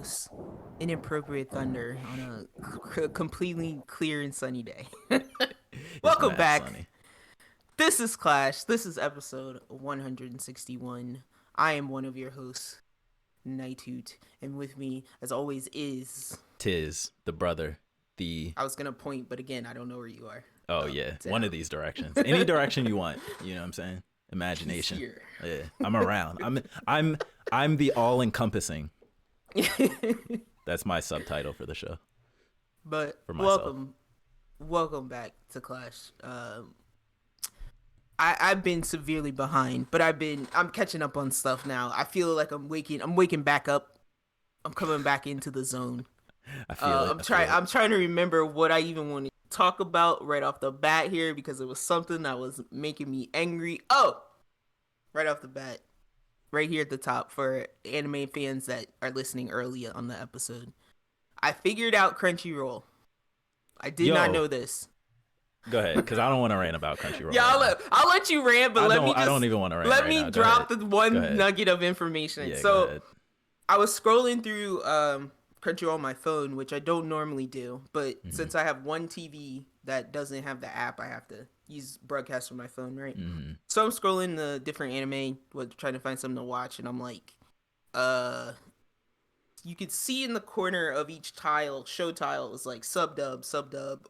most inappropriate thunder on a completely clear and sunny day. It's Welcome mad back. sunny. This is Clash. This is episode 161. I am one of your hosts, Nighthoot, and with me, as always, is... ChatEZE, the brother, the... I was going to point, but again, I don't know where you are. Oh, yeah. One of these directions. Any direction you want. You know what I'm saying? Imagination. He's here. Yeah. I'm around. I'm the all-encompassing. That's my subtitle for the show. But For myself. welcome back to Clash. I've been severely behind, but I'm catching up on stuff now. I feel like I'm waking back up. I'm coming back into the zone. I feel it. I'm trying to remember what I even want to talk about right off the bat here, because it was something that was making me angry. Oh, right off the bat, right here at the top for anime fans that are listening early on the episode. I figured out Crunchyroll. I did not know this. Go ahead, because I don't want to rant about Crunchyroll. Yeah, I'll let you rant, but I don't even want to rant. Let right me now. drop the one nugget of information. Yeah, so I was scrolling through Crunchyroll on my phone, which I don't normally do, but since I have one TV that doesn't have the app, I have to use broadcast from my phone, right? So I'm scrolling the different anime, trying to find something to watch, and I'm like, you could see in the corner of each show tile, it was like sub-dub,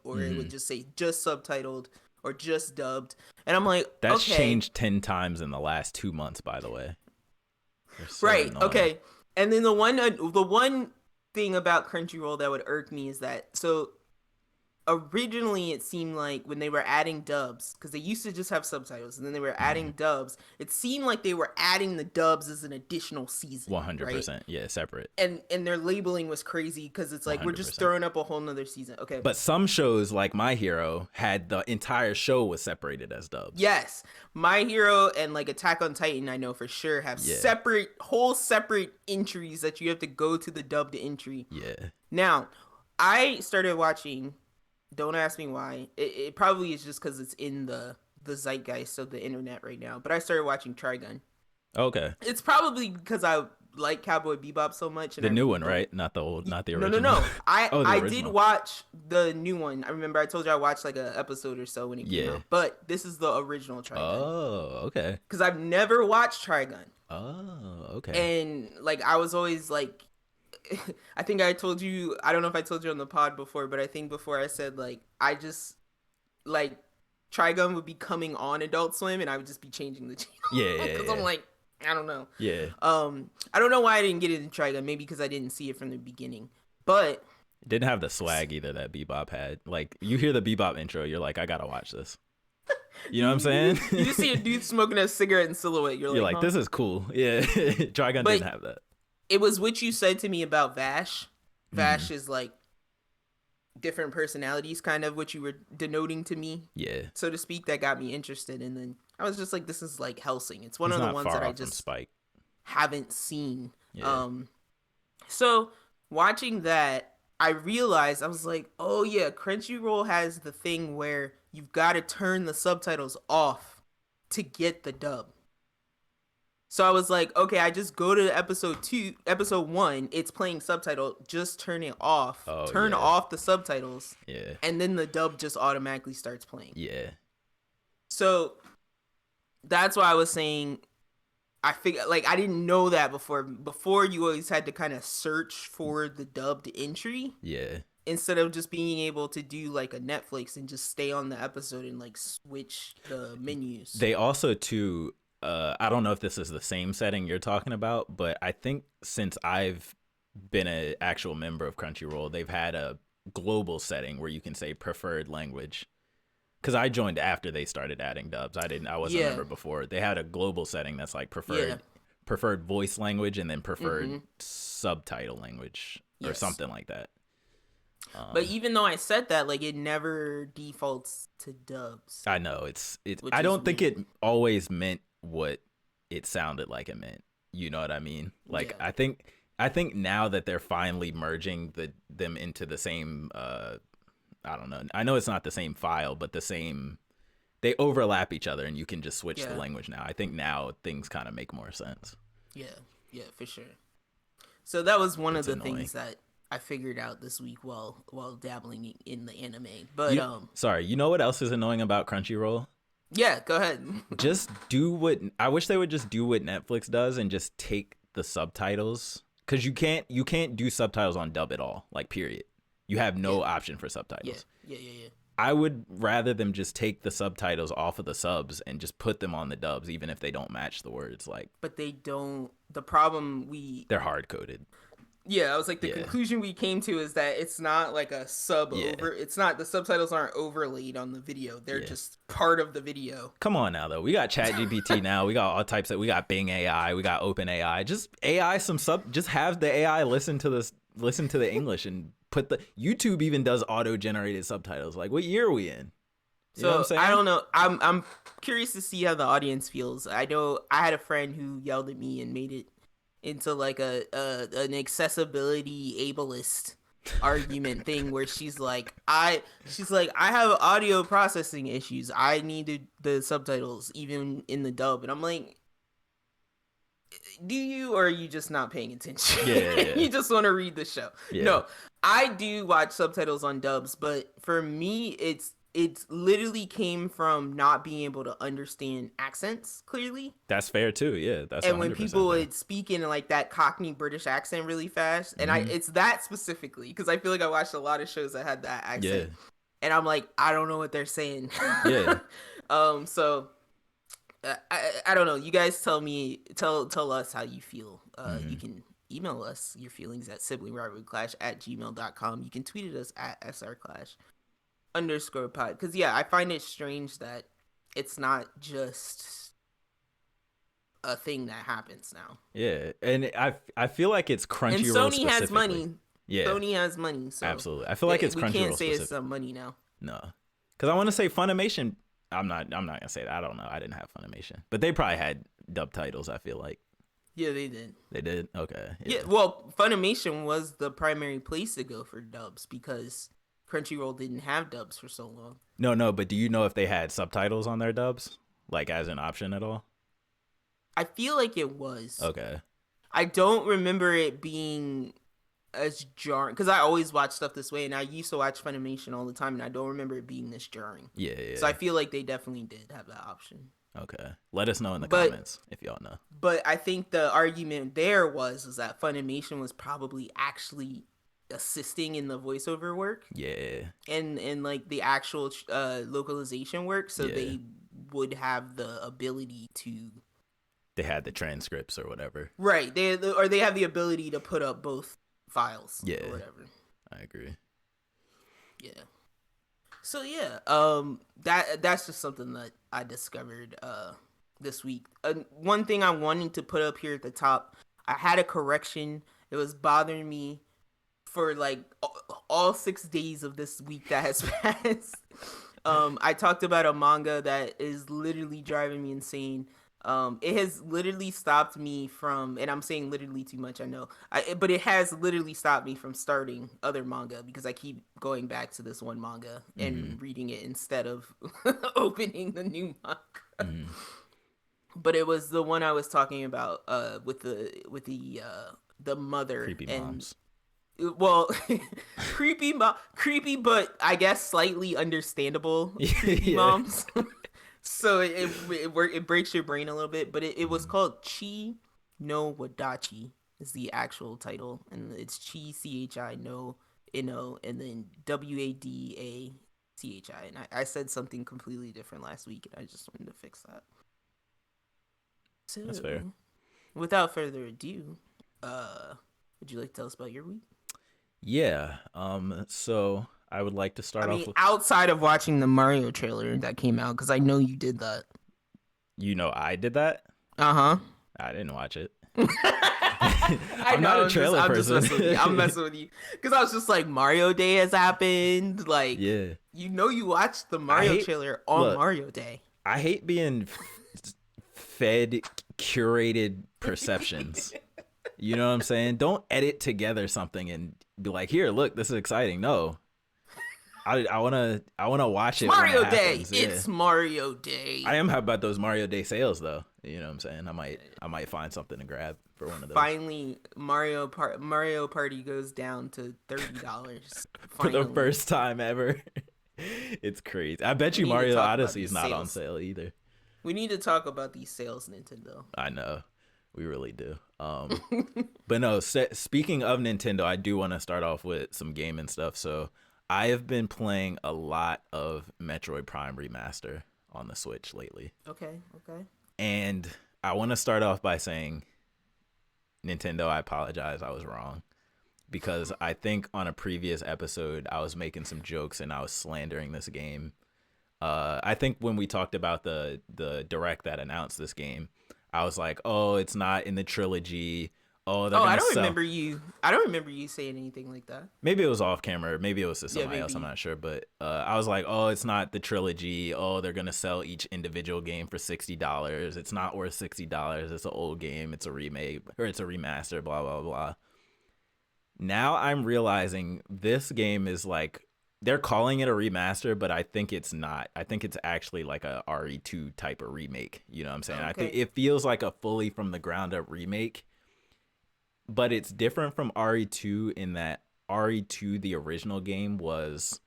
or it would just say just subtitled or just dubbed. And I'm like, that's okay. changed 10 times in the last 2 months, by the way. So right, annoying. okay. And then the one thing about Crunchyroll that would irk me is that, so originally it seemed like when they were adding dubs, because they used to just have subtitles, and then they were adding dubs, it seemed like they were adding the dubs as an additional season. 100%, right? Yeah, separate. And their labeling was crazy, because it's like, 100%. We're just throwing up a whole nother season. Okay. But some shows like My Hero had the entire show was separated as dubs. Yes. My Hero and like Attack on Titan, I know for sure, have separate entries that you have to go to the dubbed entry. Yeah. Now, I started watching... Don't ask me why. It probably is just because it's in the zeitgeist of the internet right now. But I started watching Trigun. Okay. It's probably because I like Cowboy Bebop so much. And the new one, right? Not the old, not the original. No. I did original. watch the new one. I remember I told you I watched like an episode or so when it came out. But this is the original Trigun. Oh, okay. Because I've never watched Trigun. Oh, okay. And like I was always like... I think I told you, I don't know if I told you on the pod before, but I think before I said, like, I just, like, Trigun would be coming on Adult Swim, and I would just be changing the channel. Yeah. Because I'm like, I don't know. Yeah. I don't know why I didn't get into Trigun, maybe because I didn't see it from the beginning, but... It didn't have the swag either that Bebop had. Like, you hear the Bebop intro, you're like, I gotta watch this. You know what I'm saying? You just see a dude smoking a cigarette in silhouette, you're like, this is cool. Yeah. Trigun didn't have that. It was what you said to me about Vash. Vash is like different personalities, kind of what you were denoting to me, so to speak, that got me interested. And then I was just like, this is like Hellsing. It's one of the ones that I just haven't seen. Yeah. So watching that, I realized, I was like, oh yeah, Crunchyroll has the thing where you've got to turn the subtitles off to get the dub. So I was like, okay, I just go to episode 1, it's playing subtitle, just turn it off, off the subtitles, and then the dub just automatically starts playing. Yeah. So that's why I was saying, I figured, like, I didn't know that before. Before, you always had to kind of search for the dubbed entry. Yeah. Instead of just being able to do like a Netflix and just stay on the episode and like switch the menus. They also too... I don't know if this is the same setting you're talking about, but I think since I've been an actual member of Crunchyroll, they've had a global setting where you can say preferred language. Because I joined after they started adding dubs. I wasn't a member before. They had a global setting that's like preferred voice language and then preferred subtitle language or something like that. But even though I said that, like, it never defaults to dubs. I know it's. I don't think it always meant what it sounded like it meant. You know what I mean? Like, I think now that they're finally merging them into the same, I don't know. I know it's not the same file, but the same. They overlap each other, and you can just switch the language now. I think now things kind of make more sense. Yeah, for sure. So that was one It's of the annoying. things that I figured out this week while dabbling in the anime. But Sorry, you know what else is annoying about Crunchyroll? yeah, go ahead. Just do what I wish they would just do what Netflix does and just take the subtitles, because you can't do subtitles on dub at all, like period. You have no option for subtitles. Yeah. I would rather them just take the subtitles off of the subs and just put them on the dubs, even if they don't match the words. Like, But they don't. The problem they're hard coded. Yeah, I was like, the conclusion we came to is that it's not like a sub over. It's not, the subtitles aren't overlaid on the video. They're just part of the video. Come on now, though. We got ChatGPT now. We got all types of. We got Bing AI. We got Open AI. Just AI some sub. Just have the AI listen to the English and put the YouTube even does auto generated subtitles. Like, what year are we in? You know what I'm saying? I don't know. I'm curious to see how the audience feels. I know I had a friend who yelled at me and made it into like an accessibility ableist argument thing where she's like I have audio processing issues. I needed the subtitles even in the dub, and I'm like, do you, or are you just not paying attention? Yeah. You just want to read the show. Yeah. No, I do watch subtitles on dubs, but for me it's literally came from not being able to understand accents clearly. That's fair too. Yeah, that's. And when 100% people fair. would speak in like that Cockney British accent really fast, and Mm-hmm. it's that specifically because I feel like I watched a lot of shows that had that accent, Yeah. and I'm like, I don't know what they're saying. Yeah. So I don't know. You guys tell us how you feel. You can email us your feelings at siblingrivalryclash@gmail.com. You can tweet at us at srclash_pod. Because yeah, I find it strange that it's not just a thing that happens now. Yeah, and I feel like it's Crunchyroll. And Sony has specifically. money. Yeah, Sony has money. So absolutely. I feel like it's Crunchyroll. We can't say specific. it's some money now. No, because I want to say Funimation. I'm not gonna say that. I don't know. I didn't have Funimation, but they probably had dub titles. I feel like Yeah, they did. they did. Okay. Yeah, well, Funimation was the primary place to go for dubs because Crunchyroll didn't have dubs for so long. No. But do you know if they had subtitles on their dubs, like as an option at all? I feel like it was. Okay. I don't remember it being as jarring because I always watch stuff this way, and I used to watch Funimation all the time, and I don't remember it being this jarring. Yeah. So I feel like they definitely did have that option. Okay. Let us know in the comments if y'all know. But I think the argument there was that Funimation was probably actually assisting in the voiceover work. Yeah. And like the actual localization work, so they would have the ability to. They had the transcripts or whatever. Right. They have the ability to put up both files. Yeah. Or whatever. I agree. Yeah. So yeah, that's just something that I discovered this week. One thing I wanted to put up here at the top, I had a correction. It was bothering me for like all 6 days of this week that has passed. I talked about a manga that is literally driving me insane. It has literally stopped me from, and I'm saying literally too much, I know, but it has literally stopped me from starting other manga because I keep going back to this one manga and reading it instead of opening the new manga. But it was the one I was talking about with the mother Creepy and moms. well, creepy but I guess slightly understandable creepy moms. So it breaks your brain a little bit, but it was called Chi no Wadachi is the actual title, and it's Chi CHI no Ino and then WADACHI, and I said something completely different last week, and I just wanted to fix that. So, That's fair. Without further ado, would you like to tell us about your week? Yeah. So I would like to start off with, outside of watching the Mario trailer that came out, because I know you did that. you know, I did that. Uh-huh. I didn't watch it. I'm not a trailer person. I'm messing with you. Because I was just like, Mario Day has happened. Like, Yeah. you know you watched the Mario trailer on Mario Day. I hate being fed curated perceptions. You know what I'm saying? Don't edit together something and be like, here, look, this is exciting. No. I wanna watch It's it when it Mario Day. happens. Yeah. It's Mario Day. I am happy about those Mario Day sales though. You know what I'm saying? I might find something to grab for one of those. Finally, Mario Party goes down to $30. For the Finally, first time ever. It's crazy. I bet we you need to Mario talk about Odyssey is these not on sales. sale either. We need to talk about these sales, Nintendo. I know. We really do. But no, speaking of Nintendo, I do want to start off with some gaming stuff. So I have been playing a lot of Metroid Prime Remaster on the Switch lately. Okay. And I want to start off by saying, Nintendo, I apologize. I was wrong. Because I think on a previous episode, I was making some jokes and I was slandering this game. I think when we talked about the direct that announced this game, I was like, "Oh, it's not in the trilogy. Oh, they're gonna sell." I don't remember you saying anything like that. Maybe it was off camera. Maybe it was to Yeah, somebody else. I'm maybe. not sure. But I was like, "Oh, it's not the trilogy. Oh, they're gonna sell each individual game for $60. It's not worth $60. It's an old game. It's a remake or it's a remaster. Blah blah blah." Now I'm realizing this game is like, they're calling it a remaster, but I think it's not. I think it's actually like a RE2 type of remake. You know what I'm saying? Okay. I think it feels like a fully from the ground up remake, but it's different from RE2 in that RE2, the original game, was,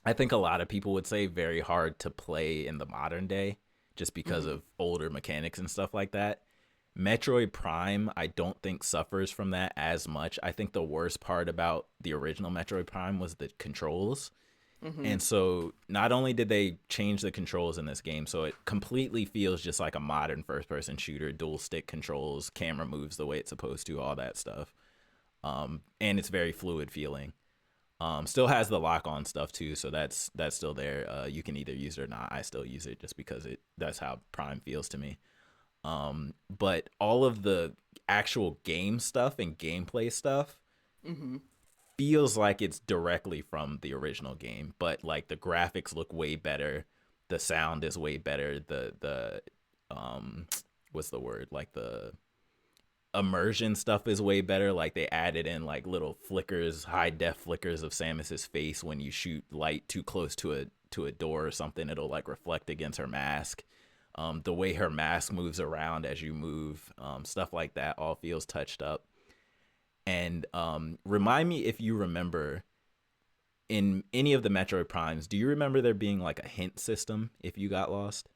I think a lot of people would say, very hard to play in the modern day just because of older mechanics and stuff like that. Metroid Prime, I don't think suffers from that as much. I think the worst part about the original Metroid Prime was the controls. And so not only did they change the controls in this game, so it completely feels just like a modern first-person shooter, dual stick controls, camera moves the way it's supposed to, all that stuff. And it's very fluid feeling. Still has the lock-on stuff too, so that's still there. You can either use it or not. I still use it just because that's how Prime feels to me. But all of the actual game stuff and gameplay stuff feels like it's directly from the original game, but like the graphics look way better, the sound is way better, the what's the word, like the immersion stuff is way better. Like they added in like little flickers, high def flickers of Samus's face. When you shoot light too close to a door or something, it'll like reflect against her mask. The way her mask moves around as you move, stuff like that all feels touched up. And remind me if you remember, in any of the Metroid Primes, do you remember there being like a hint system if you got lost?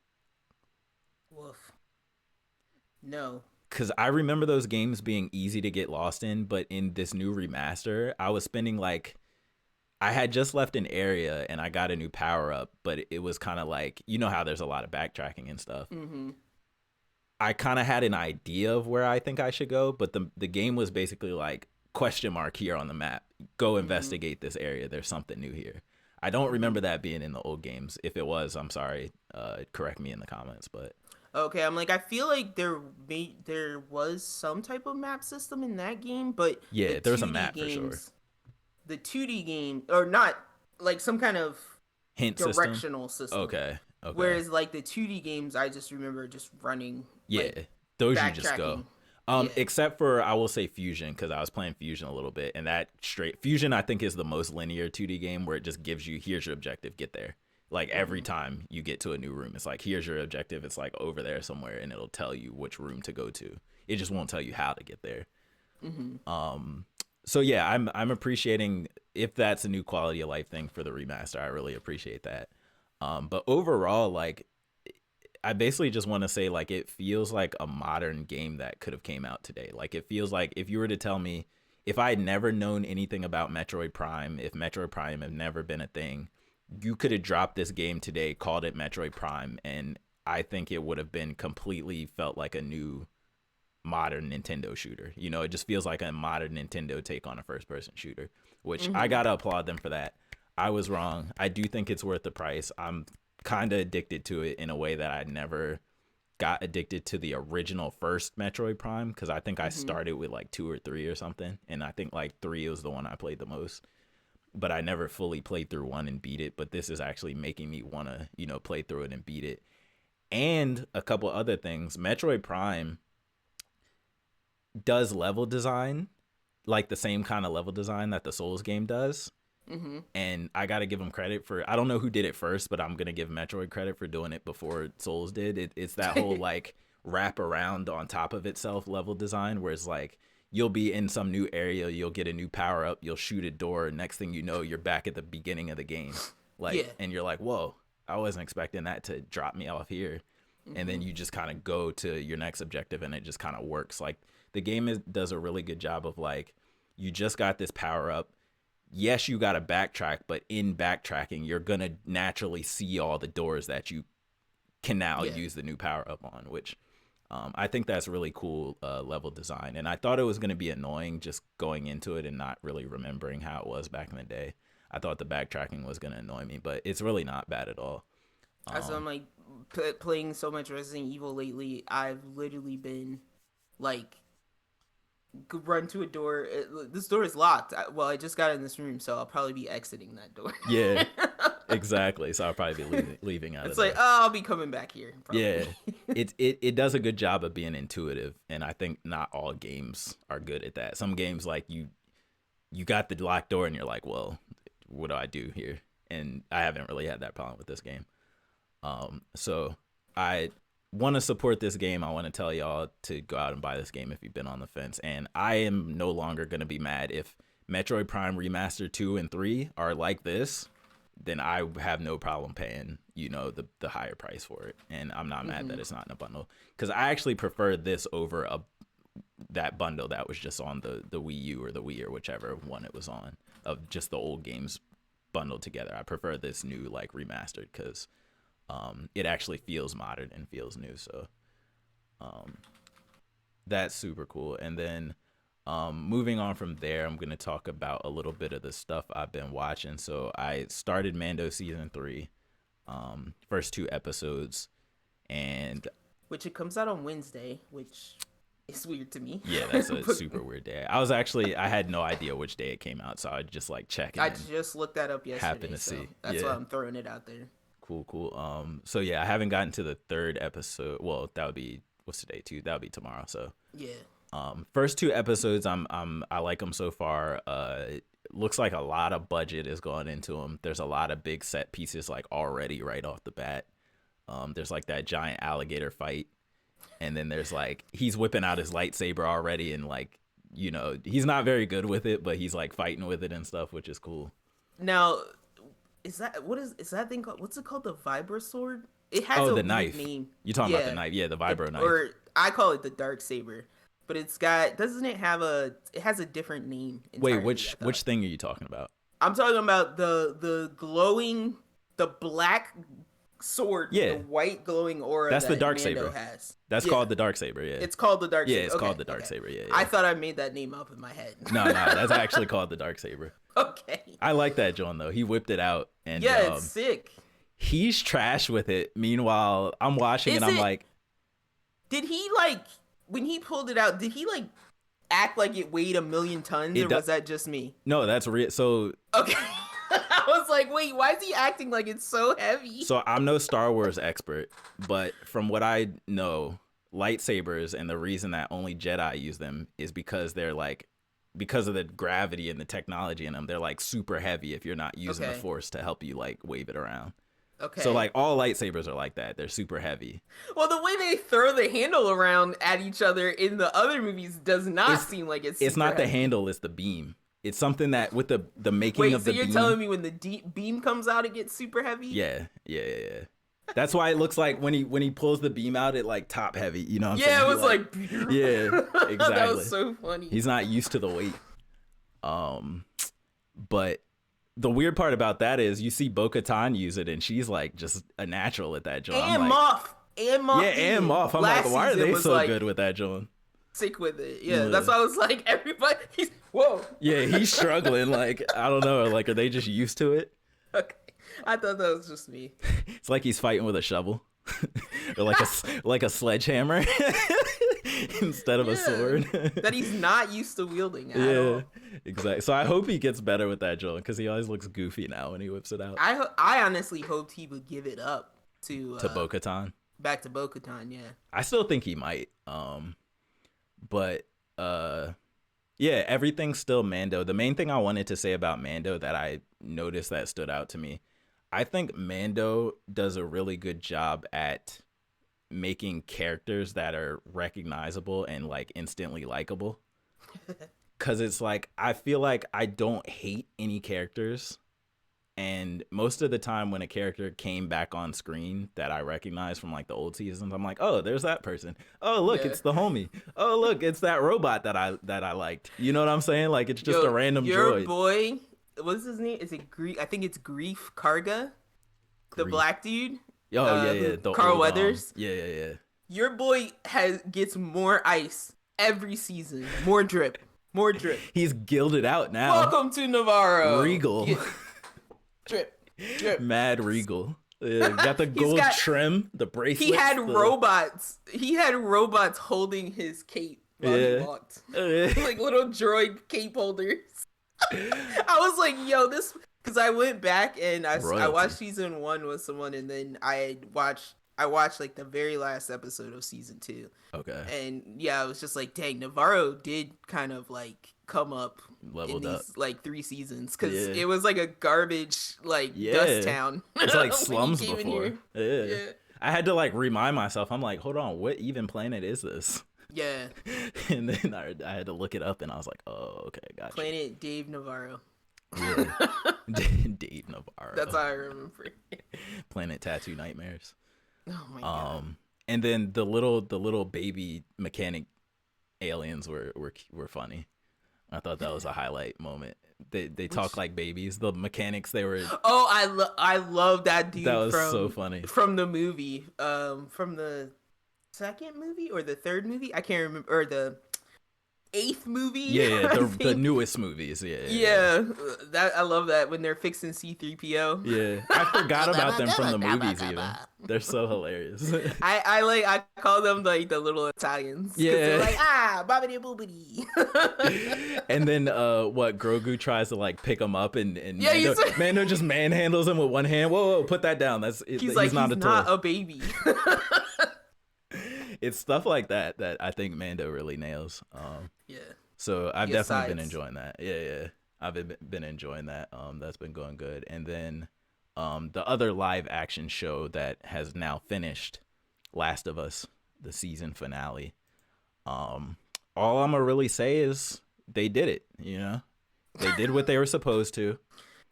Woof. No. Because I remember those games being easy to get lost in, but in this new remaster, I was spending like, I had just left an area and I got a new power up, but it was kind of like, you know how there's a lot of backtracking and stuff. I kind of had an idea of where I think I should go, but the game was basically like, question mark here on the map. Go investigate this area. There's something new here. I don't remember that being in the old games. If it was, I'm sorry. Correct me in the comments, but. Okay, I'm like, I feel like there was some type of map system in that game, but Yeah, the there's a 2D map for sure. The 2D game, or not, like some kind of Hint directional system. Okay. Whereas like the 2D games, I just remember just running. Yeah, like, those you just go. Yeah. Except for, I will say, Fusion, because I was playing Fusion a little bit, and that Fusion I think is the most linear 2D game where it just gives you, here's your objective, get there. Like every time you get to a new room, it's like, here's your objective. It's like over there somewhere, and it'll tell you which room to go to. It just won't tell you how to get there. So yeah, I'm appreciating, if that's a new quality of life thing for the remaster, I really appreciate that. But overall, like, I basically just want to say, like, it feels like a modern game that could have came out today. Like, it feels like if you were to tell me, if I had never known anything about Metroid Prime, if Metroid Prime had never been a thing, you could have dropped this game today, called it Metroid Prime, and I think it would have been completely felt like a new modern Nintendo shooter. You know, it just feels like a modern Nintendo take on a first-person shooter, which I gotta applaud them for that. I was wrong. I do think it's worth the price. I'm kind of addicted to it in a way that I never got addicted to the original first Metroid Prime, because I think I started with like 2 or 3 or something, and I think like 3 was the one I played the most. But I never fully played through 1 and beat it. But this is actually making me want to, you know, play through it and beat it. And a couple other things. Metroid Prime does level design, like the same kind of level design that the Souls game does. And I gotta give him credit for, I don't know who did it first, but I'm gonna give Metroid credit for doing it before Souls did. It's that whole like wrap around on top of itself level design, where it's like you'll be in some new area, you'll get a new power up, you'll shoot a door, next thing you know you're back at the beginning of the game, like and you're like, whoa, I wasn't expecting that to drop me off here. And then you just kind of go to your next objective, and it just kind of works. Like the game does a really good job of like, you just got this power up. Yes, you got to backtrack, but in backtracking, you're going to naturally see all the doors that you can now use the new power up on, which I think that's really cool level design. And I thought it was going to be annoying just going into it and not really remembering how it was back in the day. I thought the backtracking was going to annoy me, but it's really not bad at all. So I'm like playing so much Resident Evil lately, I've literally been like run to a door. This door is locked. Well, I just got in this room, so I'll probably be exiting that door. Yeah, exactly. So I'll probably be leaving out. It's like, oh, I'll be coming back here. Probably. Yeah, it does a good job of being intuitive, and I think not all games are good at that. Some games, like you got the locked door, and you're like, well, what do I do here? And I haven't really had that problem with this game. So I want to support this game. I want to tell y'all to go out and buy this game if you've been on the fence. And I am no longer going to be mad if Metroid Prime Remaster 2 and 3 are like this. Then I have no problem paying, the higher price for it. And I'm not mad that it's not in a bundle, because I actually prefer this over that bundle that was just on the Wii U or the Wii or whichever one it was on, of just the old games bundled together. I prefer this new like remastered, because it actually feels modern and feels new. So that's super cool. And then moving on from there, I'm going to talk about a little bit of the stuff I've been watching. So I started Mando season 3, first 2 episodes, and which it comes out on Wednesday, which is weird to me. Yeah, that's a super weird day. I had no idea which day it came out, so I just like check. I just looked that up yesterday. Happen to see. That's why I'm throwing it out there. Cool. So yeah, I haven't gotten to the 3rd episode. Well, that would be, what's today? 2. That would be tomorrow. So yeah. First 2 episodes, I like them so far. It looks like a lot of budget is going into them. There's a lot of big set pieces like already right off the bat. There's like that giant alligator fight, and then there's like he's whipping out his lightsaber already, and like he's not very good with it, but he's like fighting with it and stuff, which is cool. Now, is that thing called? What's it called? The Vibra sword? It has the knife. Name. You're talking about the knife? Yeah, the Vibro knife. Or I call it the dark saber, but it has a different name entirely. Wait, which thing are you talking about? I'm talking about the glowing, the black sword, the white glowing aura. That's the dark Mando saber. has. That's called the dark saber. Yeah, it's called the dark saber. Yeah, it's called the dark saber. Yeah, I thought I made that name up in my head. No, that's actually called the dark saber. Okay. I like that John though. He whipped it out, and it's sick. He's trash with it. Meanwhile, I'm watching and I'm like, did he like when he pulled it out? Did he like act like it weighed 1,000,000 tons, or was that just me? No, that's real. So okay. I was like, wait, why is he acting like it's so heavy? So I'm no Star Wars expert, but from what I know, lightsabers, and the reason that only Jedi use them is because they're like, because of the gravity and the technology in them, they're like super heavy if you're not using the Force to help you like wave it around. Okay. So like all lightsabers are like that. They're super heavy. Well, the way they throw the handle around at each other in the other movies does not seem like it's super It's not heavy. The handle, it's the beam. It's something that with the making of the beam. Wait, so you're telling me when the deep beam comes out, it gets super heavy? Yeah. That's why it looks like when he pulls the beam out, it like top heavy. You know what I'm saying? Yeah, it was like yeah, exactly. That was so funny. He's not used to the weight. But the weird part about that is you see Bo-Katan use it, and she's like just a natural at that joint. And Moff. Yeah, and Moff. I'm like, why are they so good with that joint? Sick with it. Yeah, that's why I was like, everybody, whoa. Yeah, he's struggling. Like, I don't know. Like, are they just used to it? Okay. I thought that was just me. It's like he's fighting with a shovel. Or like a sledgehammer instead of a sword. That he's not used to wielding at all. Exactly. So I hope he gets better with that joint, because he always looks goofy now when he whips it out. I honestly hoped he would give it up to Bo-Katan. Back to Bo-Katan, yeah. I still think he might. But Yeah, everything's still Mando. The main thing I wanted to say about Mando that I noticed that stood out to me, I think Mando does a really good job at making characters that are recognizable and like instantly likable. Cause it's like I feel like I don't hate any characters. And most of the time when a character came back on screen that I recognize from like the old seasons, I'm like, oh, there's that person. Oh, look, Yeah. it's the homie. Oh, look, it's that robot that I liked. You know what I'm saying? Like it's just Yo, a random your droid. boy, what's his name? Is it Grief? I think it's Grief Karga, the Grief. black dude. Oh yeah. The Carl old, Weathers. Yeah. Your boy gets more ice every season. More drip. More drip. He's gilded out now. Welcome to Navarro. Regal. Drip. Mad regal. Yeah, got the gold trim, the bracelet. He had robots. He had robots holding his cape while he walked. Like little droid cape holders. I was like, yo, this... Because I went back and I watched season 1 with someone, and then I watched like the very last episode of season 2. Okay. And yeah, I was just like, dang, Navarro did kind of like come up leveled in these up like 3 seasons, because it was like a garbage like dust town. It's like slums before. Yeah. I had to like remind myself. I'm like, hold on, what even planet is this? Yeah. And then I had to look it up, and I was like, oh, okay, gotcha. Planet Dave Navarro. Yeah. Dave Navarro. That's how I remember. Planet Tattoo Nightmares. Oh my god. And then the little baby mechanic aliens were funny. I thought that was a highlight moment. They talk like babies. The mechanics, they were. Oh, I love that dude. That was so funny. From the movie, from the second movie or the third movie, I can't remember, or the 8th movie. Yeah, the newest movies. Yeah. That I love that when they're fixing C-3PO. Yeah, I forgot about them from the movies. Even they're so hilarious. I call them like the little Italians. Yeah, they're like bobbity boobity. And then what Grogu tries to like pick him up, and Mando just manhandles him with one hand. Whoa, put that down. He's not a baby. It's stuff like that I think Mando really nails. Yeah. So I've definitely been enjoying that. Yeah. I've been enjoying that. That's been going good. And then the other live action show that has now finished, Last of Us, the season finale. All I'm gonna really say is they did it. You know, they did what they were supposed to.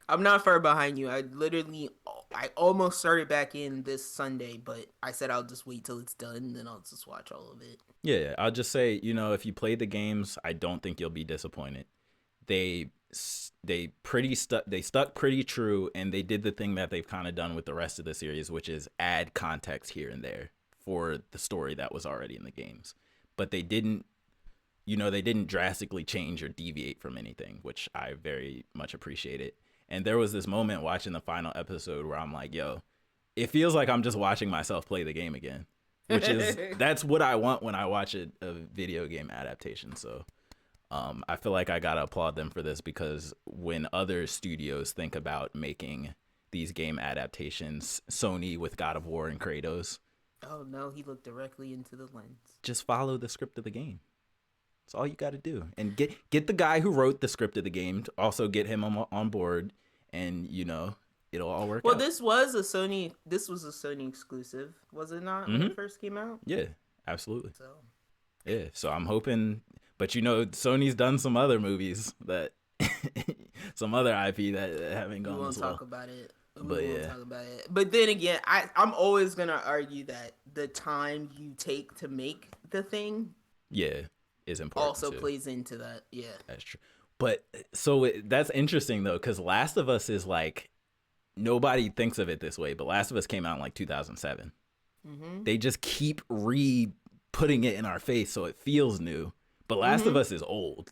I'm not far behind you. I almost started back in this Sunday, but I said I'll just wait till it's done, and then I'll just watch all of it. Yeah, I'll just say, you know, if you play the games, I don't think you'll be disappointed. They stuck pretty true, and they did the thing that they've kind of done with the rest of the series, which is add context here and there for the story that was already in the games. But they didn't drastically change or deviate from anything, which I very much appreciated. And there was this moment watching the final episode where I'm like, yo, it feels like I'm just watching myself play the game again, that's what I want when I watch a video game adaptation. So I feel like I got to applaud them for this, because when other studios think about making these game adaptations, Sony with God of War and Kratos. Oh, no, he looked directly into the lens. Just follow the script of the game. That's all you got to do. And get the guy who wrote the script of the game to also get him on board, and, you know, it'll all work out. Well, this was a Sony exclusive, was it not, when it first came out? Yeah, absolutely. So I'm hoping, but you know, Sony's done some other movies that some other IP that haven't gone as well. We won't talk about it. But then again, I'm always going to argue that the time you take to make the thing is important also too. Plays into that. Yeah, that's true. But so that's interesting though, because Last of Us is like, nobody thinks of it this way, but Last of Us came out in like 2007. They just keep putting it in our face so it feels new, but Last of Us is old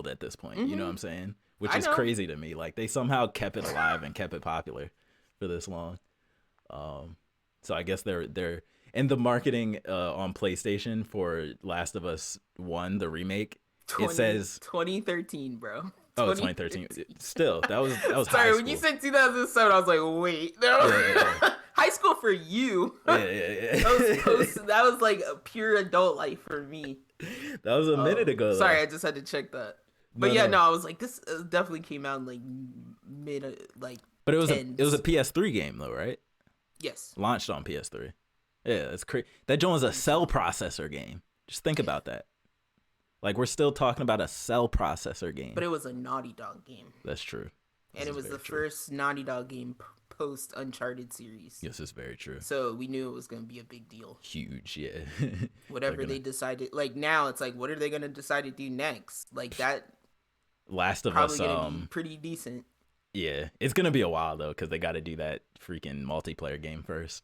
at this point. You know what I'm saying? Which is crazy to me. Like, they somehow kept it alive and kept it popular for this long. So I guess they're and the marketing on PlayStation for Last of Us 1, the remake, it says 2013, bro. Oh, 2013. Still, that was Sorry, high school. When you said 2007, I was like, wait, no. Yeah. High school for you. Yeah. That was like a pure adult life for me. That was a minute ago, Sorry, though. I just had to check that. But No, yeah, no. no, I was like, this definitely came out in like mid like But it was a tens. PS3 game though, right? Yes. Launched on PS3. Yeah, that's crazy. That joint was a cell processor game. Just think Yeah. about that. Like we're still talking about a cell processor game. But it was a Naughty Dog game. That's true. And This it is was the very true. first Naughty Dog game post Uncharted series. This is very true. So we knew it was going to be a big deal. Huge, yeah. Whatever they decided, like now it's like, what are they going to decide to do next? Like that Last of probably Us, going to be pretty decent. yeah, it's gonna be a while though because they got to do that freaking multiplayer game first.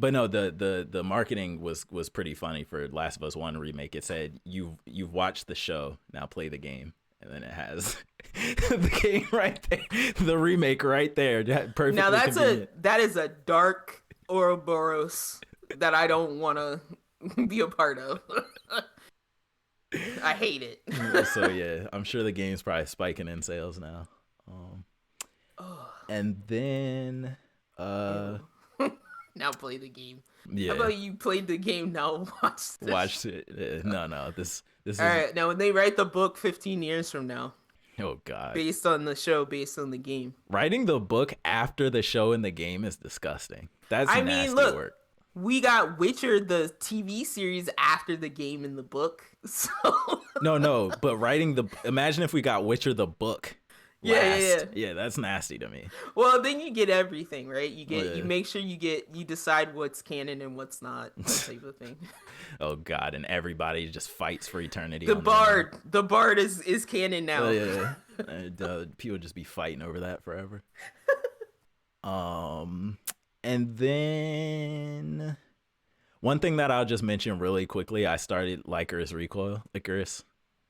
But no, the marketing was pretty funny for Last of Us 1 remake. It said you've watched the show, now play the game, and then it has the game right there, the remake right there. Perfectly Now convenient. that is a dark Ouroboros that I don't want to be a part of. I hate it. So yeah, I'm sure the game's probably spiking in sales now. And then Now play the game. yeah, How about you played the game, now watch this? watched it. No, this is All right, now when they write the book 15 years from now, oh god. based on the show, based on the game. Writing the book after the show and the game is disgusting. That's I nasty mean, look, work. we got Witcher, the TV series, after the game and the book. So No, but imagine if we got Witcher the book. Yeah. Yeah, that's nasty to me. well, then you get everything, right? You get Yeah. you make sure you decide what's canon and what's not, that type of thing. Oh god, and everybody just fights for eternity. The on bard is canon now. Oh, yeah. And, people just be fighting over that forever. And then one thing that I'll just mention really quickly, I started Licorice Recoil. Licorice.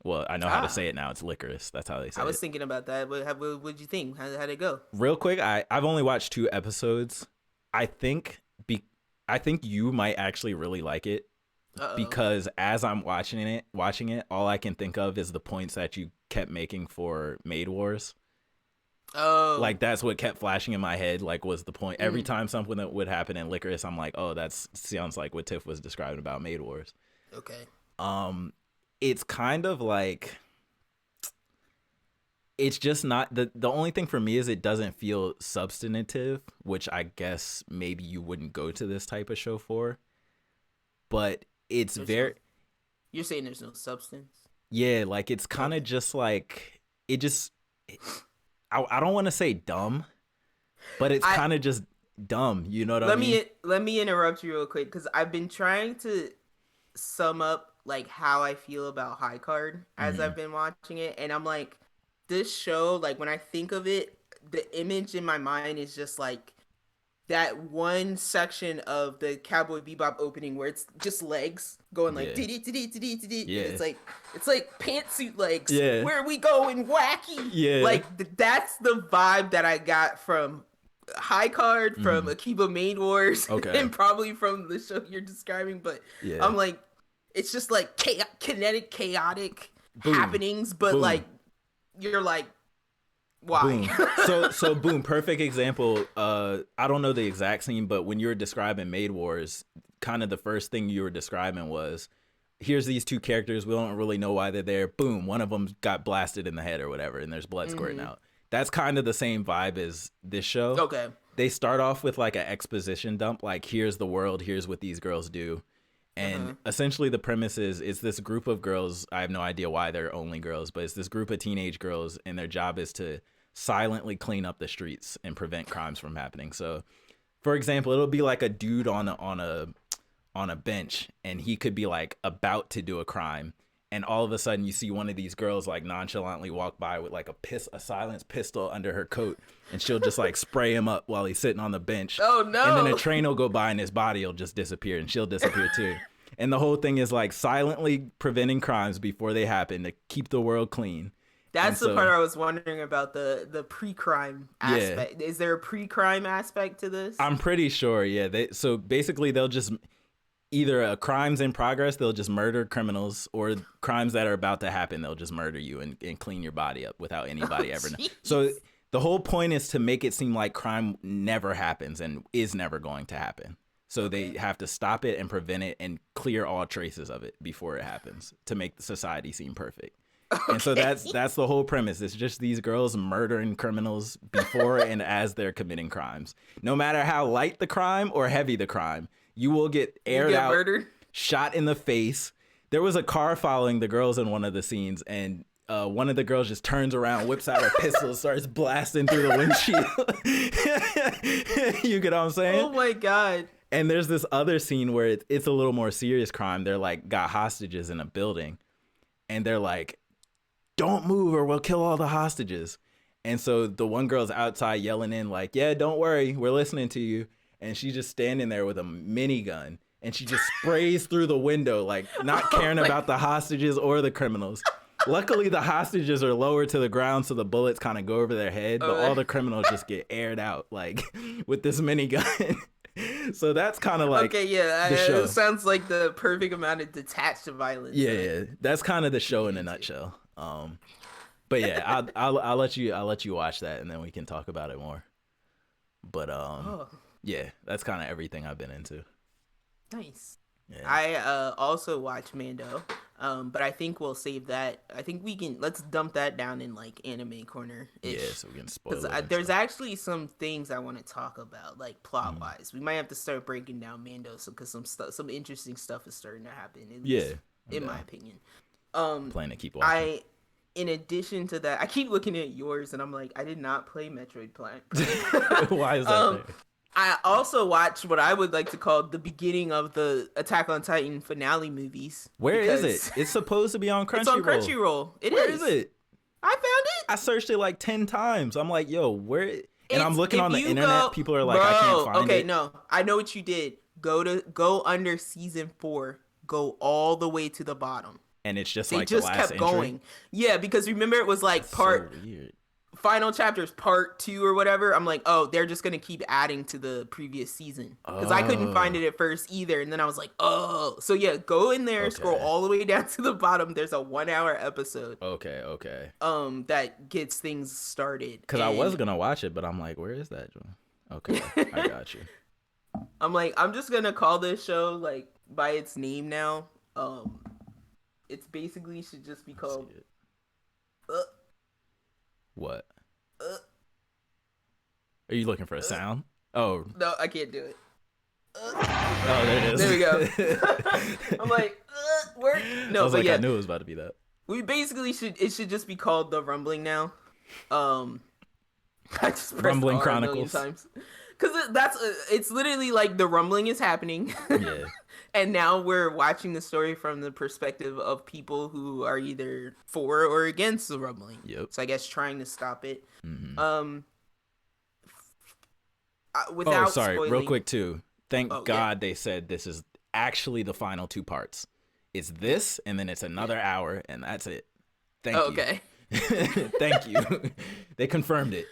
Well, I know how to say it now. It's Licorice. That's how they say it. I was thinking about that. What'd you think? How'd it go? Real quick, I've only watched 2 episodes. I think you might actually really like it. Uh-oh. Because as I'm watching it, all I can think of is the points that you kept making for Maid Wars. Oh, Like that's what kept flashing in my head. Like was the point every time something that would happen in Licorice, I'm like, oh, that sounds like what Tiff was describing about Maid Wars. okay. It's kind of like it's just not the only thing for me is it doesn't feel substantive, which I guess maybe you wouldn't go to this type of show for. But it's You're saying there's no substance? yeah, like it's kind of just like I don't want to say dumb, but it's kind of just dumb. You know what I mean? Let me interrupt you real quick because I've been trying to sum up like how I feel about High Card as I've been watching it, and I'm like, this show, like when I think of it, the image in my mind is just like that one section of the Cowboy Bebop opening where it's just legs going like dee dee dee. Yeah. It's like pantsuit legs. Yeah. Where are we going wacky? Yeah. Like that's the vibe that I got from High Card, from Akiba Maid Wars, Okay. and probably from the show you're describing. But Yeah. I'm like, it's just like kinetic, chaotic Boom. happenings, but Boom. like you're like, why? Boom. So boom, perfect example. I don't know the exact scene, but when you were describing Maid Wars, kind of the first thing you were describing was, here's these 2 characters, we don't really know why they're there. Boom, one of them got blasted in the head or whatever, and there's blood squirting out. That's kind of the same vibe as this show. Okay. They start off with like an exposition dump, like here's the world, here's what these girls do. And essentially the premise is it's this group of girls, I have no idea why they're only girls, but it's this group of teenage girls, and their job is to silently clean up the streets and prevent crimes from happening. So, for example, it'll be like a dude on a bench, and he could be like about to do a crime, and all of a sudden you see one of these girls like nonchalantly walk by with like a silenced pistol under her coat, and she'll just like spray him up while he's sitting on the bench. Oh no. And then a train will go by and his body will just disappear, and she'll disappear too. And the whole thing is like silently preventing crimes before they happen to keep the world clean. That's the part I was wondering about, the pre-crime aspect. Is there a pre-crime aspect to this? I'm pretty sure, yeah. So basically they'll just either a crime's in progress, they'll just murder criminals, or crimes that are about to happen, they'll just murder you and clean your body up without anybody ever knowing. So the whole point is to make it seem like crime never happens and is never going to happen. So they have to stop it and prevent it and clear all traces of it before it happens to make the society seem perfect. Okay. And so that's the whole premise. It's just these girls murdering criminals before and as they're committing crimes. No matter how light the crime or heavy the crime, you will get aired out, murdered, shot in the face. There was a car following the girls in one of the scenes, and one of the girls just turns around, whips out her pistol, starts blasting through the windshield. You get what I'm saying? Oh my God. And there's this other scene where it's a little more serious crime. They're like got hostages in a building, and they're like, don't move or we'll kill all the hostages. And so the one girl's outside yelling in like, yeah, don't worry, we're listening to you. And she's just standing there with a minigun, and she just sprays through the window, like not caring about the hostages or the criminals. Luckily, the hostages are lower to the ground, so the bullets kind of go over their head, but all the criminals just get aired out, like with this minigun. So that's kind of like okay, yeah, it sounds like the perfect amount of detached violence. Yeah, that's kind of the show in a nutshell. But yeah, I'll let you watch that, and then we can talk about it more. But yeah, that's kind of everything I've been into. Nice. Yeah. I also watched Mando, but I think we'll save that. I think let's dump that down in like anime corner. Yeah, so we can spoil it. There's actually some things I want to talk about, like plot wise. We might have to start breaking down Mando, because some interesting stuff is starting to happen. In my opinion. Plan to keep watching. In addition to that, I keep looking at yours, and I'm like, I did not play Metroid Prime. Why is that there? I also watched what I would like to call the beginning of the Attack on Titan finale movies. Where is it? It's supposed to be on Crunchyroll. It's on Crunchyroll. Where is it? I found it. I searched it like 10 times. I'm like, yo, where? And I'm looking on the internet. People are like, I can't find it. Okay, no. I know what you did. Go under season 4. Go all the way to the bottom. And it's just like the last entry? They just kept going. Yeah, because remember it was like so weird. Final chapters part 2 or whatever. I'm like, oh, they're just gonna keep adding to the previous season, because I couldn't find it at first either, and then I was like, oh, so yeah, go in there, scroll all the way down to the bottom. There's a 1-hour episode. Okay. That gets things started. Because I was gonna watch it, but I'm like, where is that, John? Okay, I got you. I'm like, I'm just gonna call this show like by its name now. It's basically should just be called. What? Are you looking for a sound? Oh. No, I can't do it. Oh, there it is. There we go. I'm like, where? No, I was but like, yeah, I knew it was about to be that. We basically should just be called The Rumbling now. I just Rumbling Chronicles. Because it's literally like the rumbling is happening. Yeah. And now we're watching the story from the perspective of people who are either for or against the rumbling. Yep. So I guess trying to stop it. Mm-hmm. Without spoiling... real quick too. Thank God they said this is actually the final 2 parts. It's this, and then it's another hour, and that's it. Thank you. Okay. Thank you. They confirmed it.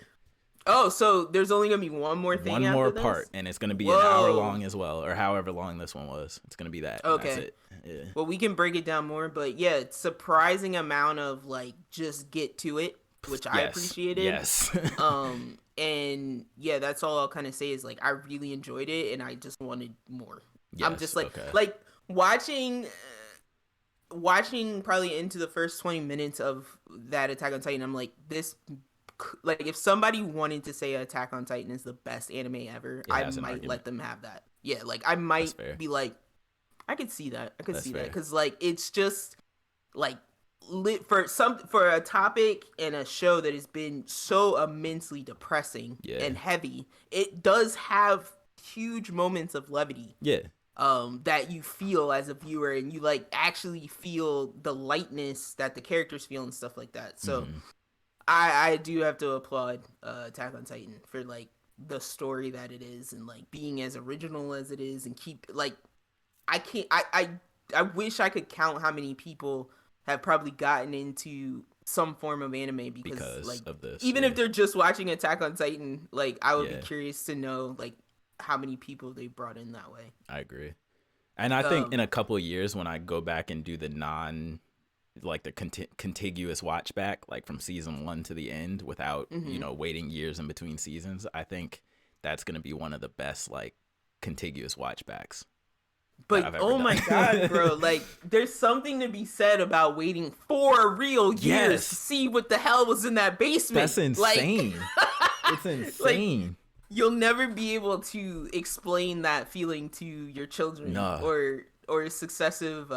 Oh, so there's only gonna be one more thing. One more part, and it's gonna be an hour long as well, or however long this one was. It's gonna be that. Okay. That's it. Yeah. Well, we can break it down more, but yeah, surprising amount of like just get to it, which I appreciated. Yes. And yeah, that's all I'll kind of say is like I really enjoyed it, and I just wanted more. Yes, I'm just like watching probably into the first 20 minutes of that Attack on Titan. I'm like this. Like, if somebody wanted to say Attack on Titan is the best anime ever, I might let them have that. Yeah, like, I might be like, I could see that. That. Because, like, it's just, like, for a topic and a show that has been so immensely depressing and heavy, it does have huge moments of levity. Yeah. That you feel as a viewer, and you, like, actually feel the lightness that the characters feel and stuff like that. So... Mm-hmm. I do have to applaud Attack on Titan for like the story that it is, and like being as original as it is, and keep like I wish I could count how many people have probably gotten into some form of anime because like of this. Even if they're just watching Attack on Titan, like I would be curious to know like how many people they brought in that way. I agree. And I think in a couple of years when I go back and do the contiguous watch back, like from season 1 to the end without, waiting years in between seasons, I think that's going to be one of the best, like, contiguous watchbacks that But I've ever oh done. my god, bro! Like, there's something to be said about waiting 4 real years to see what the hell was in that basement. That's insane. It's Like, insane. you'll never be able to explain that feeling to your children Nah. or successive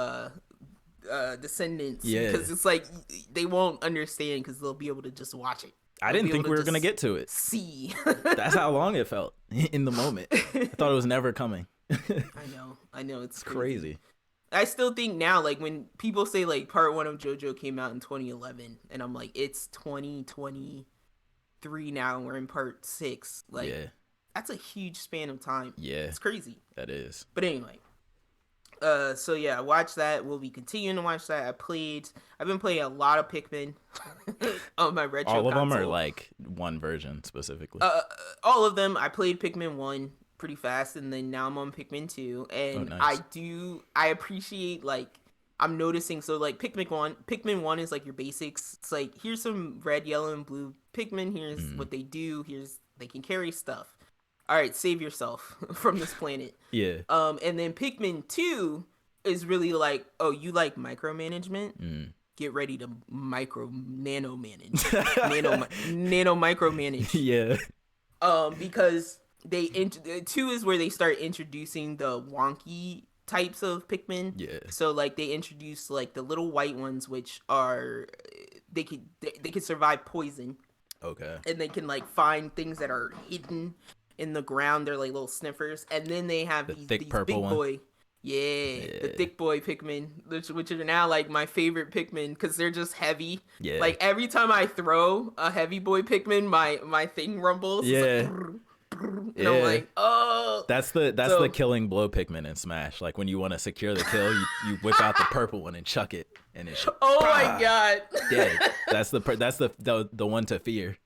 descendants, Yeah. because it's like they won't understand because they'll be able to just watch it. I didn't think we were gonna get to it. See. That's how long it felt in the moment. I thought it was never coming. I know, it's crazy. I still think now, like, when people say like part 1 of JoJo came out in 2011, and I'm like, it's 2023 now, and we're in part 6. Like, that's a huge span of time. Yeah, it's crazy. That is. But anyway, so yeah, I watched that. We'll be continuing to watch that. I've been playing a lot of Pikmin on my retro All of console. them are like one version specifically. All of them. I played Pikmin 1 pretty fast, and then now I'm on Pikmin 2, and nice. I appreciate, like, I'm noticing, so like Pikmin 1 is like your basics. It's like, here's some red, yellow, and blue Pikmin, here's what they do, they can carry stuff. All right, save yourself from this planet. Yeah. And then Pikmin 2 is really like, oh, you like micromanagement? Get ready to nano micromanage. Yeah. Because 2 is where they start introducing the wonky types of Pikmin. Yeah. So like they introduce like the little white ones, which are they can survive poison. Okay. And they can like find things that are hidden in the ground. They're like little sniffers. And then they have these big boy. Yeah, the thick boy Pikmin, which are now like my favorite Pikmin because they're just heavy. Yeah. Like every time I throw a heavy boy Pikmin, my thing rumbles. Yeah. And I'm like, oh. That's the killing blow Pikmin in Smash. Like when you want to secure the kill, you whip out the purple one and chuck it, and it's my god. Yeah, that's the one to fear.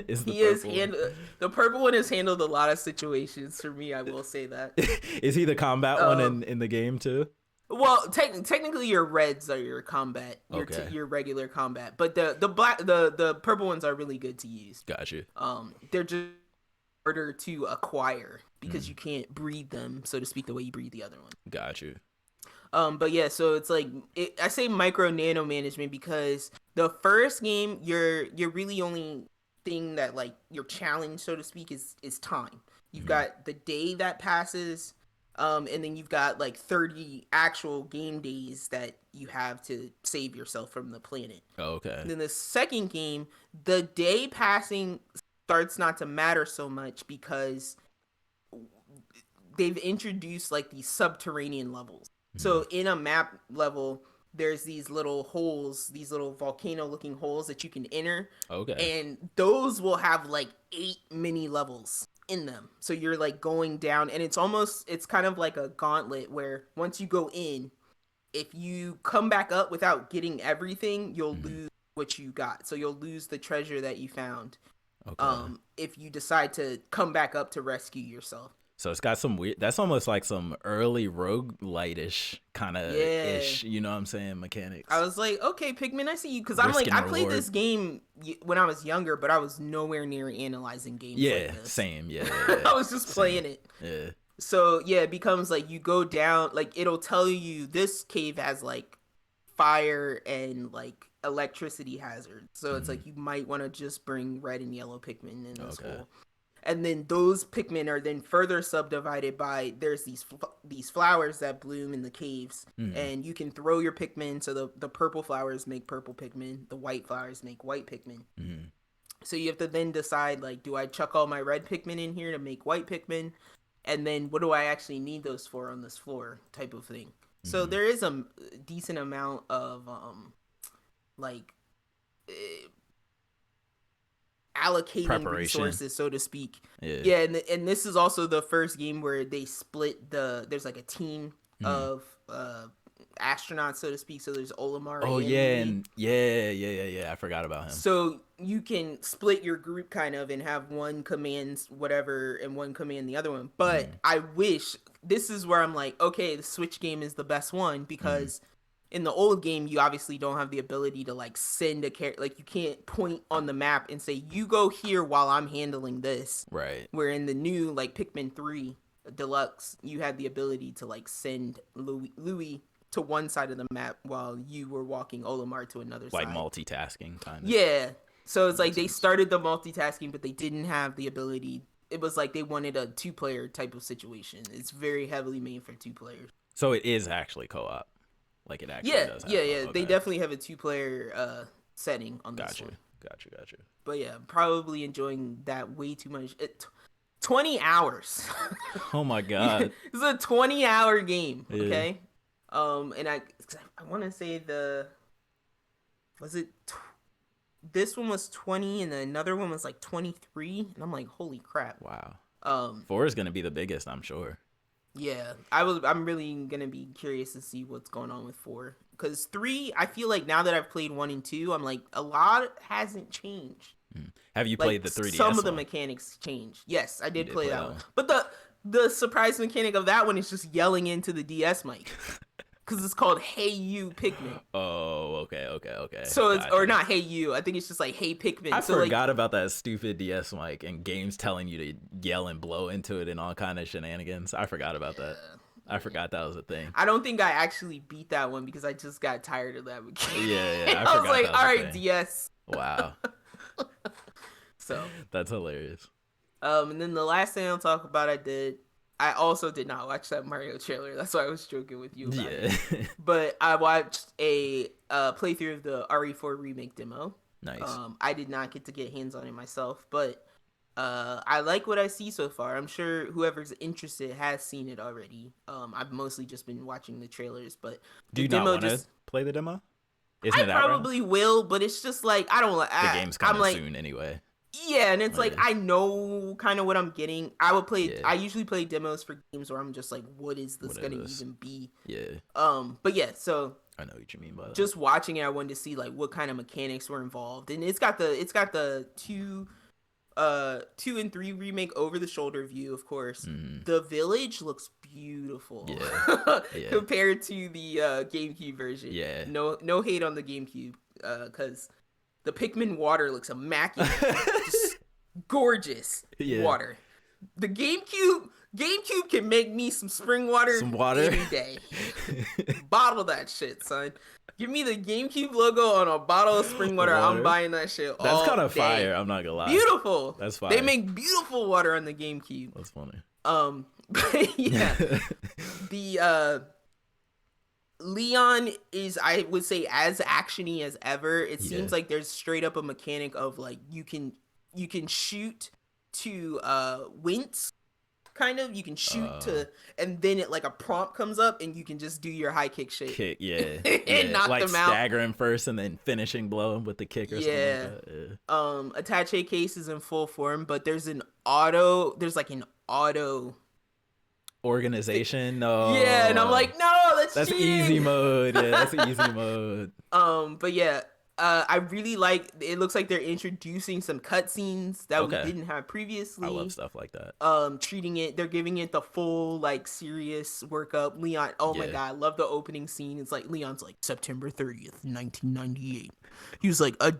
Is the the purple one has handled a lot of situations for me. I will say that. Is he the combat one in the game too? Well, technically your reds are your combat, your regular combat, but the purple ones are really good to use. Got you. They're just harder to acquire because you can't breed them, so to speak, the way you breed the other one. Got you. But yeah, so it's like I say micro nano management because the first game you're really only thing that like your challenge, so to speak, is time. You've got the day that passes, and then you've got like 30 actual game days that you have to save yourself from the planet. Oh, okay. And then the second game, the day passing starts not to matter so much because they've introduced like these subterranean levels. So in a map level, there's these little holes, these little volcano looking holes that you can enter. Okay. And those will have like 8 mini levels in them. So you're like going down, and it's kind of like a gauntlet where once you go in, if you come back up without getting everything, you'll lose what you got. So you'll lose the treasure that you found. Okay. If you decide to come back up to rescue yourself. So it's got some weird, that's almost like some early roguelite-ish kind of ish, you know what I'm saying, mechanics. I was like, okay, Pikmin, I see you. Because I'm like, I played this game when I was younger, but I was nowhere near analyzing games like this. Same, yeah. I was just playing it. Yeah. So, yeah, it becomes like you go down, like it'll tell you this cave has like fire and like electricity hazards. So it's like you might want to just bring red and yellow Pikmin in this hole. And then those Pikmin are then further subdivided by there's these flowers that bloom in the caves, and you can throw your Pikmin. So the purple flowers make purple Pikmin, the white flowers make white Pikmin. So you have to then decide, like, do I chuck all my red Pikmin in here to make white Pikmin, and then what do I actually need those for on this floor, type of thing. So there is a decent amount of allocating resources, so to speak. And this is also the first game where they split there's like a team of astronauts, so to speak. So there's Olimar. I forgot about him. So you can split your group kind of and have one commands whatever and one command the other one. But I wish, this is where I'm like, okay, the Switch game is the best one, because in the old game, you obviously don't have the ability to like send a character. Like you can't point on the map and say, you go here while I'm handling this. Right. Where in the new like Pikmin 3, Deluxe, you had the ability to like send Louis to one side of the map while you were walking Olimar to another Like side. multitasking kind of. Yeah. So it's like Makes they sense. started the multitasking, but they didn't have the ability. It was like they wanted a 2-player type of situation. It's very heavily made for 2 players. So it is actually co-op. Like it actually Yeah, does have yeah, co-op. yeah. They Okay. definitely have a 2-player setting on this Got you. one. Got you. Got you. But yeah, probably enjoying that way too much. 20 hours. Oh my god. It's a 20-hour game, Yeah. okay? And I want to say this one was 20 and another one was like 23, and I'm like, holy crap. Wow. 4 4 is gonna be the biggest, I'm sure. Yeah, I'm really gonna be curious to see what's going on with 4, because 3, I feel like now that I've played 1 and 2, I'm like, a lot hasn't changed. Have you Like, played the 3DS some of the one? mechanics changed. Yes, I did did play play that that one. one. But the surprise mechanic of that one is just yelling into the DS mic, because it's called "Hey You Pikmin." Oh, okay. So it's Gotcha. or not "Hey You." I think it's just like "Hey Pikmin." I so forgot about that stupid DS mic and games telling you to yell and blow into it and all kind of shenanigans. I forgot about that. I forgot that was a thing. I don't think I actually beat that one because I just got tired of that mechanic. Yeah. I was like, that was all a right, thing. DS. Wow. So, That's hilarious. and then the last thing I'll talk about, I also did not watch that Mario trailer. That's why I was joking with you about it. Yeah. But I watched a playthrough of the RE4 remake demo. Nice. I did not get to get hands on it myself, but I like what I see so far. I'm sure whoever's interested has seen it already. I've mostly just been watching the trailers, but Do the you not demo want to just play the demo? Isn't I it out right now? probably will, but it's just like I don't like The game's coming I'm like soon anyway. yeah, and it's like Yeah. I know kind of what I'm getting. I would play. Yeah. I usually play demos for games where I'm just like, what is this What gonna is this? even be? Yeah. But yeah, so I know what you mean by that. just watching it, I wanted to see like what kind of mechanics were involved, and it's got the 2 and 3 remake over the shoulder view, of course. The village looks beautiful. Yeah. Compared to the GameCube version. Yeah. No hate on the GameCube, because the Pikmin water looks immaculate. Just gorgeous Yeah. water. The GameCube can make me some spring water, Some water? any day. Bottle that shit, son. Give me the GameCube logo on a bottle of spring water. I'm Water? buying that shit all That's kind of day. fire. I'm not gonna lie. Beautiful. That's They fire. make beautiful water on the GameCube. That's funny. But yeah, the Leon is, I would say, as actiony as ever. It Yeah. seems like there's straight up a mechanic of like you can shoot to wince, kind of. You can shoot to, and then it like a prompt comes up and you can just do your high kick shit. Kick, yeah. And knock like them out. staggering first and then finishing blow with the kick or Yeah. something like that. Yeah. Attaché case is in full form, but there's an auto. Organization, no. Yeah, and I'm like, no, that's cheating. easy mode. Yeah, that's easy mode. But yeah, I really like. It looks like they're introducing some cutscenes that Okay. we didn't have previously. I love stuff like that. They're giving it the full like serious workup. Leon, oh my Yeah. god, I love the opening scene. It's like Leon's like September 30th, 1998. He was like a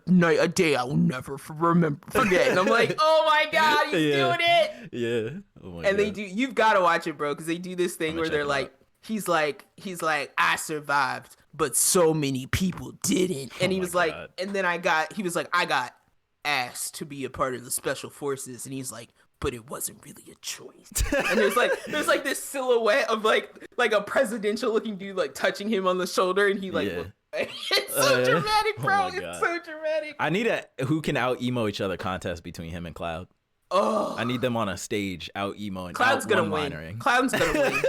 day I will never forget. And I'm like, oh my god, he's Yeah. doing it. Yeah. Oh my And they God. do. You've got to watch it, bro, because they do this thing I'm where gonna they're check it like, he's like, I survived, but so many people didn't. And Oh he my was like, God. and then I got asked to be a part of the special forces, and he's like, but it wasn't really a choice. And there's like this silhouette of like a presidential looking dude like touching him on the shoulder, and he like. Yeah. It's so dramatic, Oh bro. my It's God. so dramatic. I need a who can out emo each other contest between him and Cloud. Oh, I need them on a stage out emoing. Cloud's out gonna win. one-linering. Cloud's gonna win.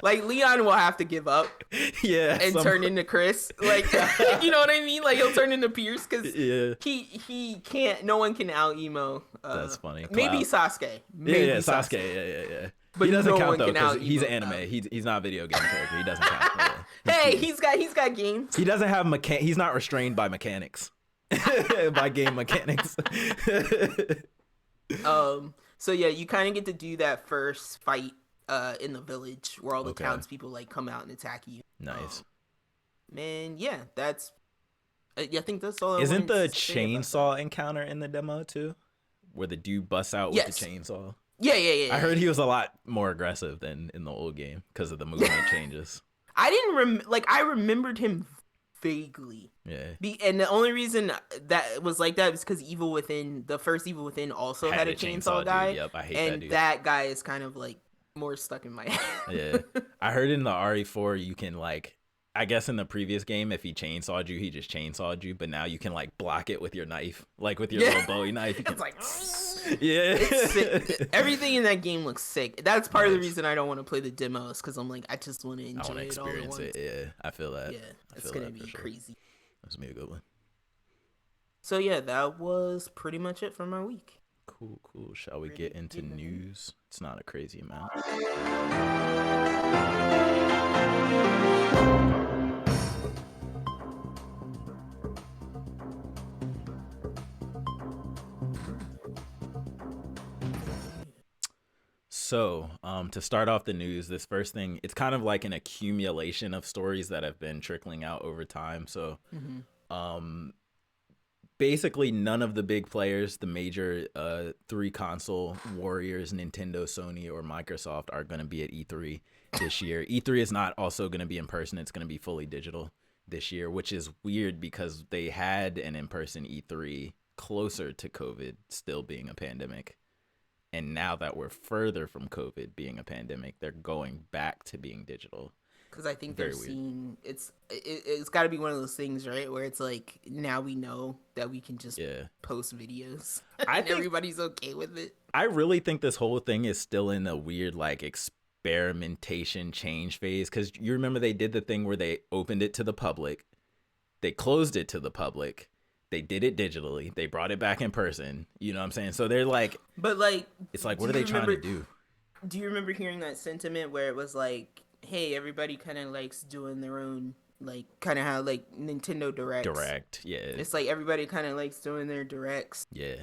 Like Leon will have to give up Yeah. and turn into Chris. Like, you know what I mean? Like he'll turn into Pierce because Yeah. he can't. No one can out emo. That's funny. Maybe Cloud. Sasuke. Yeah, Sasuke. Yeah. But he doesn't no count one though can because out he's emo anime. Cloud. He's not a video game character. He doesn't count. Yeah. Hey, he's got games. He doesn't have He's not restrained by mechanics. By game mechanics. So yeah, you kind of get to do that first fight in the village where all the Okay. townspeople like come out and attack you. Nice. Man, yeah, that's. I think that's all. I Isn't wanted the to say about that. chainsaw encounter in the demo too, where the dude busts out with Yes. the chainsaw? I Yeah. heard he was a lot more aggressive than in the old game because of the movement changes. I didn't I remembered him vaguely. Yeah. And the only reason that was like that is because Evil Within, the first Evil Within, also had Had a a chainsaw chainsaw dude. guy, Yep, I hate that and dude. that guy is kind of like more stuck in my Yeah. head. I heard in the RE4 you can like, I guess in the previous game if he chainsawed you, he just chainsawed you, but now you can like block it with your knife, like with your Yeah, little Bowie knife. You can it's like yeah. it's sick. Everything in that game looks sick. That's part of the Nice. reason I don't want to play the demos because I'm like I just want to I want enjoy to it all at experience once. it. Yeah, I feel that. Yeah, I it's feel gonna that be for sure. crazy. That's gonna be a good one. So yeah, that was pretty much it for my week. Cool. Shall we get into news? It's not a crazy amount. So, to start off the news, this first thing, it's kind of like an accumulation of stories that have been trickling out over time. So, basically none of the big players, the major three console warriors, Nintendo, Sony, or Microsoft, are going to be at E3 this year. E3 is not also going to be in person. It's going to be fully digital this year, which is weird because they had an in-person E3 closer to COVID still being a pandemic. And now that we're further from COVID being a pandemic, they're going back to being digital. Because I think Very they're weird. seeing it's got to be one of those things, right? Where it's like now we know that we can just post videos, I and think everybody's okay with it. I really think this whole thing is still in a weird like experimentation change phase because you remember they did the thing where they opened it to the public, they closed it to the public, they did it digitally, they brought it back in person. You know what I'm saying? So they're like, but like, it's like, what are they trying to do? Do you remember hearing that sentiment where it was like, hey, everybody kind of likes doing their own, like, kind of how like Nintendo Directs. Direct, yeah. It's like everybody kind of likes doing their directs. Yeah.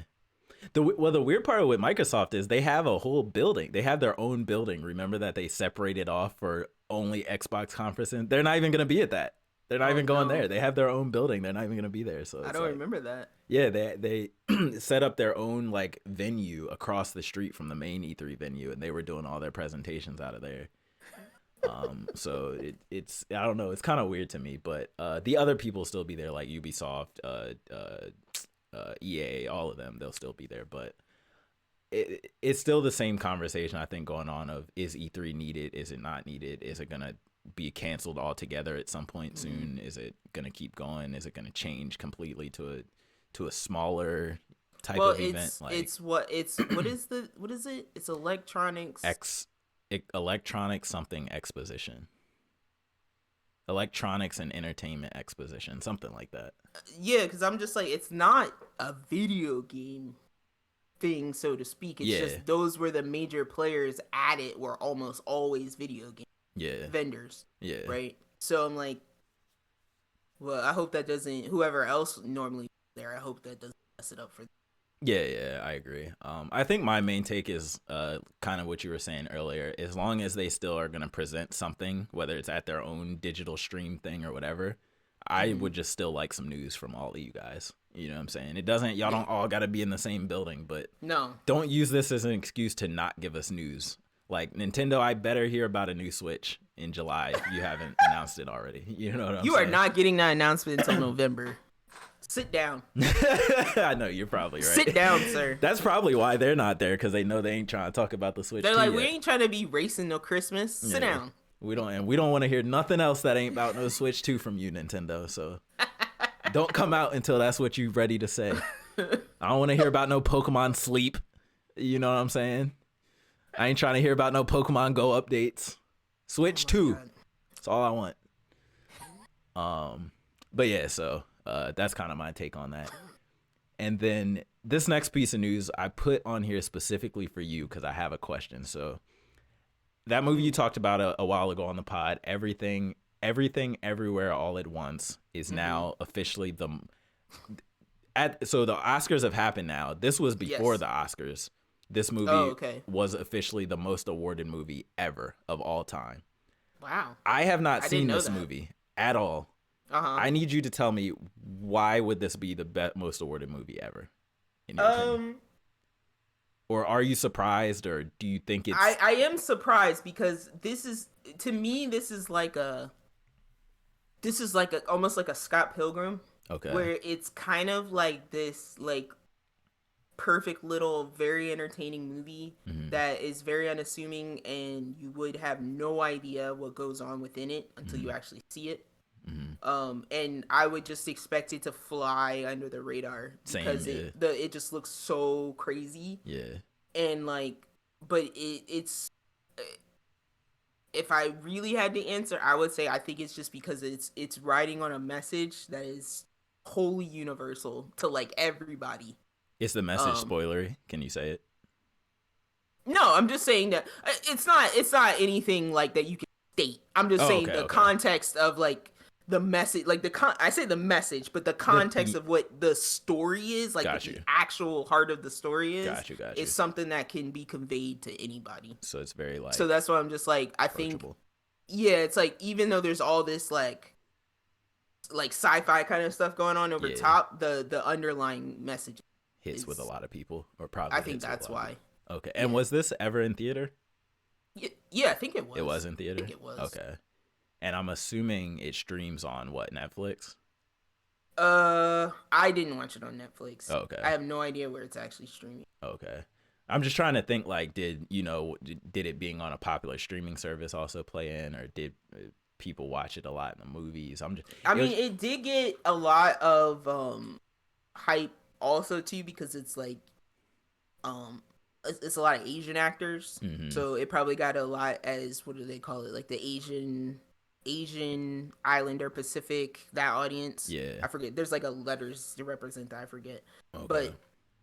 The weird part with Microsoft is they have a whole building. They have their own building. Remember that they separated off for only Xbox conferencing? They're not even going to be at that. They're not even going there. They have their own building. They're not even going to be there. So it's I don't remember that. Yeah, they set up their own like venue across the street from the main E3 venue, and they were doing all their presentations out of there. So it's I don't know. It's kind of weird to me, but the other people still be there, like Ubisoft, EA, all of them. They'll still be there, but it's still the same conversation I think going on of is E3 needed? Is it not needed? Is it gonna be canceled altogether at some point soon? Is it gonna keep going? Is it gonna change completely to a smaller type of event? Like what is it? It's electronic something exposition. Electronics and entertainment exposition, something like that. Yeah, because I'm just like, it's not a video game thing, so to speak. It's just those were the major players at it were almost always video game vendors. Yeah. Right? So I'm like, well, I hope that doesn't, whoever else normally there, I hope that doesn't mess it up for them. Yeah, I agree. I think my main take is kind of what you were saying earlier. As long as they still are going to present something, whether it's at their own digital stream thing or whatever, I would just still like some news from all of you guys. You know what I'm saying? It doesn't, y'all don't all got to be in the same building, but don't use this as an excuse to not give us news. Like Nintendo, I better hear about a new Switch in July if you haven't announced it already. You know what I'm saying? You are not getting that announcement until November. Sit down. I know, you're probably right. Sit down, sir. That's probably why they're not there, because they know they ain't trying to talk about the Switch. They're like, we ain't trying to be racing no Christmas. Sit down. We don't want to hear nothing else that ain't about no Switch 2 from you, Nintendo. So don't come out until that's what you're ready to say. I don't want to hear about no Pokemon Sleep. You know what I'm saying? I ain't trying to hear about no Pokemon Go updates. Switch 2. God. That's all I want. But yeah, so that's kind of my take on that. And then this next piece of news I put on here specifically for you because I have a question. So that movie you talked about a while ago on the pod, Everything Everywhere All at Once, is now officially so the Oscars have happened now. This was before the Oscars. This movie was officially the most awarded movie ever of all time. Wow. I have not seen this movie at all. I need you to tell me, why would this be the most awarded movie ever? In your opinion? Or are you surprised, or do you think it's... I am surprised because this is, to me, this is like almost like a Scott Pilgrim, Okay. where it's kind of like this like perfect little, very entertaining movie that is very unassuming, and you would have no idea what goes on within it until you actually see it. And I would just expect it to fly under the radar because it just looks so crazy. Yeah. And like, but it's if I really had to answer, I would say I think it's just because it's riding on a message that is wholly universal to like everybody. Is the message spoilery? Can you say it? No, I'm just saying that it's not anything like that you can state. I'm just saying the context of like the message, like I say the message, but the context of what the story is, like the actual heart of the story is, is something that can be conveyed to anybody. So it's very like, so that's why I'm just like, I think, yeah, it's like, even though there's all this like sci-fi kind of stuff going on over top, the underlying message hits with a lot of people, or probably I think that's why. Okay. And was this ever in theater? Yeah, I think it was. It was in theater? I think it was. Okay. And I'm assuming it streams on what, Netflix? I didn't watch it on Netflix. Okay. I have no idea where it's actually streaming. Okay. I'm just trying to think, like, did it being on a popular streaming service also play in, or did people watch it a lot in the movies? It did get a lot of hype also too, because it's like it's a lot of Asian actors, so it probably got a lot as, what do they call it, like the Asian Islander Pacific, that audience. Yeah, I forget. There's like a letters to represent that. I forget, but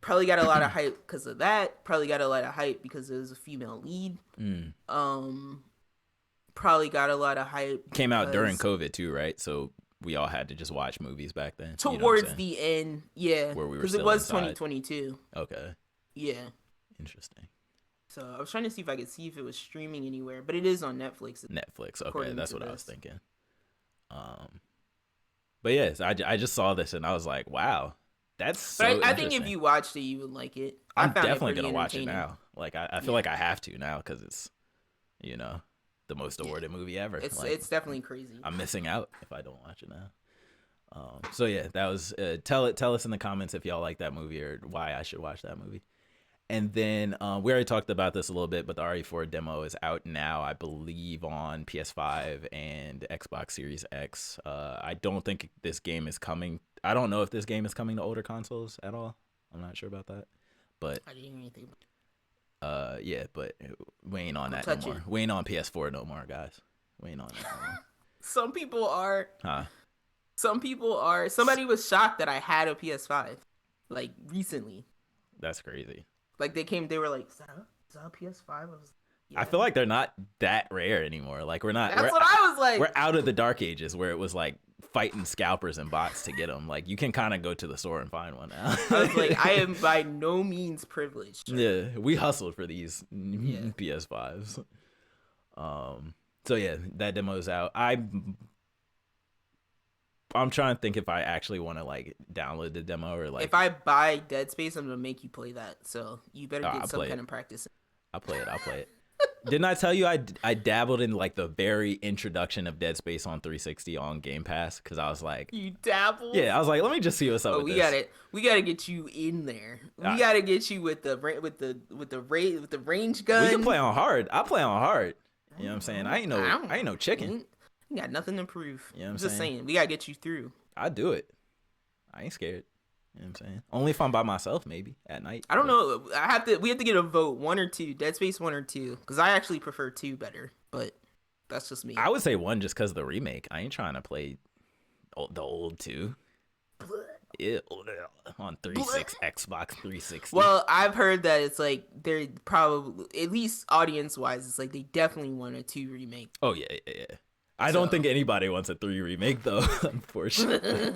probably got a lot of hype because of that. Probably got a lot of hype because it was a female lead. Probably got a lot of hype. Came out during COVID too, right? So we all had to just watch movies back then. Towards the end, yeah, because it was inside. 2022. Okay. Yeah. Interesting. So I was trying to see if I could see if it was streaming anywhere, but it is on Netflix. Netflix, okay, that's what I was thinking. But yes, I just saw this and I was like, wow, that's so. But I think if you watched it, you would like it. I'm definitely gonna watch it now. Like I feel like I have to now because it's, the most awarded movie ever. It's definitely crazy. I'm missing out if I don't watch it now. So yeah, that was tell us in the comments if y'all like that movie or why I should watch that movie. And then we already talked about this a little bit, but the RE4 demo is out now, I believe, on PS5 and Xbox Series X. I don't think this game is coming. I don't know if this game is coming to older consoles at all. I'm not sure about that. But I didn't hear anything. Yeah, but we ain't on that no more. We ain't on PS4 no more, guys. We ain't on that no more. Some people are. Huh? Some people are. Somebody was shocked that I had a PS5, like, recently. That's crazy. Like, they were like, is that a PS5? I was, yeah. I feel like they're not that rare anymore. Like, we're not. That's what I was like. We're out of the dark ages where it was like fighting scalpers and bots to get them. Like, you can kind of go to the store and find one now. I was like, I am by no means privileged. Yeah, we hustled for these PS5s. So yeah, that demo's out. I'm trying to think if I actually want to like download the demo or like. If I buy Dead Space, I'm gonna make you play that. So you better get some kind of practice. I'll play it. Didn't I tell you I dabbled in like the very introduction of Dead Space on 360 on Game Pass because I was like, you dabbled? Yeah, I was like, let me just see what's up. With this. We gotta get you in there. We gotta get you with the range gun. We can play on hard. I play on hard. You know what I'm saying? I ain't no chicken. You got nothing to prove. You know what I'm just saying. We gotta get you through. I do it. I ain't scared. You know what I'm saying? Only if I'm by myself, maybe at night. I don't know. We have to get a vote, 1 or 2. Dead Space 1 or 2, because I actually prefer 2 better. But that's just me. I would say 1 just because of the remake. I ain't trying to play the old 2. Ew, on 360 Xbox 360. Well, I've heard that it's like they're probably, at least audience wise, it's like they definitely want a 2 remake. Oh yeah. I don't think anybody wants a 3 remake though, unfortunately.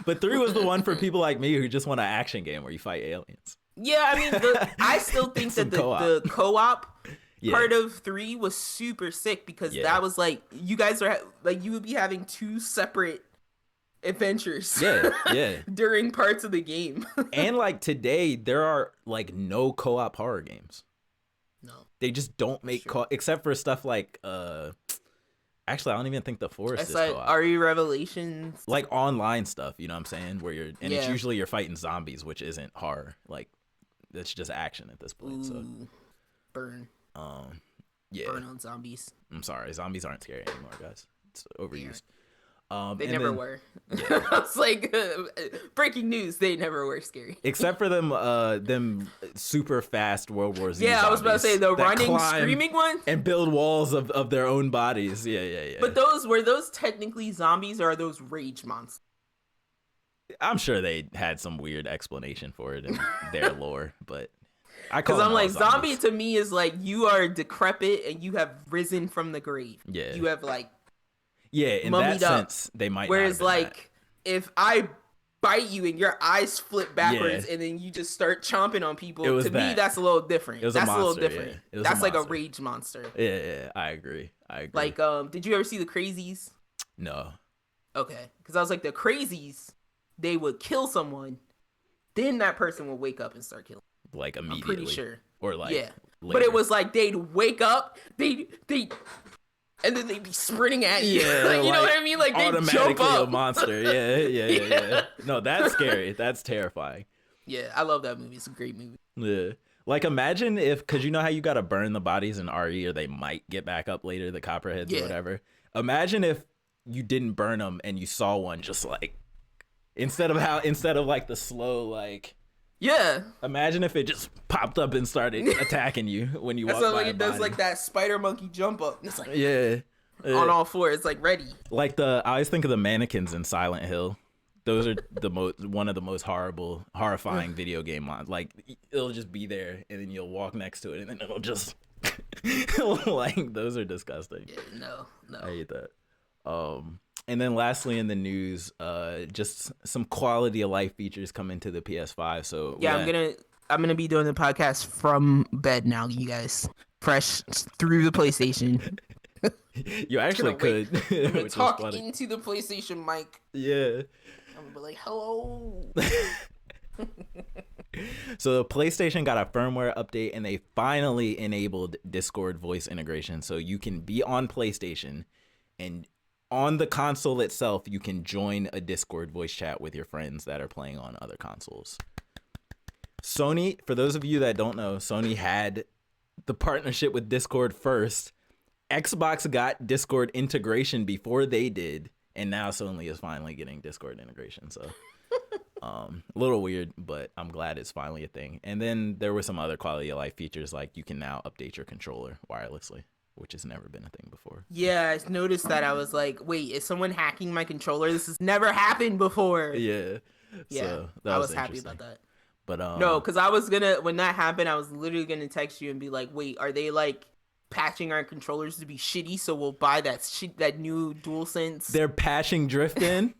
But 3 was the one for people like me who just want an action game where you fight aliens. Yeah, I mean, I still think that the co-op part of 3 was super sick because that was like, you guys are like, you would be having 2 separate adventures. Yeah. During parts of the game. And like today, there are like no co-op horror games. No. They just don't make except for stuff like actually I don't even think The Forest is like co-op. RE Revelations. Like online stuff, you know what I'm saying? Where it's usually you're fighting zombies, which isn't horror. Like it's just action at this point. So burn. Yeah. Burn on zombies. I'm sorry, zombies aren't scary anymore, guys. It's overused. They never were. It's like breaking news. They never were scary. Except for them super fast World War Z. Yeah, I was about to say the running, screaming ones and build walls of their own bodies. Yeah. But were those technically zombies, or are those rage monsters? I'm sure they had some weird explanation for it in their lore, but because I'm like, zombie to me is like you are decrepit and you have risen from the grave. Yeah, you have like. Yeah, in that sense, they might. Whereas, like, if I bite you and your eyes flip backwards and then you just start chomping on people, to me, that's a little different. That's a little different. Yeah. That's like a rage monster. Yeah, I agree. Like, did you ever see the Crazies? No. Okay, because I was like, the Crazies, they would kill someone, then that person would wake up and start killing. Like immediately. I'm pretty sure. Or like, yeah, later. But it was like they'd wake up, they. And then they'd be sprinting at you. Yeah, like, you know what I mean? Like, they jump up. A monster. Yeah. No, that's scary. That's terrifying. Yeah, I love that movie. It's a great movie. Yeah. Like, imagine because you know how you got to burn the bodies in RE or they might get back up later, the copperheads or whatever. Imagine if you didn't burn them and you saw one just like, instead of like the slow, like... Yeah. Imagine if it just popped up and started attacking you when you walk by. Like it does like that spider monkey jump up. It's like on all fours. It's like ready. Like I always think of the mannequins in Silent Hill. Those are one of the most horrifying video game mods. Like it'll just be there and then you'll walk next to it and then it'll just like those are disgusting. Yeah, no. I hate that. And then lastly in the news, just some quality of life features come into the PS5. So yeah, I'm gonna be doing the podcast from bed now, you guys. Fresh through the PlayStation. You actually could. I'm gonna talk into the PlayStation mic. Yeah. I'm gonna be like, hello. So the PlayStation got a firmware update and they finally enabled Discord voice integration. So you can be on PlayStation and on the console itself, you can join a Discord voice chat with your friends that are playing on other consoles. Sony, for those of you that don't know, Sony had the partnership with Discord first. Xbox got Discord integration before they did, and now Sony is finally getting Discord integration. So a little weird, but I'm glad it's finally a thing. And then there were some other quality of life features, like you can now update your controller wirelessly, which has never been a thing before. Yeah, I noticed that. I was like, wait, is someone hacking my controller? This has never happened before. Yeah. So I was happy about that. But no, because I was when that happened, I was literally gonna text you and be like, wait, are they like patching our controllers to be shitty so we'll buy that new DualSense? They're patching drift in?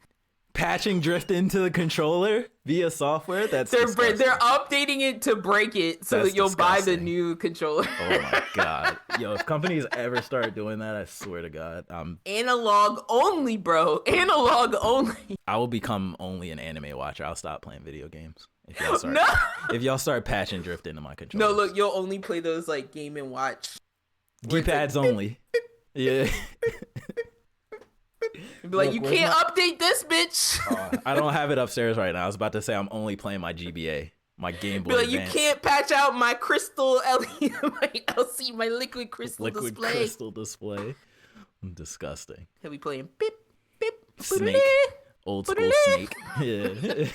Patching drift into the controller via software? They're updating it to break it so that you'll buy the new controller. Oh my god. Yo, if companies ever start doing that, I swear to god, analog only, bro. Analog only. I will become only an anime watcher. I'll stop playing video games. If y'all start patching drift into my controller. No, look, you'll only play those like Game and Watch. D-pads only. Yeah. Be like, look, you can't update this, bitch. I don't have it upstairs right now. I was about to say I'm only playing my GBA, my Game Boy Be like, Advance. You can't patch out my crystal LED, my LC, my liquid crystal display. Liquid crystal display. Disgusting. He'll be playing beep, beep, Snake. Old school Snake. Yeah.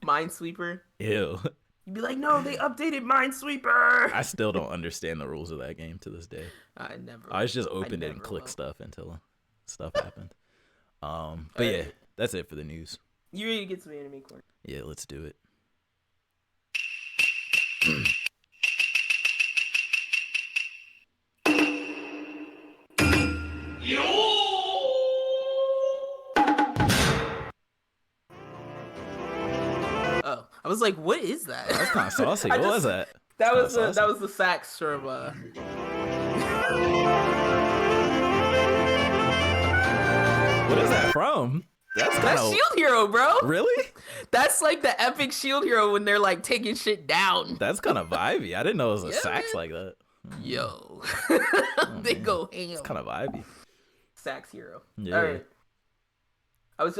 Minesweeper. Ew. You'd be like, no, they updated Minesweeper. I still don't understand the rules of that game to this day. I just opened it and clicked stuff until stuff happened. But yeah, that's it for the news. You ready to get some anime corner? Yeah, let's do it. Oh, I was like, what is that? That's kind of saucy. What was that? That was the sax from What is that from? That's kind That's of Shield Hero, bro. really. That's like the epic Shield Hero when they're like taking shit down. That's kind of vibey. I didn't know it was a Yeah, sax man. like that. Yo, Oh, they man. go It's ham. kind of vibey. Sax Hero. Yeah. All right.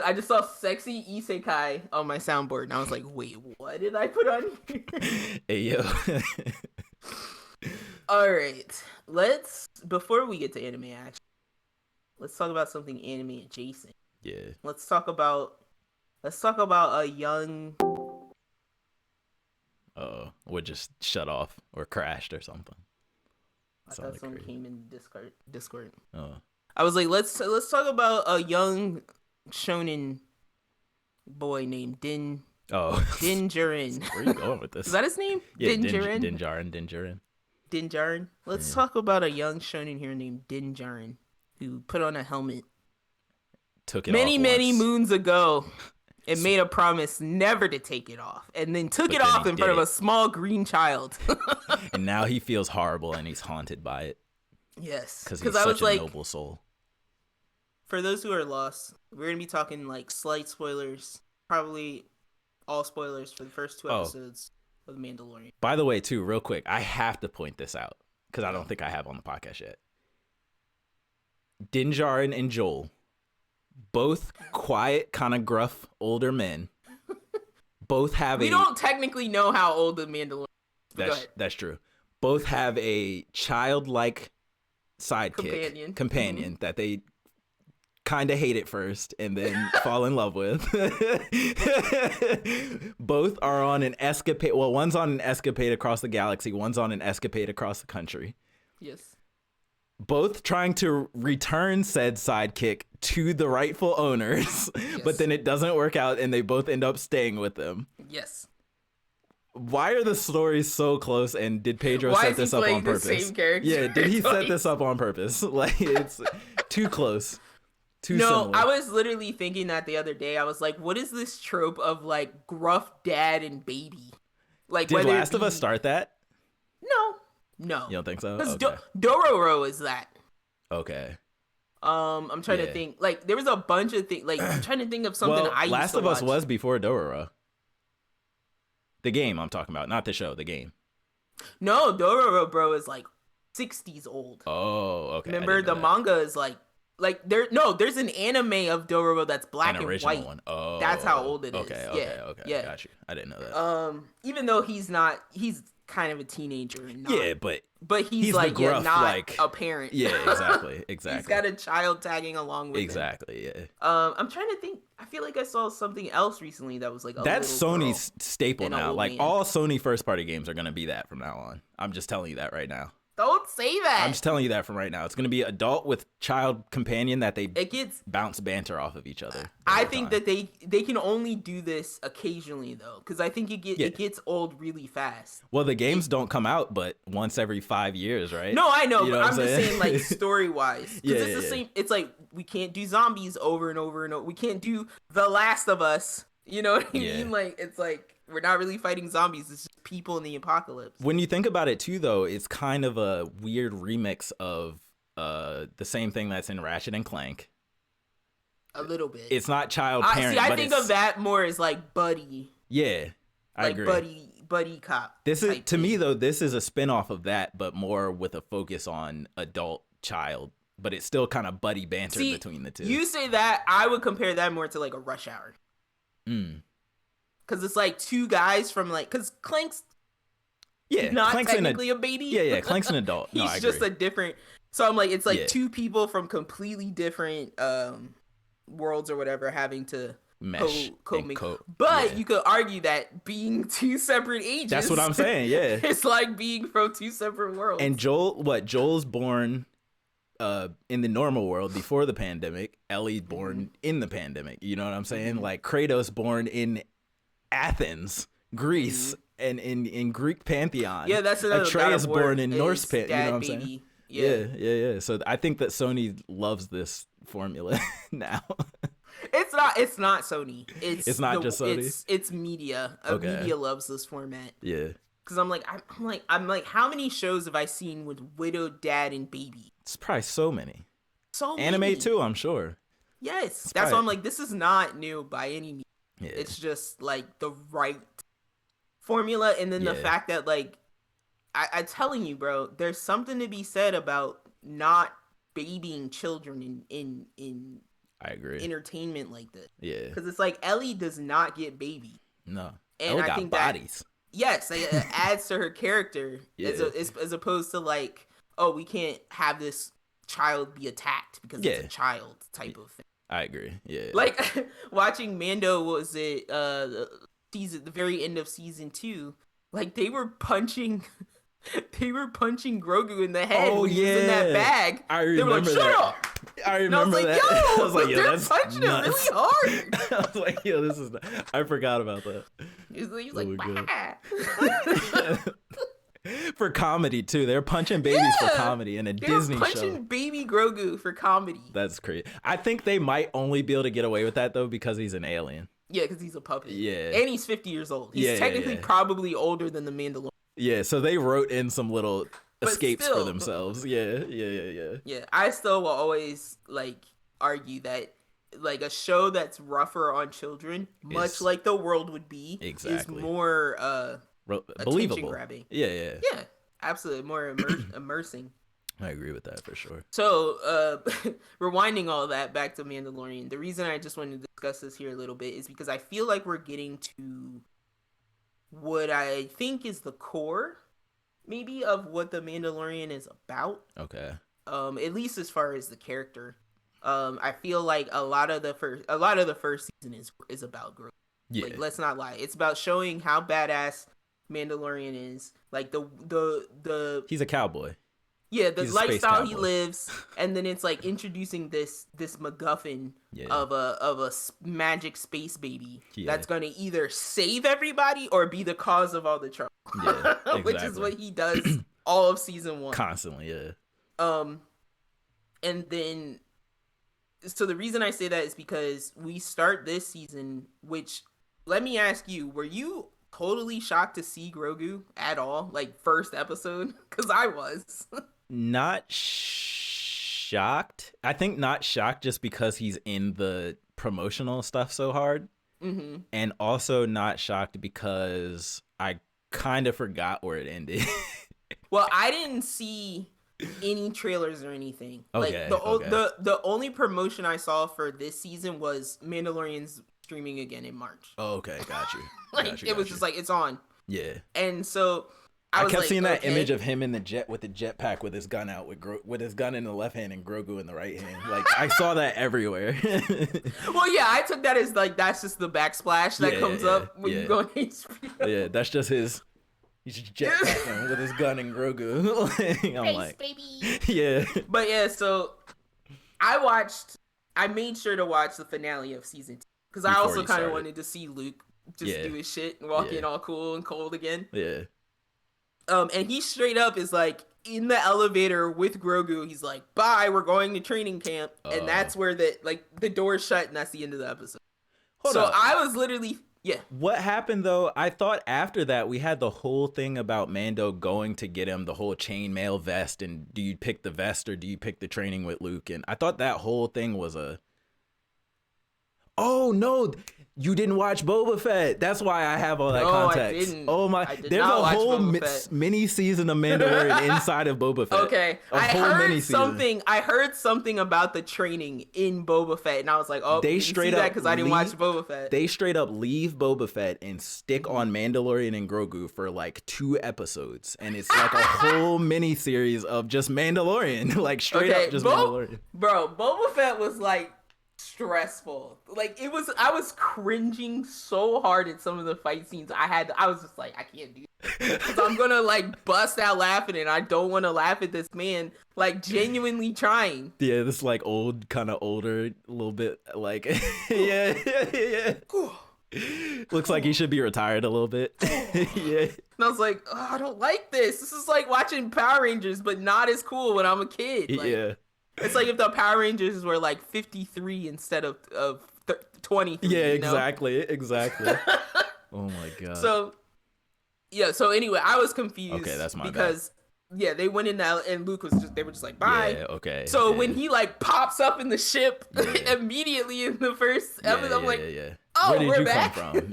I just saw sexy isekai on my soundboard and I was like, wait, what did I put on here? Hey yo. All right. Before we get to anime action, let's talk about something anime adjacent. Yeah. Let's talk about a young Would just shut off or crashed or something. I Sounded thought someone crazy. came in Discord. Oh. I was like, let's talk about a young shonen boy named Din Oh. Dinjarin. Where are you going with this? Is that his name? Yeah, Dinjarin? Dinjarin. Dinjarin. Let's talk about a young shonen here named Dinjarin who put on a helmet Took it many off once. moons ago and made a promise never to take it off, and then took But it then off he in front of did a it. small green child. And now he feels horrible and he's haunted by it Yes, because he's I such was a like, noble soul. for those who are lost, we're gonna be talking like slight spoilers, probably all spoilers for the first 2 episodes of The Mandalorian. By the way, too, real quick, I have to point this out because I don't think I have on the podcast yet. Dinjarin and Joel, both quiet, kind of gruff, older men. Both have We don't technically know how old the Mandalorian is. But go ahead. That's true. Both have a childlike sidekick companion that they kind of hate at first and then fall in love with. Both are on an escapade. Well, one's on an escapade across the galaxy. One's on an escapade across the country. Yes. Both trying to return said sidekick to the rightful owners, but then it doesn't work out and they both end up staying with them. Yes. Why are the stories so close, and did Pedro Why set is he this up playing on the purpose? same character Yeah, did he set twice? this up on purpose? Like, it's too close. Too No, similar. I was literally thinking that the other day. I was like, what is this trope of like gruff dad and baby? Like, Did whether it Last of be- Us start that? No. You don't think so? Because Okay. Dororo is that. Okay. I'm trying to Yeah. think. Like, there was a bunch of things. Like, I'm trying to think of something Well, I used Last to of Us watch. was before Dororo. The game I'm talking about, not the show, the game. No, Dororo, bro, is like 60s old. Oh, okay. I Remember, didn't know the that. manga is like there's an anime of Dororo that's black An and original white. one. Oh, That's how old it is. Okay, Yeah, yeah. Got you. I didn't know that. Even though he's kind of a teenager and not, Yeah, but he's he's like the gruff, not like, a parent. yeah, exactly. He's got a child tagging along with him. Exactly, yeah. I'm trying to think. I feel like I saw something else recently that was like a That's little girl Sony's staple and an now. old Like, man. all Sony first party games are going to be that from now on. I'm just telling you that right now. Don't say that. I'm just telling you that from right now. It's going to be adult with child companion that they It gets. bounce banter off of each other. I think that they can only do this occasionally though, because I think it gets old really fast. Well, the games don't come out but once every 5 years, right? No, I know, You know but what I'm I'm just saying? saying, like, story wise, because Yeah, it's the yeah. same. It's like we can't do zombies over and over and over. We can't do The Last of Us. You know what I Yeah. mean? Like, it's like we're not really fighting zombies. It's just people in the apocalypse. When you think about it too, though, it's kind of a weird remix of the same thing that's in Ratchet and Clank. A little bit. It's not child parent. I but think it's- of that more as like buddy, Yeah, I like agree. buddy cop. This is type to me thing. though. This is a spin-off of that, but more with a focus on adult child. But it's still kind of buddy banter See, between the two. You say that, I would compare that more to like a Rush Hour, Mm. because it's like two guys from like, because Clank's Yeah, not Clank's technically a baby. yeah, Clank's an adult. No, He's I just agree. a different. So I'm like, it's like Yeah. two people from completely different worlds or whatever having to Mesh and make. co- But yeah. you could argue that being two separate ages. That's what I'm saying. Yeah. It's like being from two separate worlds. And Joel's born in the normal world before the pandemic. Ellie's born in the pandemic. You know what I'm saying? Like Kratos born in Athens, Greece, and in Greek pantheon. yeah, that's another God Atreus of War born in is Norse pantheon. You know what I'm saying? baby. Yeah. So I think that Sony loves this formula now. It's not Sony. It's not just Sony? It's media. Okay. Media loves this format. Yeah. Because I'm like, how many shows have I seen with widowed dad and baby? It's probably so many. So Anime many. too, I'm sure. Yes, that's why I'm like, this is not new by any means. Yeah. It's just like the right formula, and then the fact that like I'm telling you, bro, there's something to be said about not babying children in I agree. entertainment like this. Yeah, because it's like Ellie does not get babied. No, And Ellie I got think bodies. That, yes, it adds to her character as opposed to like, oh, we can't have this child be attacked because it's a child type of thing. I agree. Yeah. Like watching Mando, was it the very end of season 2? Like they were punching Grogu in the head when he was in that bag. I remember they were like, that. Shut up! I remember and I was like, that. Yo, I was like, they're that's punching nuts. him really hard. I was like, yo, this is. I forgot about that. He was like, for comedy too. They're punching babies for comedy in a Disney show. Punching baby Grogu for comedy. That's crazy. I think they might only be able to get away with that though because he's an alien. Yeah, because he's a puppet. Yeah, and he's 50 years old. He's technically probably older than the Mandalorian. Yeah, so they wrote in some little escapes for themselves. Yeah. Yeah, I still will always like argue that like a show that's rougher on children, much like the world would be, is more believable, grabbing. Yeah, absolutely, more immersing. I agree with that for sure. So, rewinding all that back to Mandalorian, the reason I just wanted to discuss this here a little bit is because I feel like we're getting to what I think is the core, maybe, of what the Mandalorian is about. Okay. At least as far as the character. I feel like a lot of the first season is about growth. Yeah. Like, let's not lie. It's about showing how badass Mandalorian is. Like the he's a cowboy. Yeah, the lifestyle he lives, and then it's like introducing this MacGuffin of a magic space baby that's going to either save everybody or be the cause of all the trouble. Yeah, exactly. Which is what he does all of season 1. Constantly, yeah. And then, so the reason I say that is because we start this season, which, let me ask you, were you totally shocked to see Grogu at all? Like, first episode? Because I was. Not shocked. I think not shocked just because he's in the promotional stuff so hard. Mm-hmm. And also not shocked because I kind of forgot where it ended. Well, I didn't see any trailers or anything. Okay, like the only promotion I saw for this season was Mandalorian's streaming again in March. Oh, okay, got you. It was just like, it's on. Yeah. And so I kept seeing that image of him in the jet with the jetpack with his gun out, with his gun in the left hand and Grogu in the right hand. Like, I saw that everywhere. Well, yeah, I took that as like, that's just the backsplash that comes up when you go on HBO. Yeah, that's just he's just jetpacking with his gun and Grogu. I'm like, baby. Yeah. But yeah, so I made sure to watch the finale of season 2 because I also kind of wanted to see Luke just do his shit and walk in all cool and cold again. Yeah. And he straight up is like in the elevator with Grogu. He's like, "Bye, we're going to training camp," and that's where the door's shut, and that's the end of the episode. Hold up. I was literally, What happened though? I thought after that we had the whole thing about Mando going to get him the whole chainmail vest, and do you pick the vest or do you pick the training with Luke? And I thought that whole thing was Oh no, you didn't watch Boba Fett. That's why I have all that context. I didn't. Oh my, there's a whole mini season of Mandalorian inside of Boba Fett. Okay, I heard something about the training in Boba Fett, and I was like, oh, they straight up because I didn't watch Boba Fett. They straight up leave Boba Fett and stick on Mandalorian and Grogu for like 2 episodes, and it's like a whole mini series of just Mandalorian, like straight up just Mandalorian. Bro, Boba Fett was like stressful. Like, I was cringing so hard at some of the fight scenes. I was just like, I can't do this because I'm gonna like bust out laughing, and I don't want to laugh at this man like genuinely trying. Yeah, this like kind of older, a little bit like yeah. Looks like he should be retired a little bit. Yeah. And I was like, oh, I don't like this. This is like watching Power Rangers, but not as cool when I'm a kid. Like, yeah. It's like if the Power Rangers were like 53 instead of 23. Yeah, exactly. Oh my god. So anyway, I was confused. Okay, that's my because Yeah, they went in that, and Luke was just, they were just like, bye. Yeah, okay. So yeah. when he like pops up in the ship immediately in the first episode, I'm like, oh, where did we're you back? come from?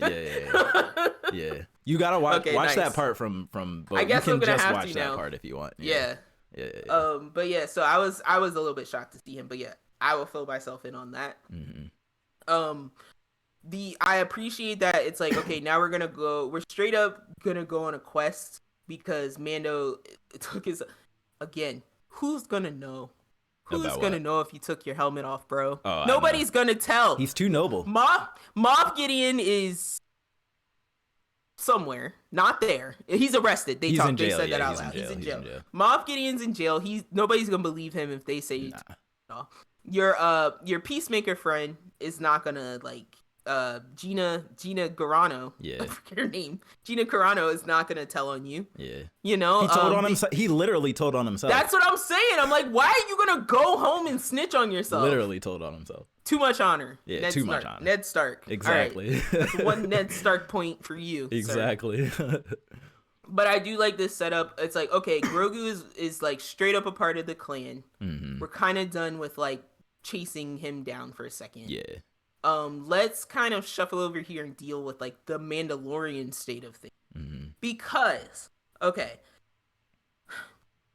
Yeah. You gotta watch nice. that part from both. I guess you I'm can gonna just have watch to that now. part if you want. Yeah. But yeah, so I was a little bit shocked to see him, but yeah, I will fill myself in on that. I appreciate that it's like, okay, now we're straight up gonna go on a quest because Mando took his, again, who's gonna know? Who's gonna know if you took your helmet off, bro? Oh, nobody's gonna tell. He's too noble. Moff Gideon is somewhere, not there. He's arrested. They said that out loud. He's in jail. Moff Gideon's in jail. Nobody's gonna believe him if they say no. Your peacemaker friend is not gonna like Gina Carano. Yeah. I forget her name. Gina Carano is not gonna tell on you. Yeah. You know? He told on himself. He literally told on himself. That's what I'm saying. I'm like, why are you gonna go home and snitch on yourself? Literally told on himself. Too much honor. Yeah, too much honor. Ned Stark. Exactly. Right. That's one Ned Stark point for you. Exactly. But I do like this setup. It's like, okay, Grogu is like straight up a part of the clan. We're kind of done with like chasing him down for a second. Yeah. Let's kind of shuffle over here and deal with like the Mandalorian state of things. Because, okay,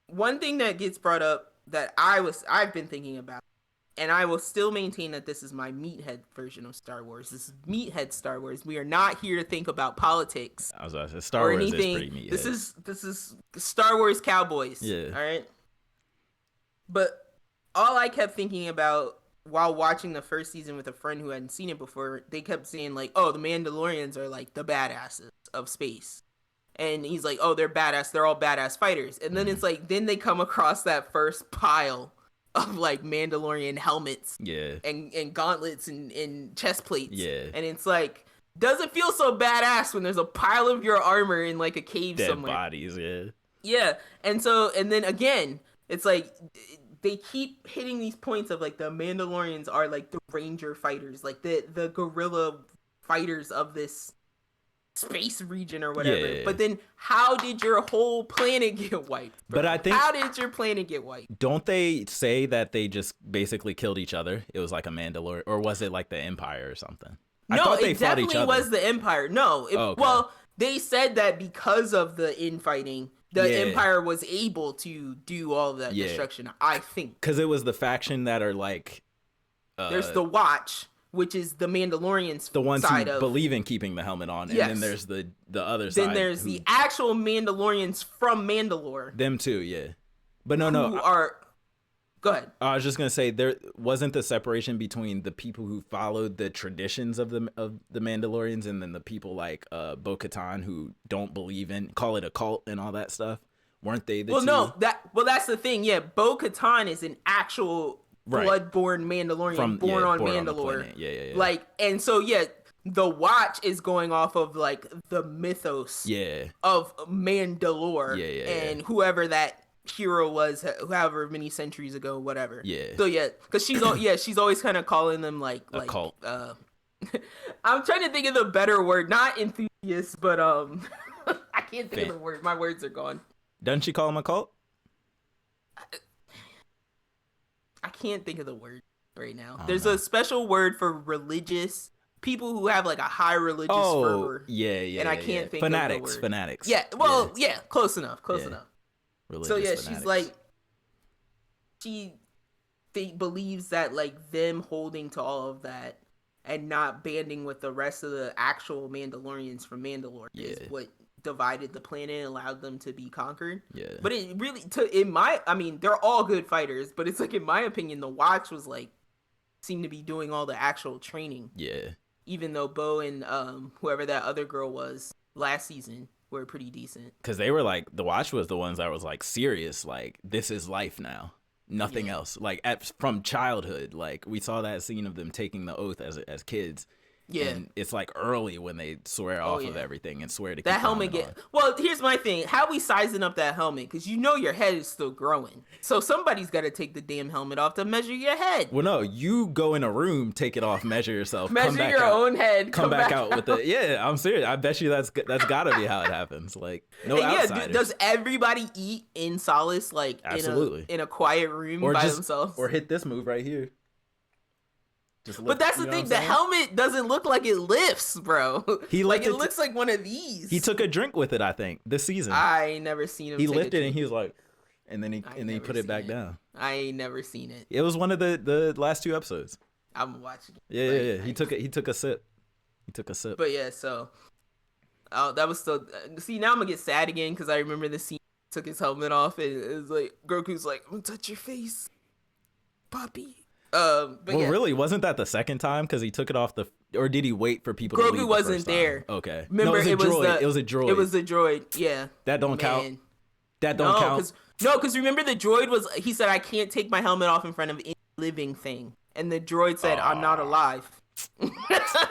one thing that gets brought up that I've been thinking about, and I will still maintain that this is my meathead version of Star Wars. This is meathead Star Wars. We are not here to think about politics. I was about to say, Star Wars anything. is pretty meathead. This is Star Wars cowboys. Yeah. All right. But all I kept thinking about while watching the first season with a friend who hadn't seen it before, they kept saying like, oh, the Mandalorians are like the badasses of space. And he's like, oh, they're badass. They're all badass fighters. And then it's like, then they come across that first pile of like Mandalorian helmets. Yeah. And gauntlets and chest plates. Yeah. And it's like, doesn't feel so badass when there's a pile of your armor in like a cave Dead somewhere. bodies, yeah. Yeah. And then again, it's like they keep hitting these points of like the Mandalorians are like the ranger fighters, like the guerrilla fighters of this space region or whatever. Yeah. But then how did your whole planet get wiped, bro? But I think, how did your planet get wiped? Don't they say that they just basically killed each other? It was like a Mandalorian, or was it like the Empire or something? I No, thought they it fought each definitely other. was the Empire. No, well, they said that because of the infighting, the Empire was able to do all of that destruction, I think. Because it was the faction that are like... there's the Watch, which is the Mandalorians the ones side who of, believe in keeping the helmet on. And then there's the other side. Then there's the actual Mandalorians from Mandalore. Them too, yeah. But who are... Go ahead. I was just gonna say there wasn't the separation between the people who followed the traditions of the Mandalorians and then the people like Bo-Katan who don't believe in, call it a cult and all that stuff. Weren't they the two? No, that's the thing. Yeah, Bo-Katan is an actual blood-born Mandalorian born on Mandalore. On yeah. Like, and so the Watch is going off of like the mythos of Mandalore and whoever that hero was however many centuries ago, whatever. So because she's always kind of calling them like a cult. I'm trying to think of the better word, not enthusiast, but I can't think of the word. My words are gone. Doesn't she call him a cult? I can't think of the word right now. There's a special word for religious people who have like a high religious fervor. And I can't think of the word. Fanatics. Yeah, well, close enough. So fanatics. she's like, she believes that like them holding to all of that and not banding with the rest of the actual Mandalorians from Mandalore is what divided the planet and allowed them to be conquered. But it really, they're all good fighters, but it's like, in my opinion, the Watch was like, seemed to be doing all the actual training. Even though Bo and whoever that other girl was last season were pretty decent. Because they were like, the Watch was the ones that was like serious, like this is life now, nothing else. Like from childhood, like we saw that scene of them taking the oath as kids, Yeah. And it's like early when they swear off of everything and swear to keep that helmet on. Well, here's my thing. How we sizing up that helmet? Because you know your head is still growing. So somebody's got to take the damn helmet off to measure your head. Well, no, you go in a room, take it off, measure yourself, measure come back your out, own head, come back out with the. Yeah, I'm serious. I bet you that's gotta be how it happens. Like no outsiders. Yeah, does everybody eat in solace, like absolutely in a quiet room or by just, themselves? Or hit this move right here. But that's the thing. The helmet doesn't look like it lifts, bro. It looks like one of these. He took a drink with it, I think, this season. I ain't never seen him. He lifted and he was like, and then he put it back down. I ain't never seen it. It was one of the last 2 episodes. I'm watching it. Yeah. He took a sip. But yeah, so that was still. See, now I'm gonna get sad again because I remember the scene. He took his helmet off and it was like Goku's like, "I'm gonna touch your face, Poppy." Really, wasn't that the second time? Because he took it off or did he wait for people to leave? Grogu wasn't there. Okay. Remember, it was a droid. It was the droid. Yeah. That don't count. That don't count. Because remember the droid he said, I can't take my helmet off in front of any living thing. And the droid said, I'm not alive.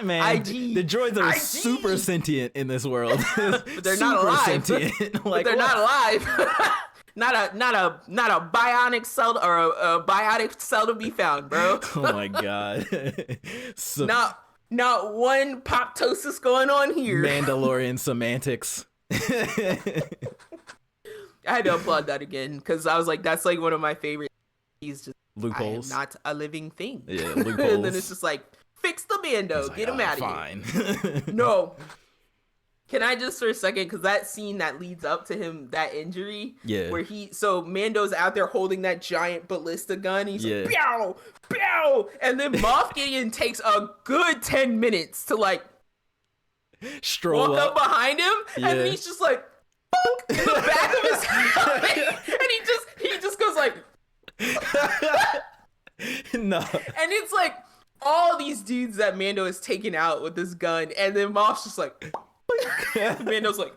Man, IG. the droids are super sentient in this world. But they're not alive. Sentient. Like, they're not alive. Not a bionic cell or a biotic cell to be found, bro. Oh my god. Not one poptosis going on here. Mandalorian semantics. I had to applaud that again because I was like, that's like one of my favorite. He's just loopholes. I am not a living thing. Yeah, loopholes. And then it's just like, fix the Mando, get him out of here. Fine. No. Can I just for a second, because that scene that leads up to him, that injury, where Mando's out there holding that giant ballista gun, he's like, pow, pow, and then Moff Gideon takes a good 10 minutes to like stroll walk up behind him, and he's just like, in the back of his helmet, and he just goes like, no, and it's like all these dudes that Mando is taking out with this gun, and then Moff's just like. Mando's like,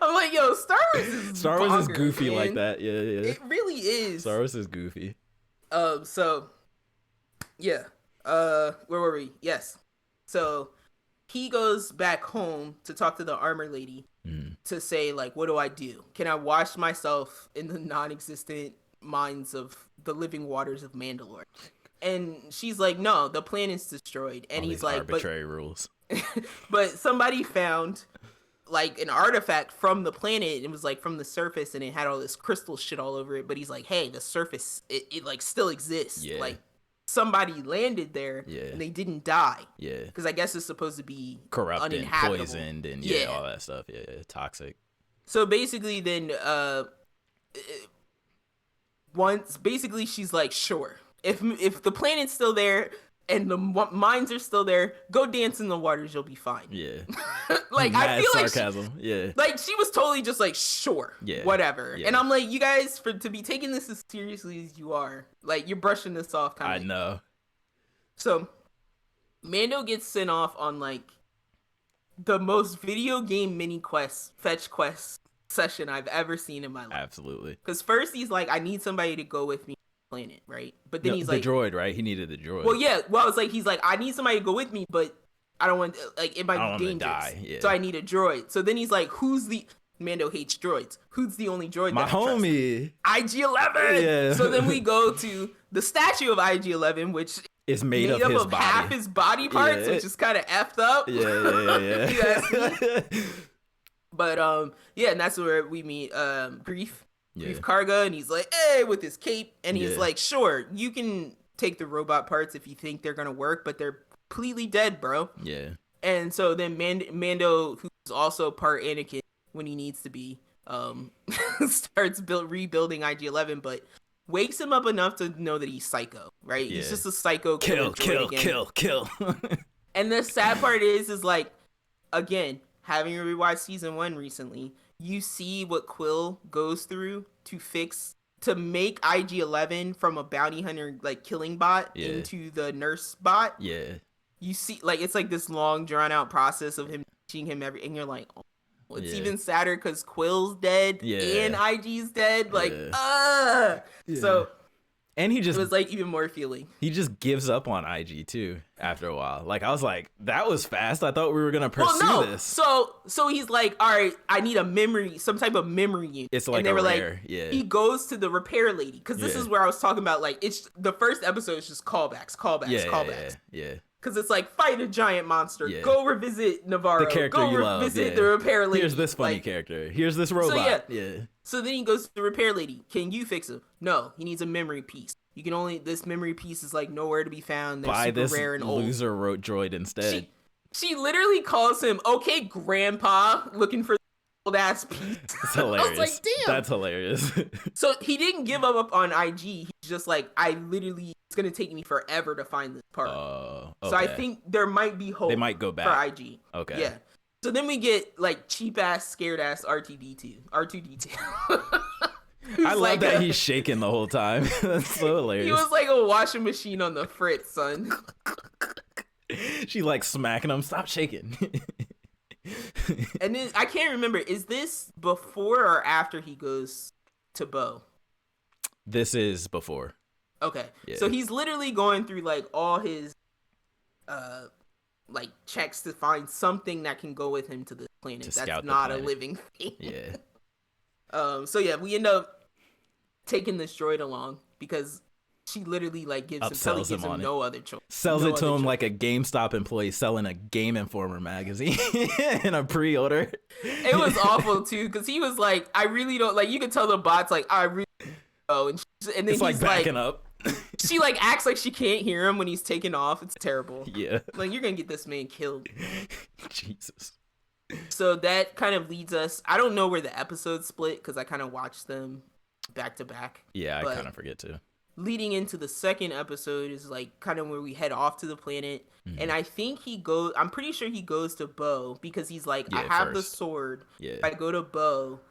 I'm like, yo, Star Wars is goofy, man. Like that. Yeah. It really is. Star Wars is goofy. So, yeah. Where were we? Yes. So, he goes back home to talk to the armor lady to say, like, what do I do? Can I wash myself in the non-existent minds of the living waters of Mandalore? And she's like, no, the planet's destroyed. And he's like, arbitrary rules. But somebody found like an artifact from the planet. It was like from the surface, and it had all this crystal shit all over it. But he's like, hey, the surface, it like still exists. Yeah. Like somebody landed there, and they didn't die. Yeah, because I guess it's supposed to be corrupted, and poisoned, and all that stuff. Yeah, toxic. So basically, then she's like, sure, if the planet's still there. And the mines are still there. Go dance in the waters, you'll be fine. Yeah, like I feel sarcasm. Like she was totally just like, sure, whatever. Yeah. And I'm like, you guys, to be taking this as seriously as you are, like you're brushing this off. I know. So, Mando gets sent off on like the most video game fetch quest session I've ever seen in my life. Absolutely. Because first he's like, I need somebody to go with me. Planet, right? But then he's like the droid, right? He needed the droid. Well, yeah. Well, it's like he's like, I need somebody to go with me, but I don't want like it might be dangerous. Die. Yeah. So I need a droid. So then he's like, Mando hates droids. Who's the only droid? My homie, IG-11. Yeah. So then we go to the statue of IG-11, which is made up of half his body parts, which is kind of effed up. Yeah. But and that's where we meet Grief. Grief Karga, and he's like, hey, with his cape, and he's like, sure, you can take the robot parts if you think they're gonna work, but they're completely dead, bro. Yeah. And so then Mando, who's also part Anakin when he needs to be, starts rebuilding IG-11, but wakes him up enough to know that he's psycho, right? He's just a psycho. Kill. And the sad part is like, again, having rewatched season 1 recently, you see what Quill goes through to make IG-11 from a bounty hunter like killing bot into the nurse bot. Yeah. You see, like, it's like this long drawn out process of him teaching him and you're like, oh, it's even sadder because Quill's dead and IG's dead. Like, So And he It just was like even more feeling. he just gives up on IG too after a while. Like I was like, that was fast. I thought we were gonna pursue this. So he's like, all right, I need a memory, some type of memory unit. It's like and they a were rare, like, yeah. he goes to the repair lady because this Yeah. is where I was talking about. Like, it's the first episode is just callbacks, Yeah. Because it's like fight a giant monster, Yeah. go revisit Navarro, The character go you love, revisit yeah. the repair lady. Here's this funny character. Here's this robot. Yeah. So then he goes to the repair lady. Can you fix him? No, he needs a memory piece. You can only, this memory piece is like nowhere to be found. They're Buy super this rare and old. loser wrote droid instead. She literally calls him, okay, grandpa, looking for the old ass piece. It's hilarious. I was like, damn. That's hilarious. So he didn't give up on IG. He's just like, it's going to take me forever to find this part. Okay. So I think there might be hope. They might go back for IG. Okay. Yeah. So then we get like cheap ass, scared ass R2D2. I love that he's shaking the whole time. That's so hilarious. He was like a washing machine on the fritz, son. She like smacking him. Stop shaking. And then I can't remember. Is this before or after he goes to Bo? This is before. Okay. Yeah. So he's literally going through like all his like checks to find something that can go with him to the planet that's not a living thing. Yeah. So yeah, we end up taking this droid along because she literally like gives him no other choice. Sells it to him like a GameStop employee selling a Game Informer magazine in a pre-order. It was awful too because he was like, I really don't like. You could tell the bot's like, I really don't. And then it's like he's backing up. She like acts like she can't hear him when he's taking off. It's terrible. Yeah. Like you're gonna get this man killed. Jesus. So that kind of leads us. I don't know where the episodes split because I kind of watched them back to back. Yeah, I kind of forget too. Leading into the second episode is like kind of where we head off to the planet, and I think I'm pretty sure he goes to Bo because he's like, I have the sword. Yeah. If I go to Bo,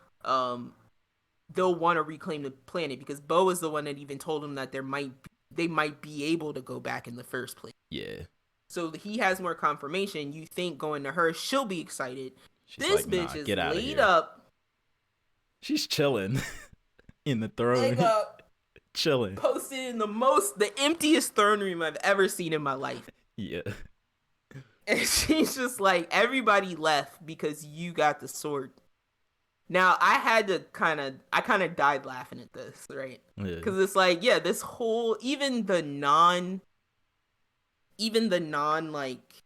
they'll want to reclaim the planet because Bo is the one that even told him that they might be able to go back in the first place. Yeah. So he has more confirmation. You think going to her, she'll be excited. She's this like, bitch is get out of laid here. up. She's chilling in the throne. Laid up. Chilling. Posted in the emptiest throne room I've ever seen in my life. Yeah. And she's just like, everybody left because you got the sword. Now I kind of died laughing at this, right? Because it's like, yeah, this whole even the non like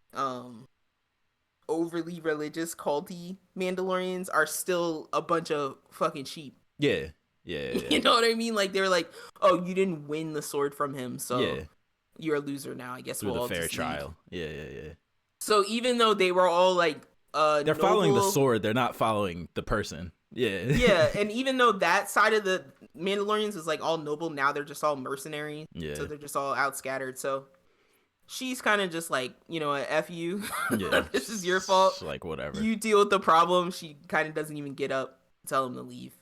overly religious culty Mandalorians are still a bunch of fucking sheep. Yeah. You know what I mean? Like they're like, oh, you didn't win the sword from him, so you're a loser now. I guess through we'll the all fair just trial. leave. Yeah. So even though they were all like they're following the sword, they're not following the person. Yeah. And even though that side of the Mandalorians is like all noble, now they're just all mercenary. Yeah. So they're just all out scattered. So she's kind of just like, you know, F you. Yeah. This is your fault. Like whatever. You deal with the problem. She kind of doesn't even get up, tell him to leave,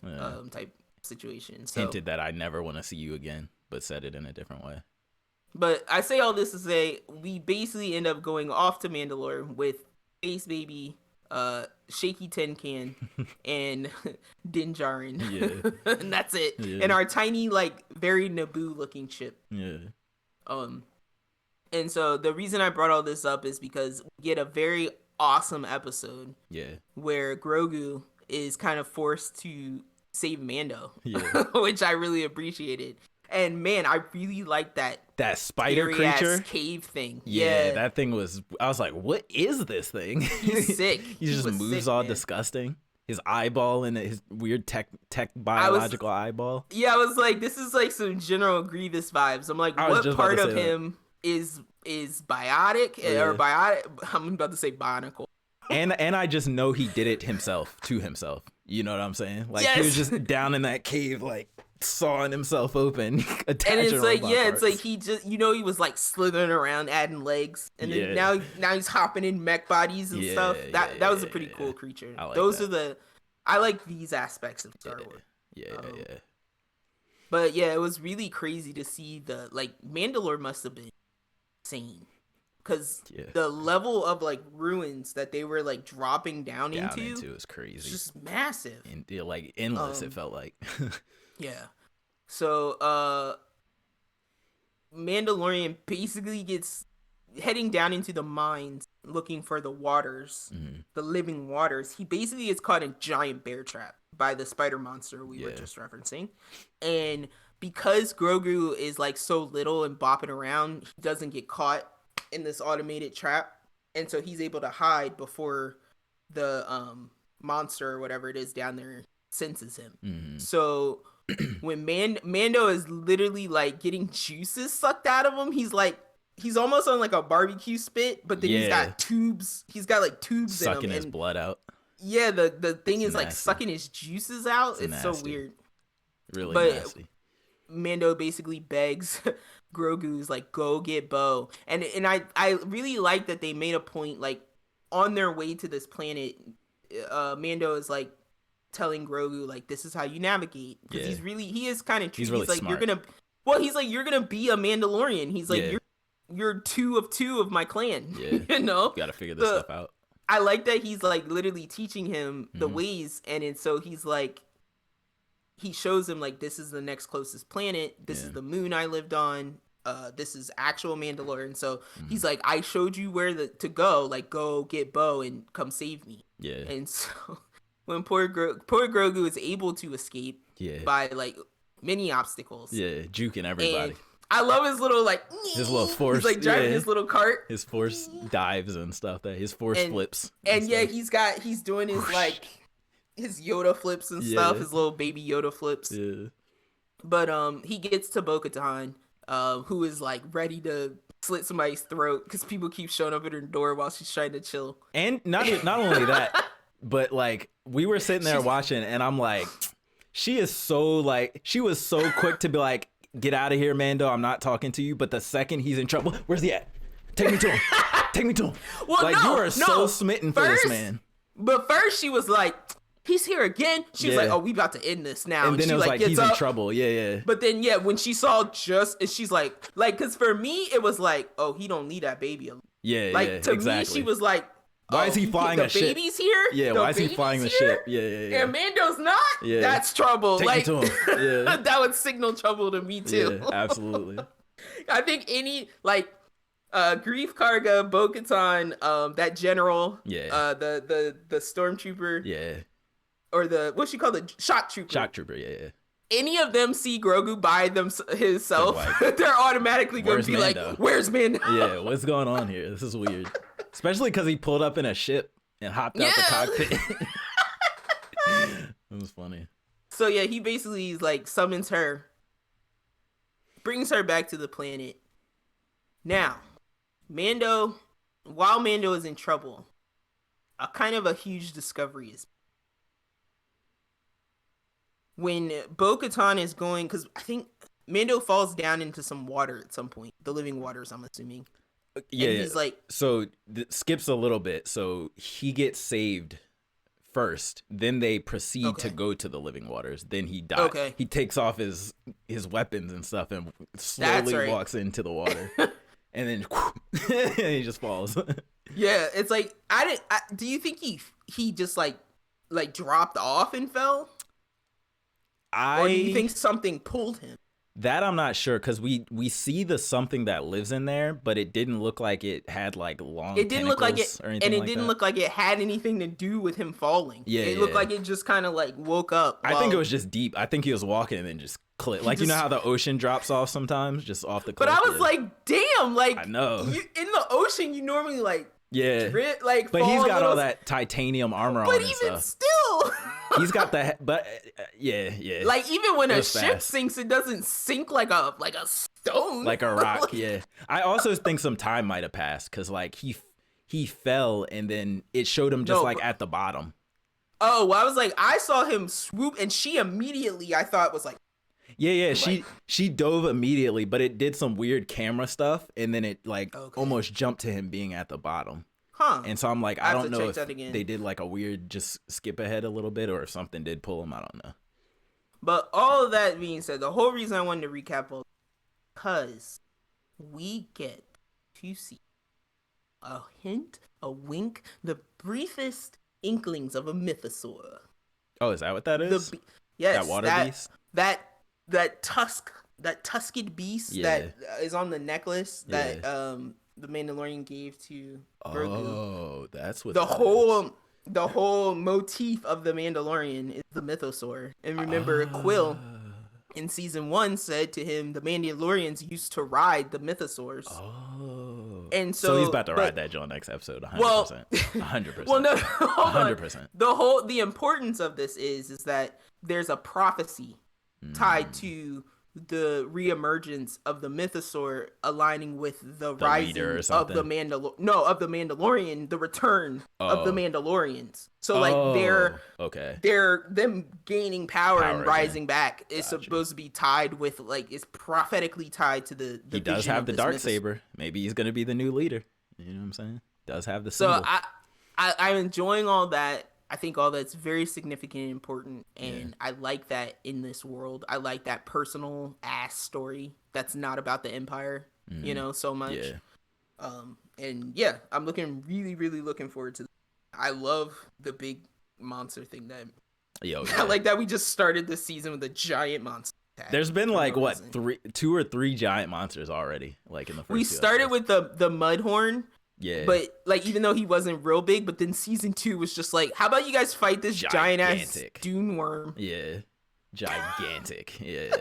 type situation. So, hinted that I never want to see you again, but said it in a different way. But I say all this to say we basically end up going off to Mandalore with Space Baby, Shaky Tin Can, and Din Djarin. Yeah. And that's it. Yeah. And our tiny, like, very Naboo looking ship. Yeah. And so the reason I brought all this up is because we get a very awesome episode. Yeah. Where Grogu is kind of forced to save Mando. Yeah. Which I really appreciated. And man, I really like that spider creature cave thing. Yeah, that thing was. I was like, "What is this thing?" He's sick. He just moves all disgusting. His eyeball and his weird tech biological eyeball. Yeah, I was like, "This is like some General Grievous vibes." I'm like, "What part of him is biotic or biotic?" I'm about to say bionicle. And I just know he did it himself to himself. You know what I'm saying? Like he was just down in that cave, like sawing himself open. And it's like, it's like he just, you know, he was like slithering around, adding legs, and then now he's hopping in mech bodies and stuff. That was a pretty cool creature. I like these aspects of Star Wars. Yeah. But yeah, it was really crazy to see the Mandalore must have been insane. Because the level of like ruins that they were like dropping down into is crazy. Just massive. And like endless, it felt like. Yeah. So Mandalorian basically gets heading down into the mines looking for the waters, the living waters. He basically gets caught in a giant bear trap by the spider monster we were just referencing. And because Grogu is like so little and bopping around, he doesn't get caught in this automated trap. And so he's able to hide before the monster or whatever it is down there senses him. So when Mando is literally like getting juices sucked out of him, he's almost on like a barbecue spit, but then he's got tubes. He's got like tubes sucking in him. His blood out. Yeah, the thing is like sucking his juices out. It's so weird. Really nasty. Mando basically begs Grogu's like, go get Bo. And I really like that they made a point, like on their way to this planet, Mando is like telling Grogu like, this is how you navigate. Because he is kind of true. He's really like, smart. You're gonna be a Mandalorian. He's like, you're two of my clan. Yeah. You know? You gotta figure this stuff out. I like that he's like literally teaching him the ways, and so he's like, he shows him like, this is the next closest planet. This is the moon I lived on. This is actual Mandalorian. So he's like, I showed you where to go. Like, go get Bo and come save me. Yeah. And so when poor Grogu is able to escape by like many obstacles. Yeah, juking everybody. And I love his little like his little force. He's like driving his little cart. His force dives and stuff. His force flips. And he's doing his like his Yoda flips and stuff. His little baby Yoda flips. Yeah. But he gets to Bo-Katan, who is like ready to slit somebody's throat because people keep showing up at her door while she's trying to chill. And not only that, but like we were sitting there watching, and I'm like, she was so quick to be like, get out of here, Mando. I'm not talking to you. But the second he's in trouble, where's he at? Take me to him. Take me to him. Well, like, you are so smitten for this man. But first she was like, he's here again. She was like, oh, we about to end this now. And then it was like, he's in trouble. Yeah. But then, when she saw she's like, because for me, it was like, oh, he don't leave that baby alone. Yeah, like, to me, she was like, why is he flying a ship? The baby's here? Yeah, why is he flying the ship? Yeah. And Mando's not? Yeah. That's trouble. Take like, me to him. Yeah. That would signal trouble to me, too. Yeah, absolutely. I think any, like, Grief Karga, Bo-Katan, that general, the stormtrooper. Yeah. Or what's she called? The shock trooper. Shock trooper, yeah. Any of them see Grogu by himself, they're automatically going to be Mando? Like, where's Mando? Yeah, what's going on here? This is weird. Especially because he pulled up in a ship and hopped out the cockpit. It was funny. So yeah, he basically like summons her, brings her back to the planet. Now, while Mando is in trouble, a kind of a huge discovery is when Bo-Katan is going, because I think Mando falls down into some water at some point, the living waters, I'm assuming. Yeah, and he's like, so skips a little bit. So he gets saved first, then they proceed to go to the living waters. Then he dies. Okay. He takes off his weapons and stuff and slowly walks into the water, and then and he just falls. Yeah, it's like do you think he just like dropped off and fell? Or do you think something pulled him? That I'm not sure, because we see the something that lives in there, but it didn't look like it had like long. It didn't look like it, or anything, and it didn't look like it had anything to do with him falling. Yeah, it looked like it just kind of like woke up. I think it was just deep. I think he was walking and then just clicked. Like, you know how the ocean drops off sometimes, just off the cliff. But I was like, damn, like I know in the ocean you normally like. Yeah, like, but he's got all that titanium armor on. But even still, he's got the. But yeah. Like, even when a ship sinks, it doesn't sink like a stone, like a rock. Yeah, I also think some time might have passed, because like he fell and then it showed him just at the bottom. Oh, well, I was like, I saw him swoop, and she immediately, I thought, was like. Yeah, she dove immediately, but it did some weird camera stuff, and then it almost jumped to him being at the bottom. Huh. And so I'm like, I don't know if they did like a weird just skip ahead a little bit, or if something did pull him. I don't know. But all of that being said, the whole reason I wanted to recap was because we get to see a hint, a wink, the briefest inklings of a mythosaur. Oh, is that what that is? Yes. That water beast? That tusk that tusked beast Yeah. that is on the necklace that the Mandalorian gave to Grogu. Oh, that's what the that whole is. the whole motif of the Mandalorian is the mythosaur. And remember, Quill in season 1 said to him, the Mandalorians used to ride the mythosaurs. Oh. And So he's about to ride that Joe next episode 100%. Well, 100%. Well, no, hold 100%. on. The importance of this is that there's a prophecy tied to the reemergence of the mythosaur aligning with the rising of the Mandalorian, the return of the Mandalorians. So like they're them gaining power and rising back is supposed to be tied with, like, it's prophetically tied to the he does have the Darksaber. Maybe he's gonna be the new leader. You know what I'm saying? Does have the symbol. So I'm enjoying all that. I think all that's very significant and important, and I like that in this world. I like that personal ass story that's not about the Empire, so much. Yeah. And yeah, I'm really, really looking forward to that. I love the big monster thing that. I like that we just started this season with a giant monster. There's been like two or three giant monsters already, like in the first. We started with the Mudhorn. Yeah. But like, even though he wasn't real big, but then season 2 was just like, how about you guys fight this giant ass dune worm? Yeah. Gigantic. Yeah.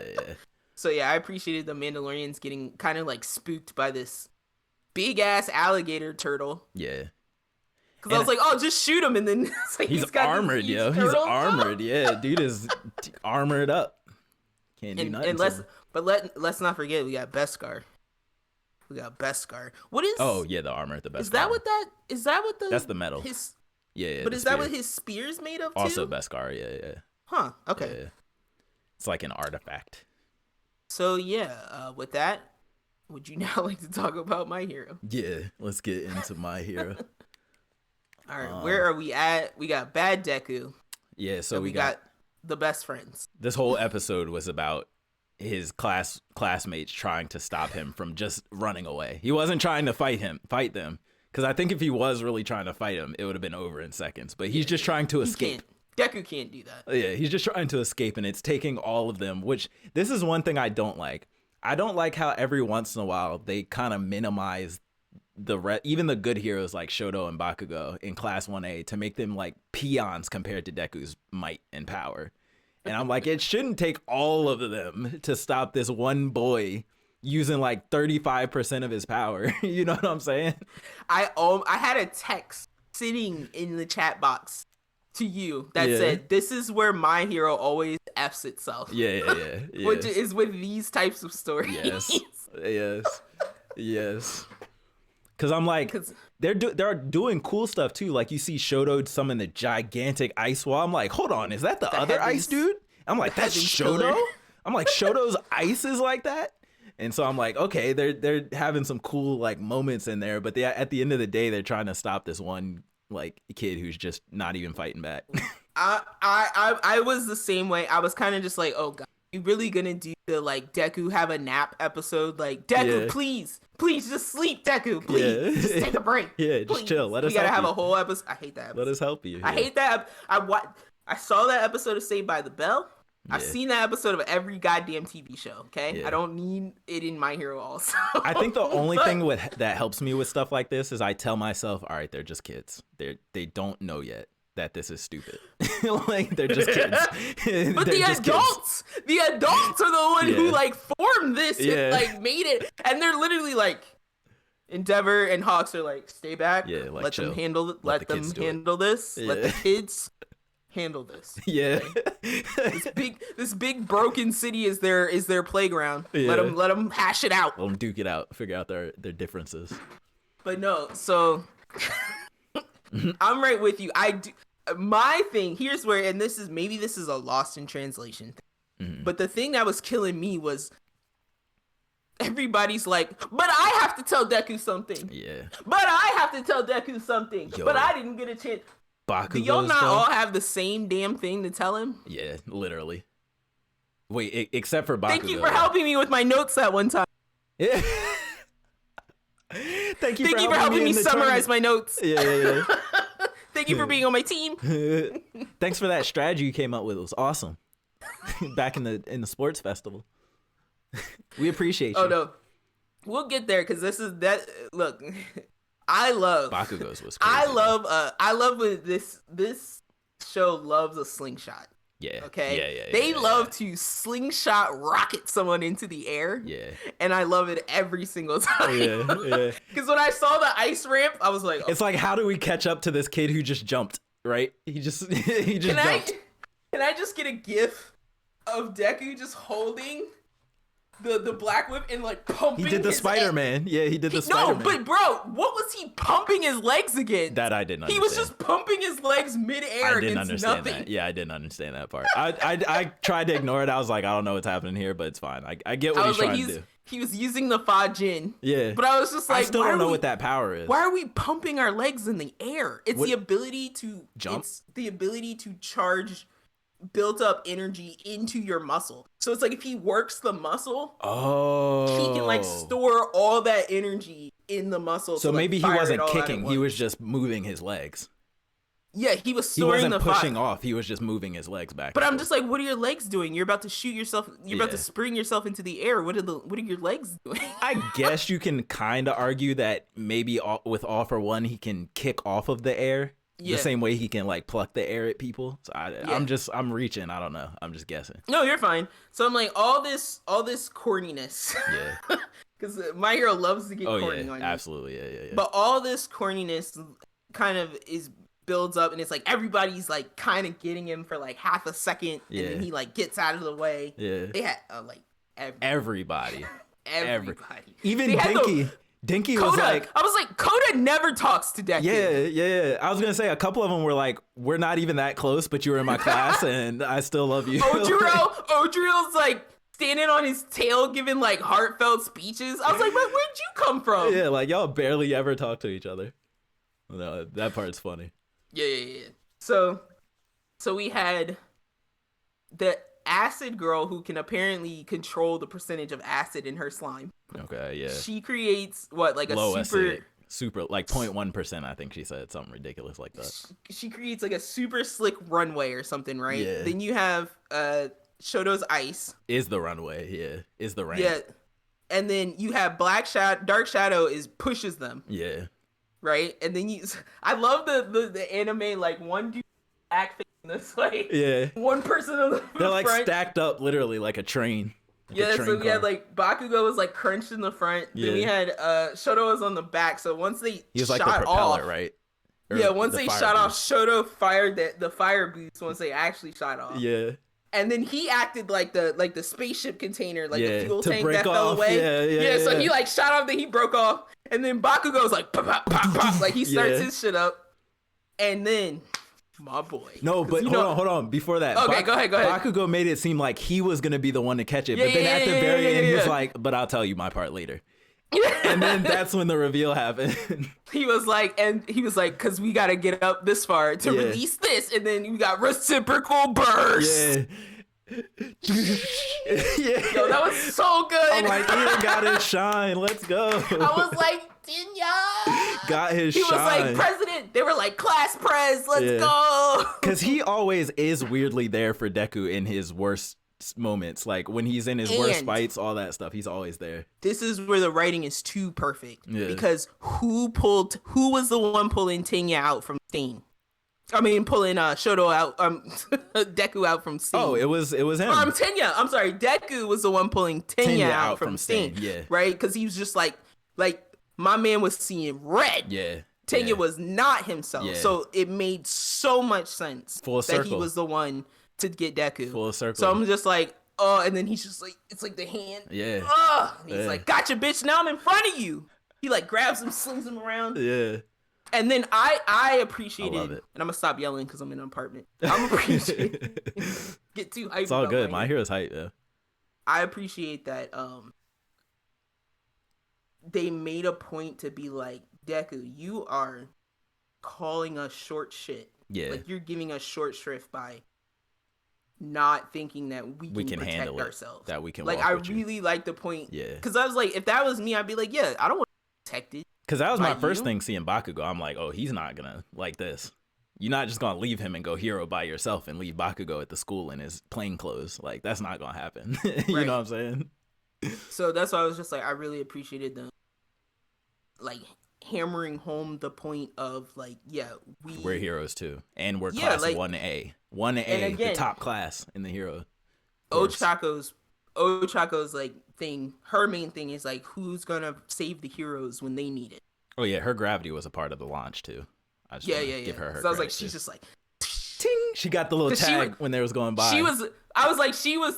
So yeah, I appreciated the Mandalorians getting kind of like spooked by this big ass alligator turtle. Yeah. Because I was like, oh, just shoot him, and then it's like, he's armored, yo. He's armored. Yeah, dude is armored up. Can't do nothing. And let's not forget, we got Beskar. What is? Oh yeah, the armor, the Beskar. Is that what the? That's the metal. Yeah. But is that what his spear's made of too? Also Beskar. Yeah. Huh. Okay. Yeah. It's like an artifact. So yeah, with that, would you now like to talk about My Hero? Yeah, let's get into My Hero. All right, where are we at? We got Bad Deku. Yeah, so we got the best friends. This whole episode was about his classmates trying to stop him from just running away. He wasn't trying to fight them, because I think if he was really trying to fight him, it would have been over in seconds. But he's just trying to escape. Deku can't do that. Yeah, he's just trying to escape, and it's taking all of them, which this is one thing I don't like. I don't like how every once in a while they kind of minimize even the good heroes like Shoto and Bakugo in Class 1A to make them like peons compared to Deku's might and power. And I'm like, it shouldn't take all of them to stop this one boy using like 35% of his power. You know what I'm saying? I had a text sitting in the chat box to you that said, this is where My Hero always F's itself. Yeah. Which is with these types of stories. Yes. Because I'm like, they're doing cool stuff too. Like you see Shoto summon the gigantic ice wall. I'm like, hold on, is that the other ice dude? I'm like, that's Shoto? I'm like, Shoto's ice is like that? And so I'm like, okay, they're having some cool like moments in there, but at the end of the day, they're trying to stop this one like kid who's just not even fighting back. I was the same way. I was kind of just like, oh god, you really gonna do the like Deku have a nap episode? Like, Deku, please just sleep, Deku, please, just take a break. Yeah, just chill. Let us. We gotta have a whole episode. I hate that episode. Let us help you. I hate that. I saw that episode of Saved by the Bell. I've seen that episode of every goddamn TV show. Okay, I don't need it in My Hero also. I think the only thing that helps me with stuff like this is I tell myself, all right, they're just kids. They don't know yet that this is stupid. Like, they're just kids. But the adults are the one who like formed this and like made it, and they're literally like, Endeavor and Hawks are like, stay back. Yeah, like, let them handle this. Let the kids handle this. Yeah. Okay? This big broken city is their playground. Yeah. Let them hash it out. Let them duke it out. Figure out their differences. But no, so I'm right with you. My thing here's where, and this is a lost in translation thing. Mm-hmm. But the thing that was killing me was everybody's like, but I have to tell Deku something. Yeah. But I have to tell Deku something. Yo. But I didn't get a chance. Do y'all not all have the same damn thing to tell him? Yeah, literally. Wait, except for Bakugo. Thank you for helping me with my notes that one time. Yeah. Thank you for helping me summarize my notes. Yeah. Thank you for being on my team. Thanks for that strategy you came up with. It was awesome. Back in the sports festival. We appreciate you. Oh no, we'll get there because this is that. Look, I love Bakugo's was crazy. I love when this show loves a slingshot. Yeah. Okay. Yeah. They love to slingshot rocket someone into the air. Yeah. And I love it every single time. Yeah. Because when I saw the ice ramp, I was like, it's like, how do we catch up to this kid who just jumped? Right? He just jumped. Can I just get a gif of Deku just holding the black whip and like pumping? He did the Spider-Man. Yeah, he did the Spider-Man. No, but bro, what was he pumping his legs again? That I didn't understand. He was just pumping his legs midair against nothing. That. Yeah, I didn't understand that part. I tried to ignore it. I was like, I don't know what's happening here, but it's fine. I get what he's trying to do. He was using the Fajin. Yeah. But I was just like, I still don't know what that power is. Why are we pumping our legs in the air? It's the ability to jump. It's the ability to charge built up energy into your muscle. So it's like if he works the muscle, he can like store all that energy in the muscle. So maybe he wasn't kicking, he was just moving his legs. Yeah, he was storing the pushing off, he was just moving his legs back. But I'm just like, what are your legs doing? You're about to shoot yourself, you're about to spring yourself into the air. What are your legs doing? I guess you can kind of argue that maybe with All For One he can kick off of the air. The same way he can like pluck the air at people. So I'm reaching. I don't know. I'm just guessing. No, you're fine. So I'm like all this corniness. Yeah. Because My Hero loves to get corny on you. Absolutely. Yeah. But all this corniness kind of builds up, and it's like everybody's like kind of getting him for like half a second, and then he like gets out of the way. Yeah. They had like everybody. Even Dinky. Dinky Koda, was like, I was like, Koda never talks to Deku. Yeah. I was gonna say a couple of them were like, we're not even that close, but you were in my class, and I still love you. Ojirio's like standing on his tail, giving like heartfelt speeches. I was like, where'd you come from? Yeah, like y'all barely ever talk to each other. No, that part's funny. Yeah. So we had the acid girl who can apparently control the percentage of acid in her slime. Okay, yeah. She creates like a low super like 0.1%. I think she said something ridiculous like that. She creates like a super slick runway or something, right? Yeah. Then you have Shoto's ice. Is the runway? Yeah. Is the ramp? Yeah. And then you have Dark Shadow pushes them. Yeah. Right, and then I love the anime like one dude back facing this way. One person on the They're like front. Stacked up literally like a train. So we had like Bakugo was like crunched in the front. Yeah. Then we had Shoto was on the back. So once they he was shot like the propeller, off, right? Once they shot off, Shoto fired the fire boost once they actually shot off. Yeah. And then he acted like the spaceship container, like the fuel tank that off. fell away. Yeah. So he like shot off, then he broke off, and then Bakugo's like pop, pop, pop, pop. Like he starts his shit up, and then my boy. No, but hold on. Before that, okay, go ahead. Bakugo made it seem like he was gonna be the one to catch it, but then at the very end, he was like, "But I'll tell you my part later." And then that's when the reveal happened. He was like, because we got to get up this far to release this. And then you got reciprocal burst. Yeah. Yo, that was so good. I'm like, Ian got his shine. Let's go. I was like, Dinya. Got his shine. He was like, president. They were like, class prez. Let's go. Because he always is weirdly there for Deku in his worst moments, like when he's in his worst fights, all that stuff, he's always there. This is where the writing is too perfect, because who was the one pulling Tenya out from Stain? I mean, pulling Shoto out, Deku out from Stain. Oh, it was him. Tenya. I'm sorry, Deku was the one pulling Tenya out from Stain. Yeah, right, because he was just like my man was seeing red. Yeah. Tenya was not himself, so it made so much sense Full circle. that he was the one to get Deku. Full circle. So I'm just like, oh, and then he's just like, it's like the hand. Yeah. He's like, gotcha, bitch. Now I'm in front of you. He like grabs him, slings him around. Yeah. And then I appreciate it. And I'm gonna stop yelling because I'm in an apartment. I'm appreciating. Get too hyped. It's all good. My Hero's hype, yeah. I appreciate that. They made a point to be like, Deku, you are calling us short shit. Yeah. Like you're giving us short shrift by not thinking that we can protect handle ourselves. That we can like walk I with really you. like the point. Yeah. Because I was like, if that was me, I'd be like, yeah, I don't want to be protected. Because that was my first thing seeing Bakugo. I'm like, oh, he's not gonna like this. You're not just gonna leave him and go hero by yourself and leave Bakugo at the school in his plain clothes. Like that's not gonna happen. You know what I'm saying? So that's why I was just like, I really appreciated them like hammering home the point of like, yeah, We're heroes too, and we're yeah, class like, 1A, and 1A, the again, top class in the hero course. Ochako's like thing, her main thing is like, who's gonna save the heroes when they need it? Oh yeah, her gravity was a part of the launch too. I just want to give her So I was like, credit she's too. just like, Ting! She got the little 'cause tag when they was going by. she was, I was like,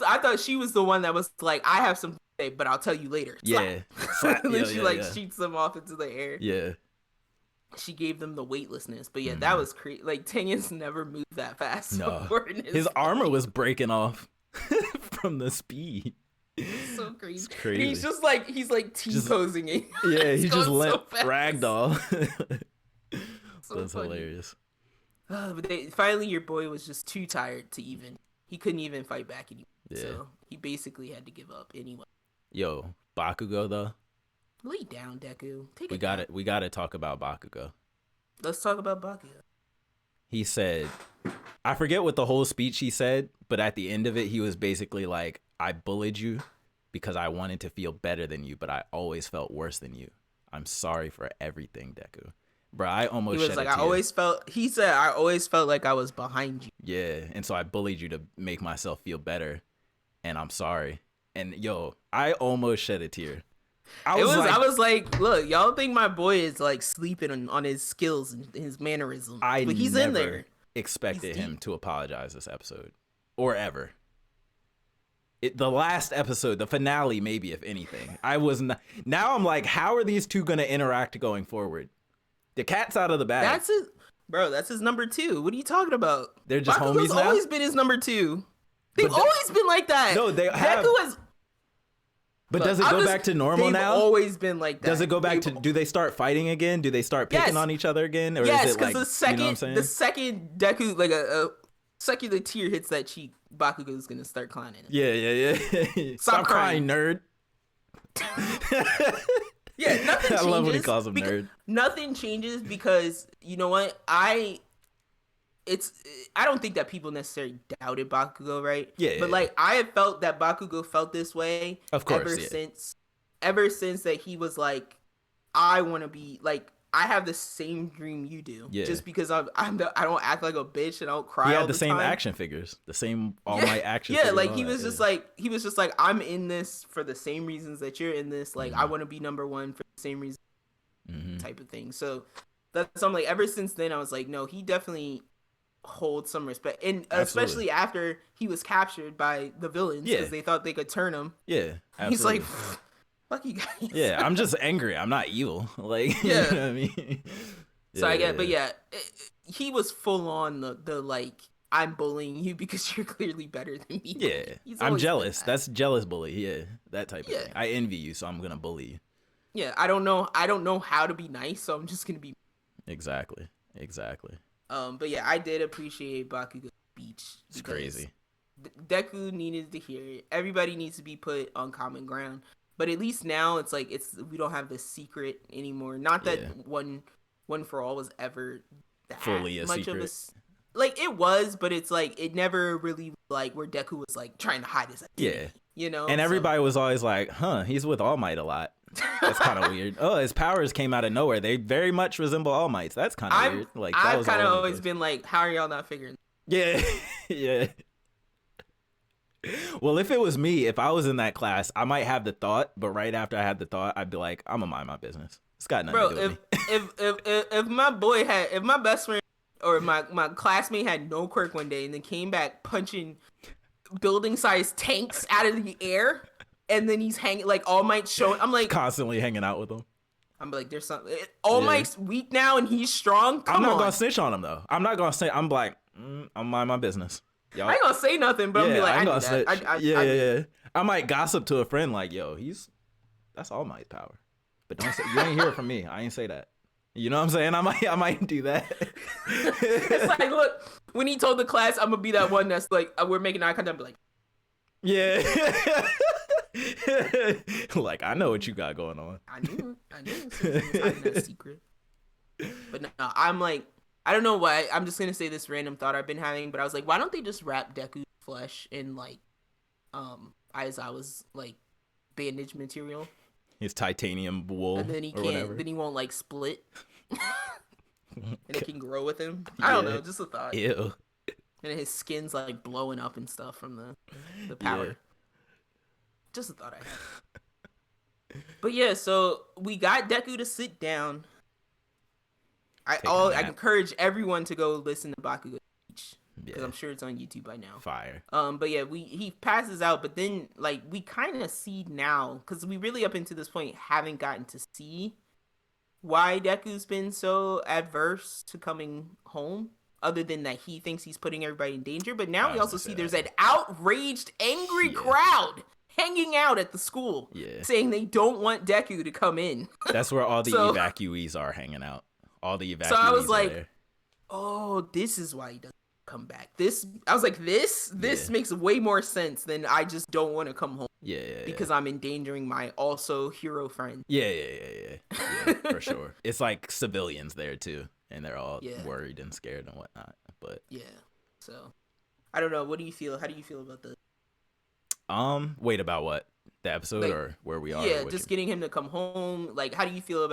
I thought she was the one that was like, I have something to say, but I'll tell you later. Yeah. Slap. And then Yeah, she yeah, like yeah. shoots them off into the air. Yeah. She gave them the weightlessness, but yeah, that was crazy. Like Tanya's never moved that fast. No. Before in His armor was breaking off from the speed. It's so crazy. It's crazy. And he's like T-posing it. Yeah, he just going limp so fast. ragdoll. So That's funny. hilarious. But finally, your boy was just too tired to even. He couldn't even fight back anymore. Yeah. So he basically had to give up anyway. Yo, Bakugo though. Lay down, Deku. We got to talk about Bakugo. Let's talk about Bakugo. He said, I forget what the whole speech he said, but at the end of it, he was basically like, I bullied you because I wanted to feel better than you, but I always felt worse than you. I'm sorry for everything, Deku. Bro, I almost He was shed like, a tear. he said, I always felt like I was behind you. Yeah, and so I bullied you to make myself feel better, and I'm sorry. And yo, I almost shed a tear. I was like, look, y'all think my boy is like sleeping on his skills and his mannerisms, but he's in there. Expected him to apologize this episode, or ever. The last episode, the finale, maybe, if anything. I was not. Now I'm like, how are these two gonna interact going forward? The cat's out of the bag. That's his number 2. What are you talking about? They're just Bakugo's homies now. Always been his number 2. They've always been like that. No, they have. Deku has. But does it go back to normal now? They've always been like that. Does it go back to? Do they start fighting again? Do they start picking on each other again? Or yes, is it like, because you know what I'm saying? the second Deku, like a second the tear hits that cheek, Bakugo's gonna start clowning. Yeah. Stop crying, nerd. Yeah, nothing changes. I love when he calls him nerd. Nothing changes because you know what? I don't think that people necessarily doubted Bakugo, right? Yeah. But like I have felt that Bakugo felt this way of course, ever since that he was like, I want to be like, I have the same dream you do. Yeah. Just because I don't act like a bitch and I don't cry. He all had the same time. action figures, the same All Might action. Yeah, figures, like he was just like I'm in this for the same reasons that you're in this. Like I want to be number 1 for the same reason, type of thing. So that's I'm like ever since then I was like, no, he definitely holds some respect, and especially after he was captured by the villains because they thought they could turn him. Yeah, absolutely. He's like, fuck you guys. Yeah, I'm just angry. I'm not evil. Like, you know what I mean? So I get, but yeah, he was full on the like, I'm bullying you because you're clearly better than me. Yeah, I'm jealous. That's jealous bully. Yeah, that type of thing. I envy you, so I'm gonna bully you. Yeah, I don't know how to be nice, so I'm just gonna be. Exactly. But yeah, I did appreciate Bakugo's speech. It's crazy. Deku needed to hear it. Everybody needs to be put on common ground. But at least now it's like we don't have this secret anymore. Not that one for all was ever that fully a much secret. of a like it was, but it's like it never really like where Deku was like trying to hide his identity. Yeah, you know. And everybody was always like, "Huh, he's with All Might a lot." That's kind of weird. Oh, his powers came out of nowhere. They very much resemble All Might's. That's kind of weird. Like I've kind of always been like, how are y'all not figuring? Yeah, yeah. Well, if it was me, if I was in that class, I might have the thought, but right after I had the thought, I'd be like, I'm gonna mind my business. It's got nothing to do with me. if my best friend or my classmate had no quirk one day and then came back punching building-sized tanks out of the air, and then he's hanging like All Might showing. I'm like constantly hanging out with him. I'm like, there's something. All Might's weak now and he's strong. I'm not gonna snitch on him though. I'm not gonna say. I'm like, I'm mind my business. I ain't gonna say nothing, but I'm be like, I know that. Yeah. I might gossip to a friend like, yo, that's All Might's power. But don't say, you ain't hear it from me. I ain't say that. You know what I'm saying? I might do that. It's like, look, when he told the class, I'm gonna be that one that's like, we're making eye contact, I'm like, yeah. Like, I know what you got going on. I knew that secret. But no, I'm like, I don't know why. I'm just gonna say this random thought I've been having, but I was like, why don't they just wrap Deku's flesh in like Aizawa's like bandage material. His titanium wool, and then he or can't. whatever. Then he won't like split, and it can grow with him. I don't know, just a thought. Ew. And his skin's like blowing up and stuff from the power. Yeah. Just a thought I had. But yeah, so we got Deku to sit down. I encourage everyone to go listen to Bakugo Speech because I'm sure it's on YouTube by now. Fire. But yeah, he passes out, but then like we kind of see now because we really up until this point haven't gotten to see why Deku's been so adverse to coming home, other than that he thinks he's putting everybody in danger. But now we also see there's an outraged, angry crowd hanging out at the school, saying they don't want Deku to come in. That's where all the evacuees are hanging out. All the evacuees. So I was like, oh, this is why he doesn't come back. I was like, this makes way more sense than I just don't want to come home. Because I'm endangering my also hero friend. Yeah, for sure. It's like civilians there too, and they're all worried and scared and whatnot. But so I don't know. What do you feel? How do you feel about this? Wait, about what? The episode or where we are? Yeah, just getting him to come home. Like, how do you feel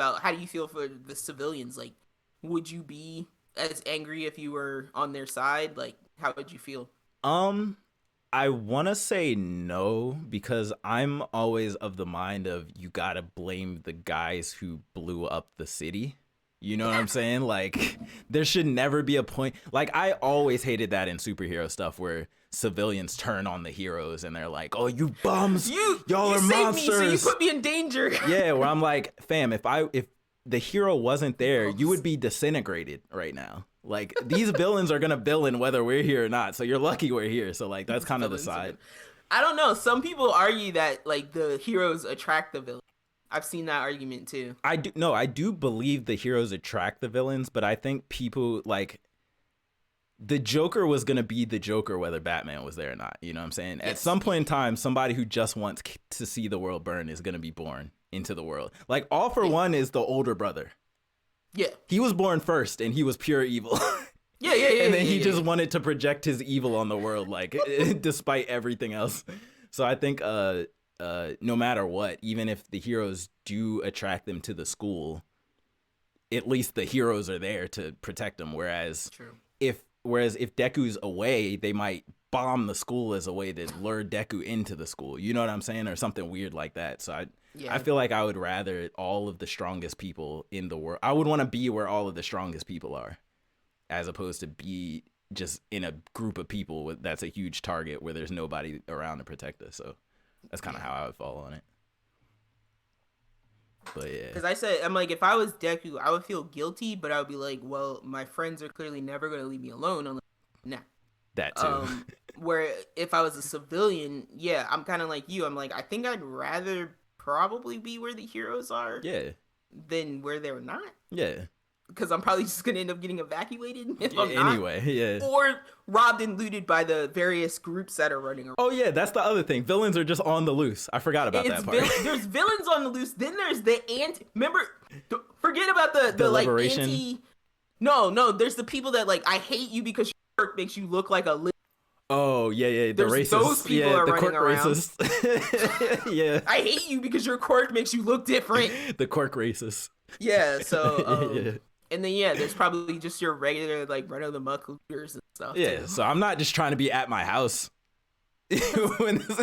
for the civilians? Like, would you be as angry if you were on their side? Like, how would you feel? I want to say no, because I'm always of the mind of you got to blame the guys who blew up the city. You know what I'm saying? Like, there should never be a point. Like, I always hated that in superhero stuff where civilians turn on the heroes and they're like, "Oh, you bums! Y'all are monsters! Me, so you put me in danger." Yeah, where I'm like, fam, if the hero wasn't there, you would be disintegrated right now. Like, these villains are gonna villain whether we're here or not. So you're lucky we're here. So like, that's kind of the side. I don't know. Some people argue that like the heroes attract the villains. I've seen that argument too. I do believe the heroes attract the villains, but I think people like the Joker was going to be the Joker whether Batman was there or not. You know what I'm saying? Yes. At some point in time, somebody who just wants to see the world burn is going to be born into the world. Like, All for One is the older brother. Yeah. He was born first and he was pure evil. Yeah. And then he just wanted to project his evil on the world, like, despite everything else. So I think no matter what, even if the heroes do attract them to the school, at least the heroes are there to protect them. Whereas if Deku's away, they might bomb the school as a way to lure Deku into the school. You know what I'm saying? Or something weird like that. So I feel like I would rather all of the strongest people in the world. I would want to be where all of the strongest people are, as opposed to be just in a group of people that's a huge target where there's nobody around to protect us. So that's kind of how I would fall on it. But yeah. Because I'm like, if I was Deku, I would feel guilty, but I would be like, well, my friends are clearly never going to leave me alone. Nah. That too. Where if I was a civilian, I'm kind of like you. I'm like, I think I'd rather probably be where the heroes are. Yeah. Than where they're not. Yeah. Because I'm probably just going to end up getting evacuated if I'm not. Or robbed and looted by the various groups that are running around. Oh, yeah, that's the other thing. Villains are just on the loose. I forgot about that part. There's villains on the loose. Then there's the Remember, forget about the like, liberation? No, there's the people that, like, I hate you because your quirk makes you look like a... Oh, yeah, the racists. Those people are the running quirk around. Racists. Yeah. I hate you because your quirk makes you look different. The quirk racists. Yeah, so... And then, there's probably just your regular, like, run-of-the-muck looters and stuff. Yeah, too. So I'm not just trying to be at my house.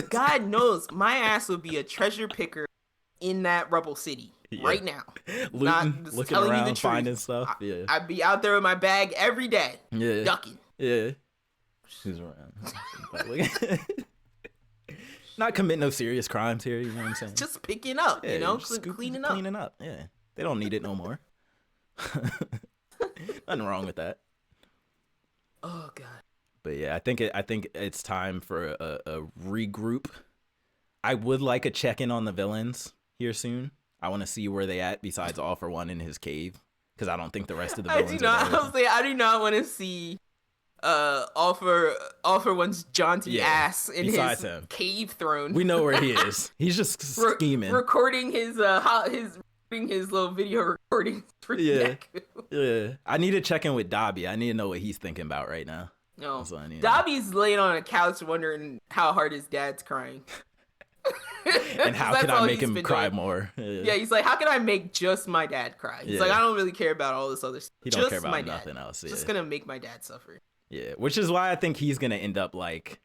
God knows, my ass would be a treasure picker in that rubble city right now. Looking around, finding stuff. I'd be out there with my bag every day, ducking. Yeah. Who's around? Not commit no serious crimes here, you know what I'm saying? Just picking up, cleaning up. Cleaning up, yeah. They don't need it no more. Nothing wrong with that. Oh God. But yeah, I think it's time for a regroup. I would like a check-in on the villains here soon. I want to see where they at besides All for One in his cave, because I don't think the rest of the villains are there. I do not want to see All for One's jaunty ass in his cave throne. We know where he is. He's just scheming, recording his little video recordings for Deku. Yeah. I need to check in with Dabi. I need to know what he's thinking about right now. No. Dabi's laying on a couch wondering how hard his dad's crying. And how can I make him cry more? Yeah, he's like, how can I make just my dad cry? He's like, I don't really care about all this other stuff. He don't care about nothing else. Just gonna make my dad suffer. Yeah, which is why I think he's gonna end up like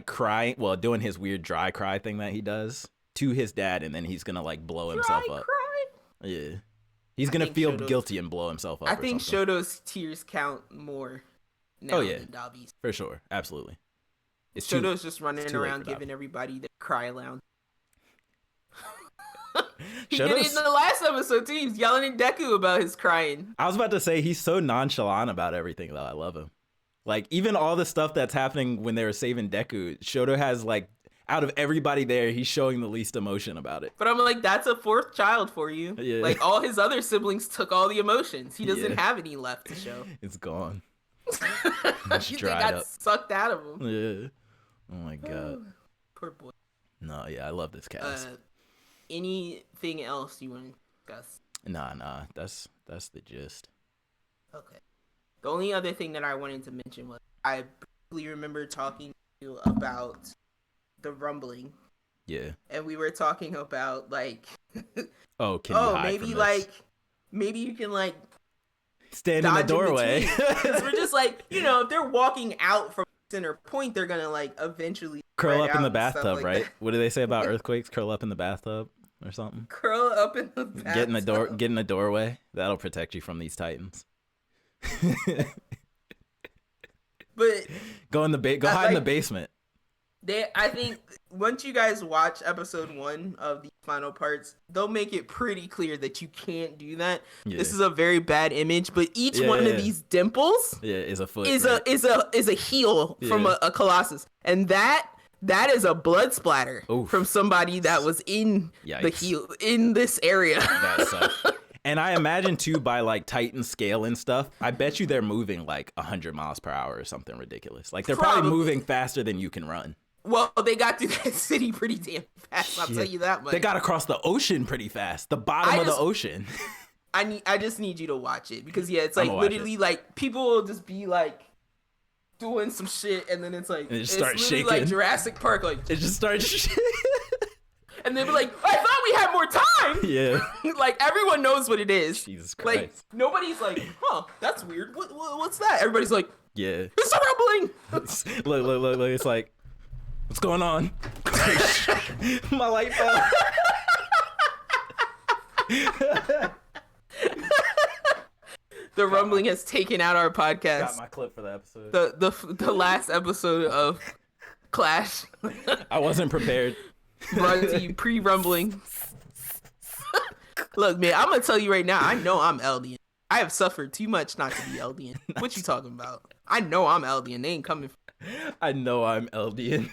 crying, well, doing his weird dry cry thing that he does to his dad, and then he's gonna like blow himself up. Cry? Yeah, he's gonna feel guilty and blow himself up. I think Shoto's tears count more now than Dabi's. For sure, absolutely. Shoto's just running around giving everybody the cry allowance. He did it in the last episode too. He's yelling at Deku about his crying. I was about to say, he's so nonchalant about everything though. I love him. Like, even all the stuff that's happening when they were saving Deku, Shoto has like, out of everybody there, he's showing the least emotion about it. But I'm like, that's a fourth child for you. Yeah. Like, all his other siblings took all the emotions. He doesn't have any left to show. It's gone. It's dried up. Sucked out of him. Yeah. Oh my god. Poor boy. No, yeah, I love this cast. Anything else you want to discuss? Nah. That's the gist. Okay. The only other thing that I wanted to mention was I briefly remember talking to you about the rumbling. Yeah. And we were talking about like maybe you can like stand in the doorway. Because we're just like, if they're walking out from center point, they're gonna like eventually curl up in the bathtub, like right? What do they say about earthquakes? Curl up in the bathtub or something? Curl up in the bathtub. Get in the doorway. That'll protect you from these titans. But go hide in the basement. I think once you guys watch episode 1 of the final parts, they'll make it pretty clear that you can't do that. Yeah. This is a very bad image, but each one of these dimples is a foot. Is a heel from a Colossus. And that is a blood splatter from somebody that was in the heel in this area. That sucks. And I imagine too, by like Titan scale and stuff, I bet you they're moving like 100 miles per hour or something ridiculous. Like they're probably moving faster than you can run. Well, they got through that city pretty damn fast. I'll tell you that much. They got across the ocean pretty fast. The bottom of the ocean. I just need you to watch it because it's like literally like people will just be like doing some shit and then it's like it just starts shaking like Jurassic Park. Like it just starts shaking. And they'll be like, I thought we had more time. Yeah. Like, everyone knows what it is. Jesus Christ. Like, nobody's like, that's weird. What's that? Everybody's like, yeah. It's a rumbling. Look. It's like, what's going on? My light fell. The rumbling has taken out our podcast. Got my clip for the episode. The last episode of Clash. I wasn't prepared. Brought to you pre-rumbling. Look, man, I'm gonna tell you right now. I know I'm Eldian. I have suffered too much not to be Eldian. What you talking about? I know I'm Eldian. They ain't coming. I know I'm Eldian.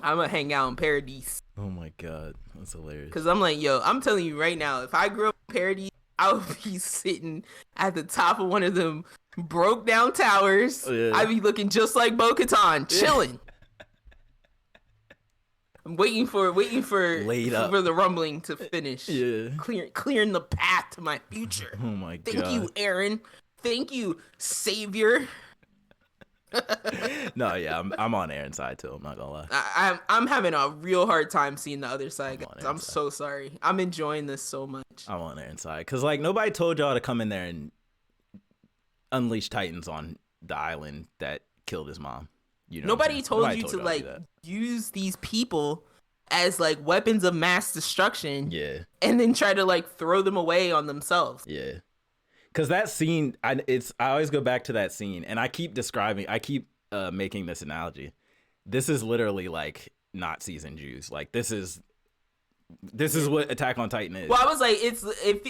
I'm gonna hang out in Paradise. Oh my god, that's hilarious. Cause I'm like, I'm telling you right now, if I grew up in Paradise, I would be sitting at the top of one of them broke down towers. Yeah. I'd be looking just like Bo-Katan, chilling. I'm waiting for the rumbling to finish. Yeah. Clearing the path to my future. Oh my god. Thank you, Aaron. Thank you, Savior. No, yeah, I'm on Aaron's side too. I'm not gonna lie. I'm having a real hard time seeing the other side. I'm so sorry. I'm enjoying this so much. I'm on Aaron's side because like nobody told y'all to come in there and unleash Titans on the island that killed his mom. You know, nobody told you to like use these people as like weapons of mass destruction. Yeah, and then try to like throw them away on themselves. Yeah. Because that scene, I always go back to that scene, and I keep making this analogy. This is literally like not seasoned Jews. Like this is what Attack on Titan is. Well, I was like,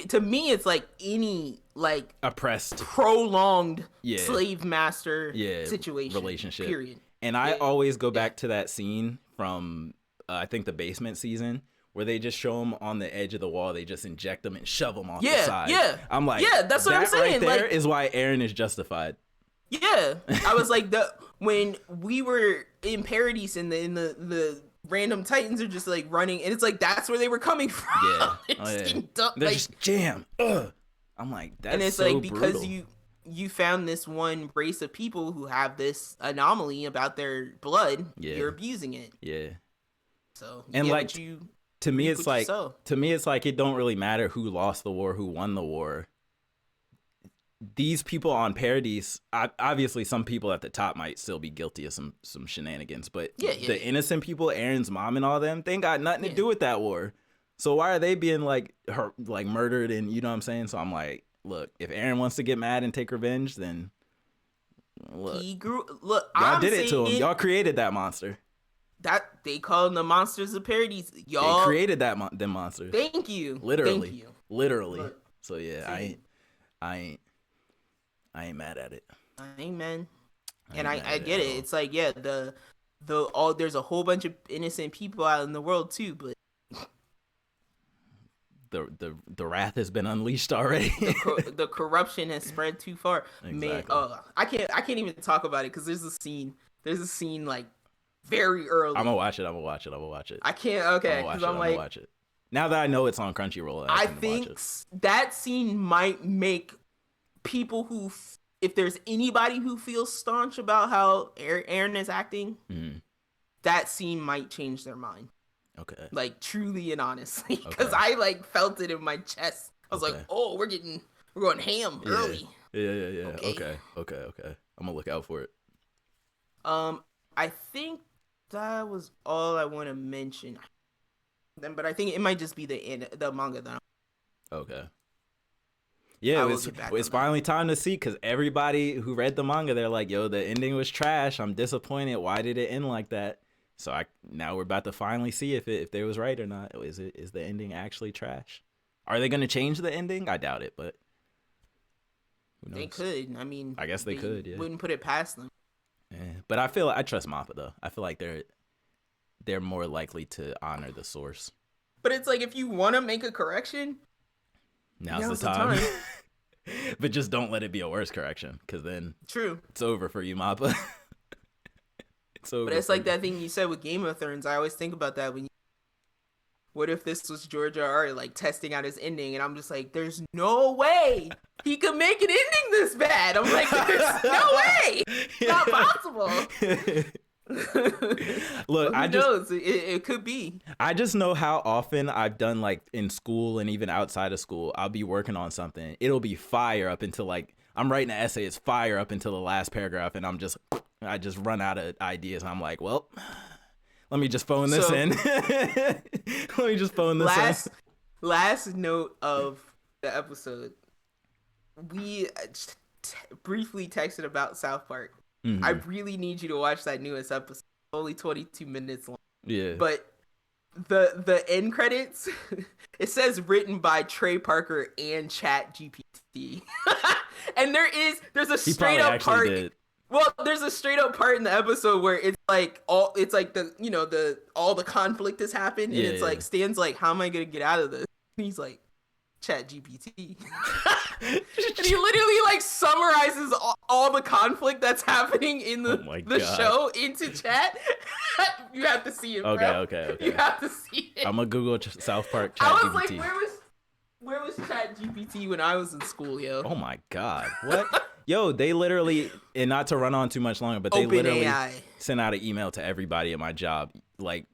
to me, it's like any like oppressed, prolonged slave master situation relationship. Period. And I always go back to that scene from I think the basement season. Where they just show them on the edge of the wall, they just inject them and shove them off the side. Yeah, I'm like, that's what I'm saying. Right there is why Aaron is justified. Yeah, I was like, when we were in Paradise and the random Titans are just like running, and it's like that's where they were coming from. Yeah, they're just jam. Ugh. I'm like, that's and it's so like because brutal. you found this one race of people who have this anomaly about their blood. Yeah. You're abusing it. Yeah. So And yeah, like, but you to me, reap it's what you like, sow. it don't really matter who lost the war, who won the war. These people on parodies, obviously some people at the top might still be guilty of some shenanigans, but the innocent people, Aaron's mom and all them, they ain't got nothing to do with that war. So why are they being like murdered and you know what I'm saying? So I'm like, look, if Aaron wants to get mad and take revenge, then look, y'all did it to him. Y'all created that monster. That they call them the monsters of parodies. Y'all they created them monsters. Thank you. Literally. Thank you. Literally. Look, so yeah, I ain't mad at it. Amen. And I get it. It's like, yeah, there's a whole bunch of innocent people out in the world too, but the wrath has been unleashed already. the corruption has spread too far. Exactly. Man, I can't even talk about it because there's a scene like very early. I'm gonna watch it. I can't. Okay, because I'm like, watch it. Now that I know it's on Crunchyroll, I think that scene might make people if there's anybody who feels staunch about how Aaron is acting, that scene might change their mind. Okay. Like truly and honestly, because I like felt it in my chest. I was like, oh, we're going ham early. Yeah. Okay. I'm gonna look out for it. I think that was all I want to mention. But I think it might just be the manga that. Okay. Yeah, it's finally time to see because everybody who read the manga, they're like, yo, the ending was trash. I'm disappointed. Why did it end like that? So now we're about to finally see if they was right or not. Is the ending actually trash? Are they going to change the ending? I doubt it, but who knows? They could. I mean, I guess they could. Yeah, wouldn't put it past them. Yeah, but I trust Mappa though. I feel like they're more likely to honor the source. But it's like if you want to make a correction, now's the time. But just don't let it be a worse correction, because then it's over for you, Mappa. It's over. But it's like that thing you said with Game of Thrones. I always think about that what if this was George R.R. like testing out his ending, and I'm just like, there's no way he could make an ending this bad. I'm like, there's no way. It's not possible. Look, who knows? It could be. I just know how often I've done like in school and even outside of school, I'll be working on something. It'll be fire up until like I'm writing an essay. It's fire up until the last paragraph, and I just run out of ideas. And I'm like, well, let me just phone this in. Let me just phone this in. Last note of the episode, we briefly texted about South Park. Mm-hmm. I really need you to watch that newest episode. Only 22 minutes long. Yeah. But the end credits, it says written by Trey Parker and ChatGPT. And there's a straight up part. Did. Well, there's a straight up part in the episode where it's like all the conflict has happened, and it's like Stan's like, how am I gonna get out of this? And he's like, ChatGPT. And he literally like summarizes all the conflict that's happening in the show into chat. You have to see it, bro. Okay. You have to see it. I'm gonna Google South Park ChatGPT. I was like, where was ChatGPT when I was in school, yo? Oh my god, what? Yo, they literally, and not to run on too much longer, but they literally sent out an email to everybody at my job. Like,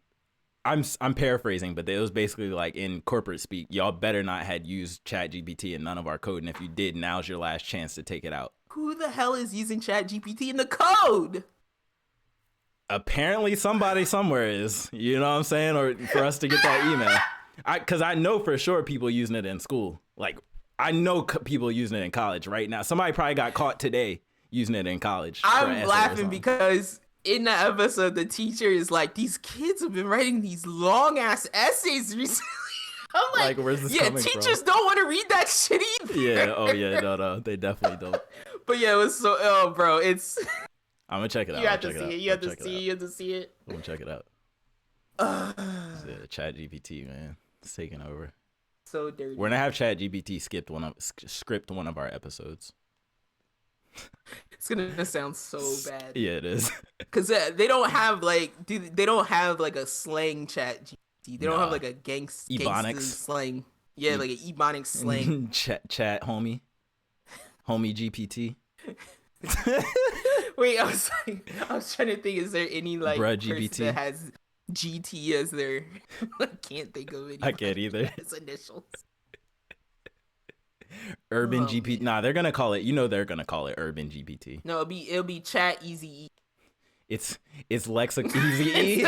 I'm paraphrasing, but it was basically like in corporate speak, y'all better not had used ChatGPT in none of our code, and if you did, now's your last chance to take it out. Who the hell is using ChatGPT in the code? Apparently somebody somewhere is, you know what I'm saying? Or for us to get that email. Because I know for sure people using it in school. Like, I know people using it in college right now. Somebody probably got caught today using it in college. I'm laughing because in the episode, the teacher is like, these kids have been writing these long ass essays recently. I'm like, where's this coming from? Teachers don't want to read that shit either. Yeah, oh yeah, no, they definitely don't. But yeah, it was so, bro, it's... I'm gonna check it out. You have to see it. You have to see it. I'm gonna check it out. ChatGPT, man, it's taking over. So dirty. We're gonna have ChatGPT script one of our episodes. It's gonna sound so bad. Yeah, it is. Cause they don't have like a slang ChatGPT. They don't have like a gangsta slang. Yeah, like an Ebonics slang. chat homie GPT. Wait, I was trying to think. Is there any like Bruh, person GPT? that has GT as their. I can't think of it. I can't either. His initials. Urban Oh, GPT. man. Nah, they're gonna call it. You know, they're gonna call it Urban GPT. No, it'll be ChatEZE. It's LexiEZE.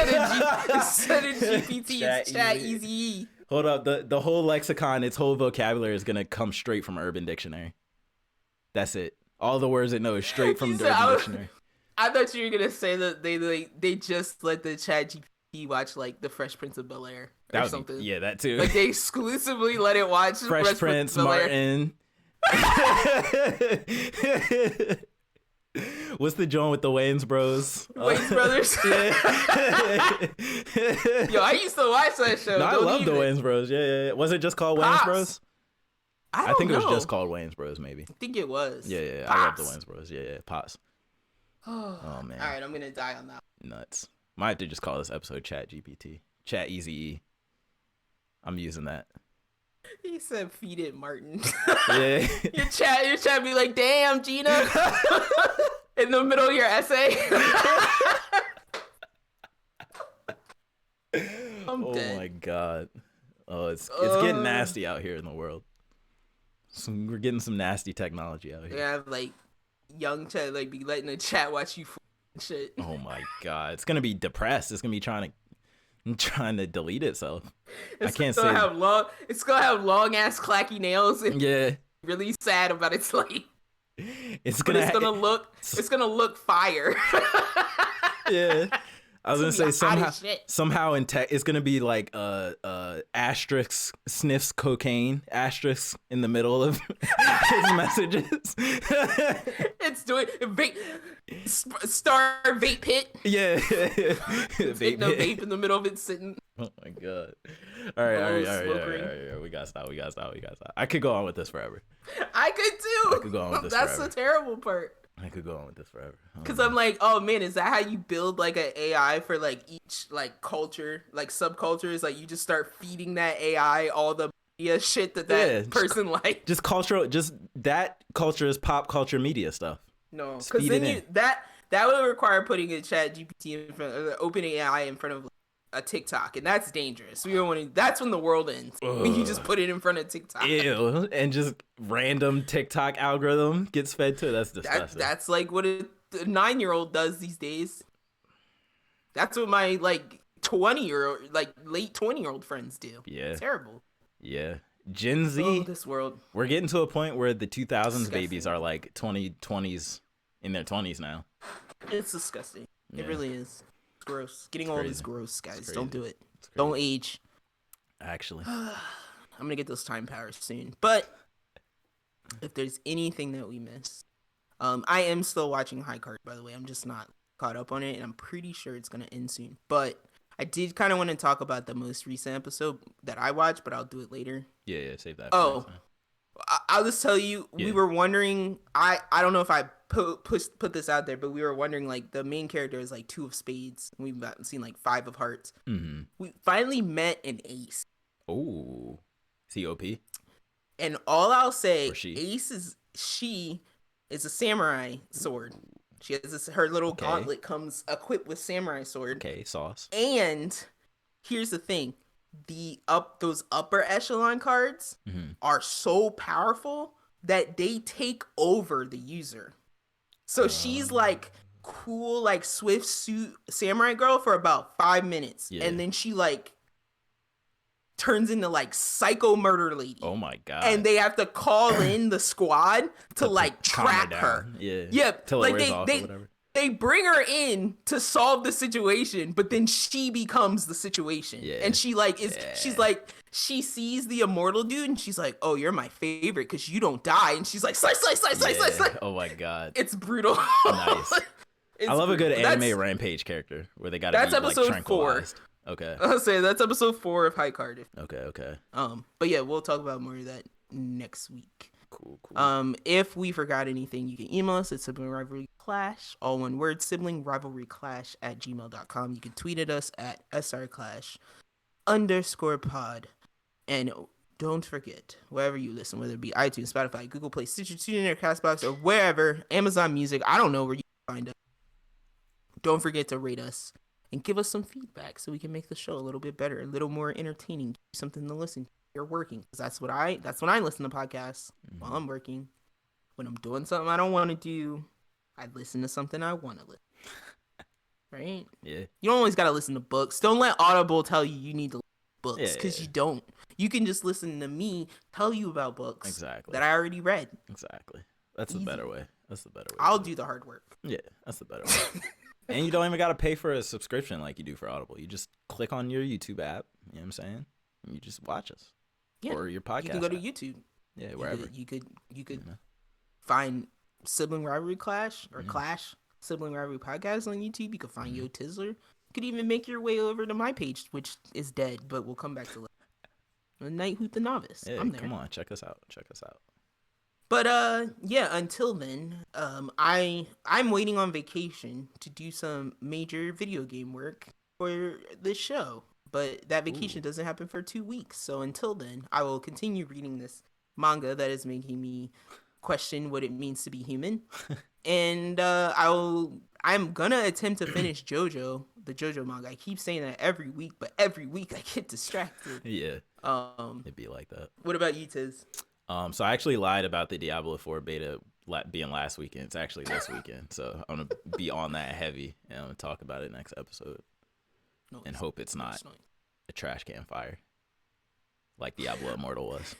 Instead of GPT, it's ChatEZE. Hold up, the whole lexicon, its whole vocabulary is gonna come straight from Urban Dictionary. That's it. All the words it knows straight from the Urban Dictionary. I thought you were gonna say that they just let the ChatGPT watch like the Fresh Prince of Bel-Air or something. Yeah, that too. Like they exclusively let it watch Fresh Prince, Martin. What's the joint with the Wayans Bros? Wayans Brothers. Yo, I used to watch that show. No, I love the Wayans Bros. Yeah. Was it just called Wayans Bros? I think know. It was just called Wayans Bros. Maybe. I think it was. Yeah. I love the Wayans Bros. Yeah. Pops. Oh man. All right, I'm gonna die on that. Nuts. Might have to just call this episode Chat GPT. ChatEZE. I'm using that. He said, "Feed it, Martin." Yeah. your chat be like, "Damn, Gina," in the middle of your essay. I'm dead. Oh my god. Oh, it's getting nasty out here in the world. We're getting some nasty technology out here. Yeah, like young chat like be letting the chat watch you shit. Oh my god, it's gonna be depressed. It's gonna be trying to delete itself. I can't say. It's gonna have long ass clacky nails. And yeah. Really sad about its life. It's gonna look fire. Yeah. I was gonna say somehow in tech it's gonna be like asterisk sniffs cocaine asterisk in the middle of his messages. It's doing star vape hit. Yeah, vape in the middle of it sitting. Oh my god! All right. We gotta stop. I could go on with this forever. I could too. I could go on with this That's forever. the terrible part. I could go on with this forever. Because I'm like, oh man, is that how you build like an AI for like each like culture, like subcultures? Like you just start feeding that AI all the media shit that person like. Just cultural, just that culture is pop culture media stuff. No, because then that would require putting a Chat GPT in front of open AI in front of like, a TikTok, and that's dangerous. We don't want to. That's when the world ends. When you just put it in front of TikTok. Ew, and just random TikTok algorithm gets fed to. That's disgusting. That's like what a 9-year-old does these days. That's what my like 20-year-old, like late 20-year-old friends do. Yeah, it's terrible. Yeah, Gen Z. This world. We're getting to a point where the 2000s babies are like 20s in their 20s now. It's disgusting. Yeah. It really is. Gross. Getting old is gross, guys. Don't do it. It's Don't age. Actually. I'm gonna get those time powers soon. But if there's anything that we missed, I am still watching High Card, by the way. I'm just not caught up on it, and I'm pretty sure it's gonna end soon. But I did kind of want to talk about the most recent episode that I watched, but I'll do it later. Yeah, save that. Oh, I'll just tell you, we were wondering. I don't know if I put this out there, but we were wondering like the main character is like 2 of spades. And we've seen like 5 of hearts. Mm-hmm. We finally met an ace. Oh, COP. And all I'll say, she is a samurai sword. She has her little gauntlet comes equipped with samurai sword. Okay, sauce. And here's the thing. Those upper echelon cards are so powerful that they take over the user. So she's like cool, like swift suit samurai girl for about 5 minutes. Yeah. And then she like turns into like psycho murder lady. Oh my god. And they have to call in the squad to like trap her. Yeah. Yep. Till it wears off or whatever. They bring her in to solve the situation, but then she becomes the situation. Yeah. And she like she's like, she sees the immortal dude and she's like, oh, you're my favorite because you don't die. And she's like, slice. Oh my god. It's brutal. Nice. I love a good anime rampage character where they gotta be episode like tranquilized. 4. Okay. I'll say that's episode 4 of High Card. Okay. But yeah, we'll talk about more of that next week. Cool. If we forgot anything, you can email us at Sibling Rivalry Clash, all one word, Sibling Rivalry Clash @gmail.com. You can tweet at us at @SRClash_pod. And don't forget, wherever you listen, whether it be iTunes, Spotify, Google Play, Stitcher, TuneIn, or CastBox, or wherever, Amazon Music, I don't know where you find us. Don't forget to rate us and give us some feedback so we can make the show a little bit better, a little more entertaining, something to listen to. You're working, because that's when I listen to podcasts while I'm working. When I'm doing something I don't want to do, I listen to something I want to listen. Right? Yeah. You don't always gotta listen to books. Don't let Audible tell you need to listen to books, because you don't. You can just listen to me tell you about books that I already read. Exactly. That's the better way. That's the better way. I'll do the hard work. Yeah, that's the better way. And you don't even gotta pay for a subscription like you do for Audible. You just click on your YouTube app. You know what I'm saying? And you just watch us. Yeah. Or your podcast. You can go to YouTube. Yeah, wherever. You could find Sibling Rivalry Clash or Clash Sibling Rivalry Podcast on YouTube. You could find Yo Tizzler. You could even make your way over to my page, which is dead, but we'll come back to later. Night Hoot the Novice. Yeah, I'm there. Come on, check us out. But yeah, until then, I'm waiting on vacation to do some major video game work for this show. But that vacation doesn't happen for 2 weeks. So until then, I will continue reading this manga that is making me question what it means to be human. And I'm gonna attempt to finish the JoJo manga. I keep saying that every week, but every week I get distracted. Yeah. It'd be like that. What about you, Tiz? So I actually lied about the Diablo 4 beta being last weekend. It's actually this weekend. So I'm gonna be on that heavy, and I'm gonna talk about it next episode. And hope it's not a trash can fire like Diablo Immortal was.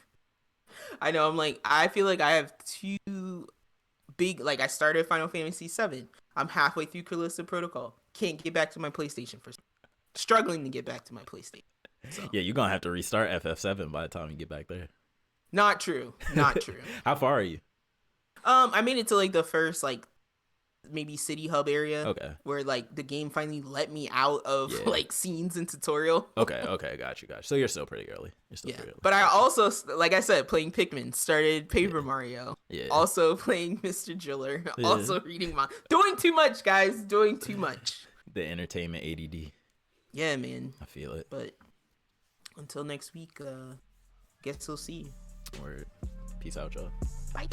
I know. I feel like I have two big, I started Final Fantasy VII. I'm halfway through Callisto Protocol. Can't get back to my PlayStation struggling to get back to my PlayStation. So. Yeah, you're going to have to restart FF7 by the time you get back there. Not true. How far are you? I made it to the first maybe city hub area. Okay. Where the game finally let me out of scenes and tutorial. Okay, got you. So you're still pretty early. Pretty early. But I also, like I said, playing Pikmin, started Paper Mario. Yeah. Also playing Mr. Driller. Yeah. Also reading doing too much, guys. Doing too much. The entertainment ADD. Yeah, man. I feel it. But until next week, guess we'll see you. Word. Peace out, y'all. Bye.